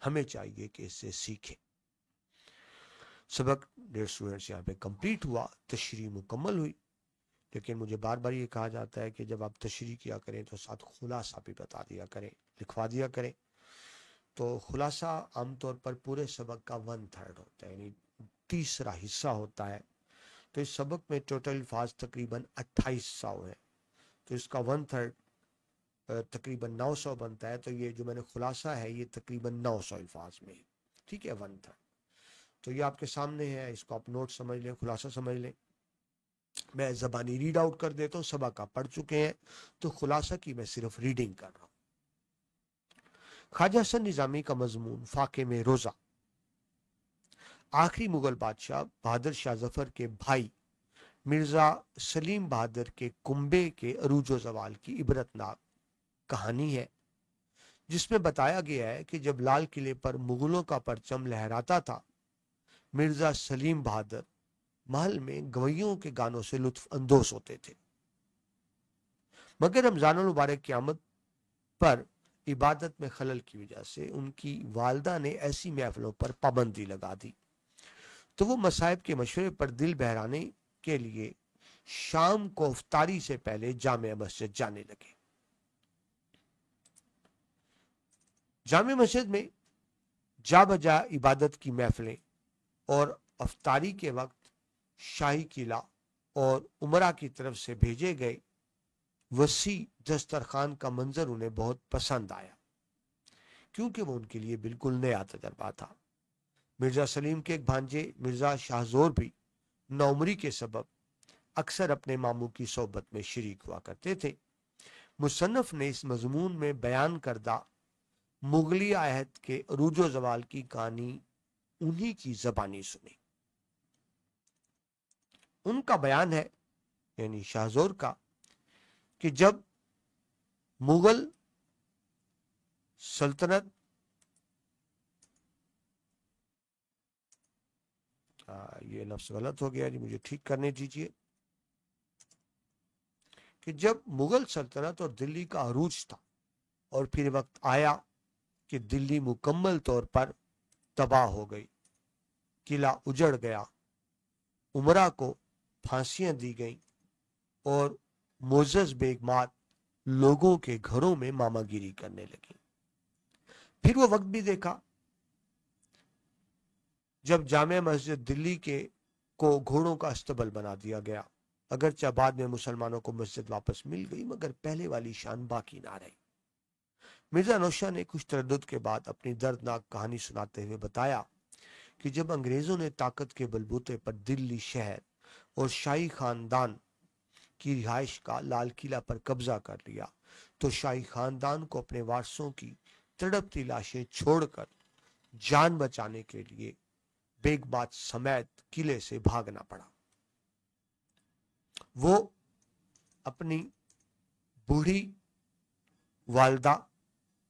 ہمیں چاہیے کہ اس سے سیکھیں۔ سبق ڈیئر اسٹوڈنٹس یہاں پہ کمپلیٹ ہوا، تشریح مکمل ہوئی، لیکن مجھے بار بار یہ کہا جاتا ہے کہ جب آپ تشریح کیا کریں تو ساتھ خلاصہ بھی بتا دیا کریں، لکھوا دیا کریں۔ तो खुलासा आमतौर पर पूरे सबक का 1/3 होता है, यानी तीसरा हिस्सा होता है। तो इस सबक में टोटल अल्फाज तकरीबन 2800 है, तो इसका 1/3 तकरीबन 900 बनता है। तो ये जो मैंने खुलासा है ये तकरीबन 900 अल्फाज में है, ठीक है, 1/3। तो ये आपके सामने है, इसको आप नोट समझ लें, खुलासा समझ लें। मैं ज़बानी रीड आउट कर देता हूँ, सबक आप पढ़ चुके हैं, तो खुलासा की मैं सिर्फ रीडिंग कर रहा हूँ। ख्वाजा हसन निज़ामी का मजमून फाके में रोज़ा। आखिरी मुगल बादशाह बहादुर शाह जफर के भाई मिर्जा सलीम बहादुर के कुंबे के अरूजो जवाल की इबरतनाक कहानी है, जिसमें बताया गया है कि जब लाल किले पर मुगलों का परचम लहराता था, मिर्जा सलीम बहादुर महल में गवैयों के गानों से लुत्फ अंदोज होते थे। मगर रमजान मुबारक की आमद पर इबादत में खलल की वजह से उनकी वालदा ने ऐसी महफिलों पर पाबंदी लगा दी, तो वो मसाइब के मशवरे पर दिल बहराने के लिए शाम को इफ्तारी से पहले जामिया मस्जिद जाने लगे। जामिया मस्जिद में जा बजा इबादत की महफिलें और अफ्तारी के वक्त शाही किला और उमरा की तरफ से भेजे गए वसी दस्तरखान का मंजर उन्हें बहुत पसंद आया, क्योंकि वो उनके लिए बिल्कुल नया तजर्बा था। मिर्जा सलीम के एक भांजे मिर्जा शाहजोर भी नौमरी के सबब अक्सर अपने मामू की सोबत में शरीक हुआ करते थे। मुसन्नफ ने इस मजमून में बयान करदा मुगली आहद के अरूजो जवाल की कहानी उन्हीं की जबानी सुनी। उनका बयान है, यानी शाहजोर का, कि जब मुगल सल्तनत ये लफ्ज गलत हो गया जी, मुझे ठीक करने दीजिए, कि जब मुगल सल्तनत और दिल्ली का अरूज था और फिर वक्त आया कि दिल्ली मुकम्मल तौर पर तबाह हो गई, किला उजड़ गया, उमरा को फांसियां दी गईं और मोजस बेगमात लोगों के घरों में मामागिरी करने लगी। फिर वो वक्त भी देखा जब जामिया मस्जिद दिल्ली के को घोड़ों का अस्तबल बना दिया गया। अगरचे बाद में मुसलमानों को मस्जिद वापस मिल गई, मगर पहले वाली शान बाकी ना रही। मिर्जा नौशाह ने कुछ तरद्दुद के बाद अपनी दर्दनाक कहानी सुनाते हुए बताया कि जब अंग्रेजों ने ताकत के बलबूते पर दिल्ली शहर और शाही खानदान की रिहाइश का लाल किला पर कब्जा कर लिया, तो शाही खानदान को अपने वारसों की तड़पती लाशें छोड़कर जान बचाने के लिए बेगबात समेत किले से भागना पड़ा। वो अपनी बूढ़ी वालदा,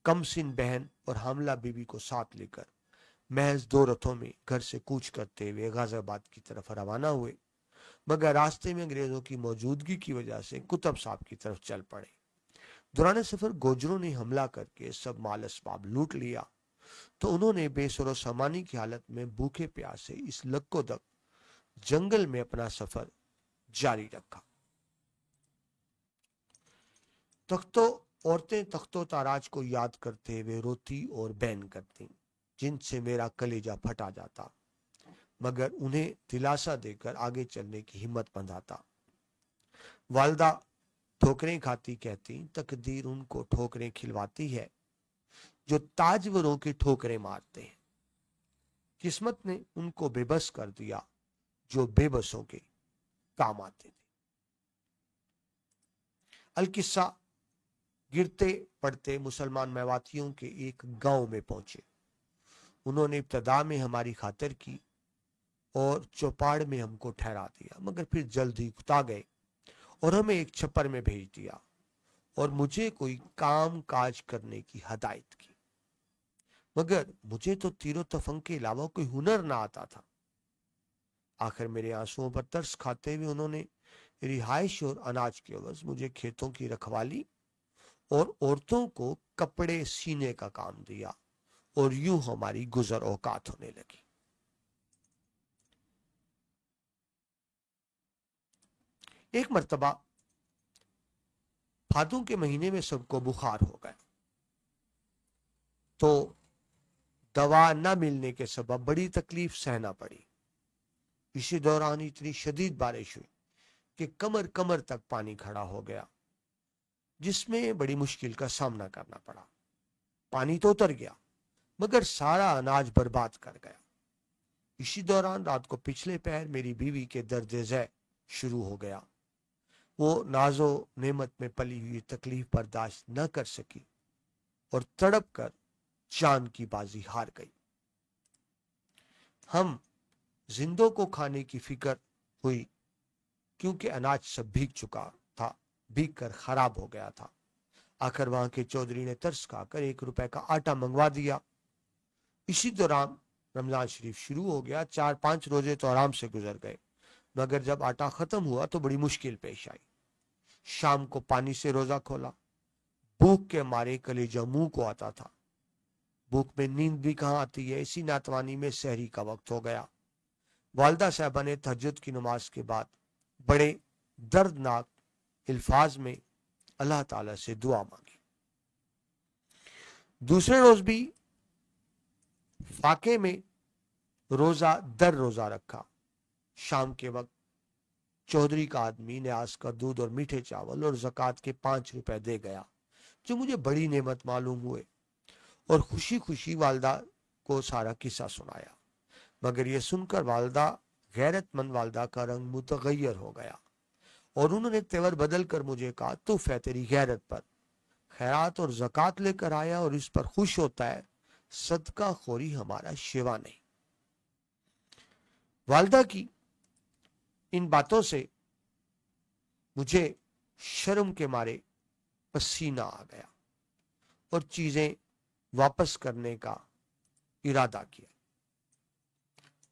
कमसिन बहन और हामला बीबी को साथ लेकर महज 2 रथों में घर से कूच करते हुए गाजियाबाद की तरफ रवाना हुए, मगर रास्ते में अंग्रेजों की मौजूदगी की वजह से कुतुब साहब की तरफ चल पड़े। दौरान सफर गोजरों ने हमला करके सब माल असबाब लूट लिया, तो उन्होंने बेसरो सामानी की हालत में भूखे प्यासे इस लक्कोदक जंगल में अपना सफर जारी रखा। औरतें तख्तो ताराज को याद करते हुए रोती और बैन करती, जिनसे मेरा कलेजा फटा जाता, मगर उन्हें दिलासा देकर आगे चलने की हिम्मत बंधाता। वालदा ठोकरें खाती कहती, तकदीर उनको ठोकरें खिलवाती है जो ताजवरों की ठोकरें मारते हैं। किस्मत ने उनको बेबस कर दिया जो बेबसों के काम आते थे। अलकिस्सा गिरते पड़ते मुसलमान मेवातियों के एक गांव में पहुंचे। उन्होंने इब्तदा में हमारी खातिर की और चौपाड़ में हमको ठहरा दिया, मगर फिर जल्द ही उकता गए और हमें एक छप्पर में भेज दिया और मुझे कोई काम काज करने की हदायत की, मगर मुझे तो तीरो तफंग के अलावा कोई हुनर ना आता था। आखिर मेरे आंसुओं पर तरस खाते हुए उन्होंने रिहाइश और अनाज के एवज मुझे खेतों की रखवाली और औरतों को कपड़े सीने का काम दिया, और यूं हमारी गुजर औकात होने लगी। एक मर्तबा भादों के महीने में सबको बुखार हो गया, तो दवा न मिलने के सबब बड़ी तकलीफ सहना पड़ी। इसी दौरान इतनी शदीद बारिश हुई कि कमर कमर तक पानी खड़ा हो गया, जिसमें बड़ी मुश्किल का सामना करना पड़ा। पानी तो उतर गया मगर सारा अनाज बर्बाद कर गया। इसी दौरान रात को पिछले पहर मेरी बीवी के दर्द ज़ै शुरू हो गया। वो नाजो नेमत में पली हुई तकलीफ बर्दाश्त न कर सकी और तड़प कर जान की बाजी हार गई। हम जिंदों को खाने की फिक्र हुई क्योंकि अनाज सब भीग चुका था, भीग कर खराब हो गया था। आखिर वहां के चौधरी ने तरस खाकर 1 रुपए का आटा मंगवा दिया। इसी दौरान रमजान शरीफ शुरू हो गया। 4-5 रोजे तो आराम से गुजर गए, मगर जब आटा खत्म हुआ तो बड़ी मुश्किल पेश आई। शाम को पानी से रोजा खोला। भूख के मारे कलेजा मुंह को आता था। भूख में नींद भी कहाँ आती है। इसी नातवानी में सहरी का वक्त हो गया। वालदा साहबा ने तहज्जुद की नमाज के बाद बड़े दर्दनाक अल्फाज में अल्लाह ताला से दुआ मांगी। दूसरे रोज भी फाके में रोजा दर रोजा रखा। शाम के वक्त चौधरी का आदमी न्याज का दूध और मीठे चावल और ज़कात के 5 रुपए दे गया, जो मुझे बड़ी नेमत मालूम हुए, और खुशी खुशी वालदा को सारा किस्सा सुनाया। मगर यह सुनकर वालदा, गैरतमंद वालदा का रंग मुतगय्यर हो गया और उन्होंने तेवर बदल कर मुझे कहा, तुफ है तेरी गैरत पर, खैरात और ज़कात लेकर आया और इस पर खुश होता है, सदका खोरी हमारा शिवा नहीं। वालदा की इन बातों से मुझे शर्म के मारे पसीना आ गया और चीजें वापस करने का इरादा किया,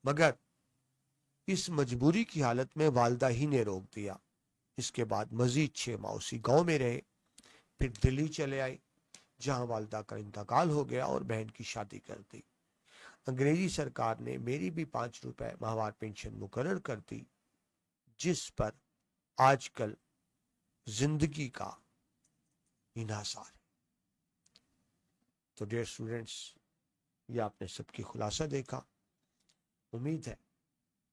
मगर इस मजबूरी की हालत में वालदा ही ने रोक दिया। इसके बाद मजीद 6 माह उसी गांव में रहे। फिर दिल्ली चले आए, जहां वालदा का इंतकाल हो गया और बहन की शादी कर दी। अंग्रेजी सरकार ने मेरी भी 5 रुपए माहवार पेंशन मुकर्रर कर दी, जिस पर आजकल जिंदगी का इन्हासार है। तो डियर स्टूडेंट्स, ये आपने सबकी खुलासा देखा। उम्मीद है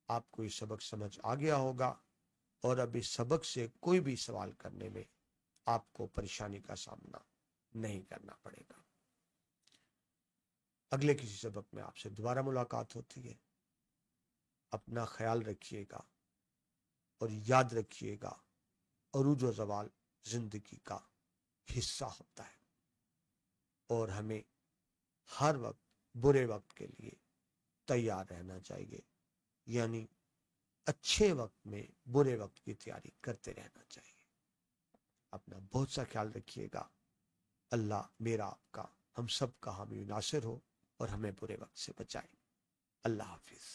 आपको ये सबक समझ आ गया होगा और अब इस सबक से कोई भी सवाल करने में आपको परेशानी का सामना नहीं करना पड़ेगा। अगले किसी सबक में आपसे दोबारा मुलाकात होती है। अपना ख्याल रखिएगा और याद रखिएगा, अरूज व ज़वाल जिंदगी का हिस्सा होता है और हमें हर वक्त बुरे वक्त के लिए तैयार रहना चाहिए, यानी अच्छे वक्त में बुरे वक्त की तैयारी करते रहना चाहिए। अपना बहुत सा ख्याल रखिएगा। अल्लाह मेरा, आपका, हम सब का हामी नासिर हो और हमें बुरे वक्त से बचाए। अल्लाह हाफिज।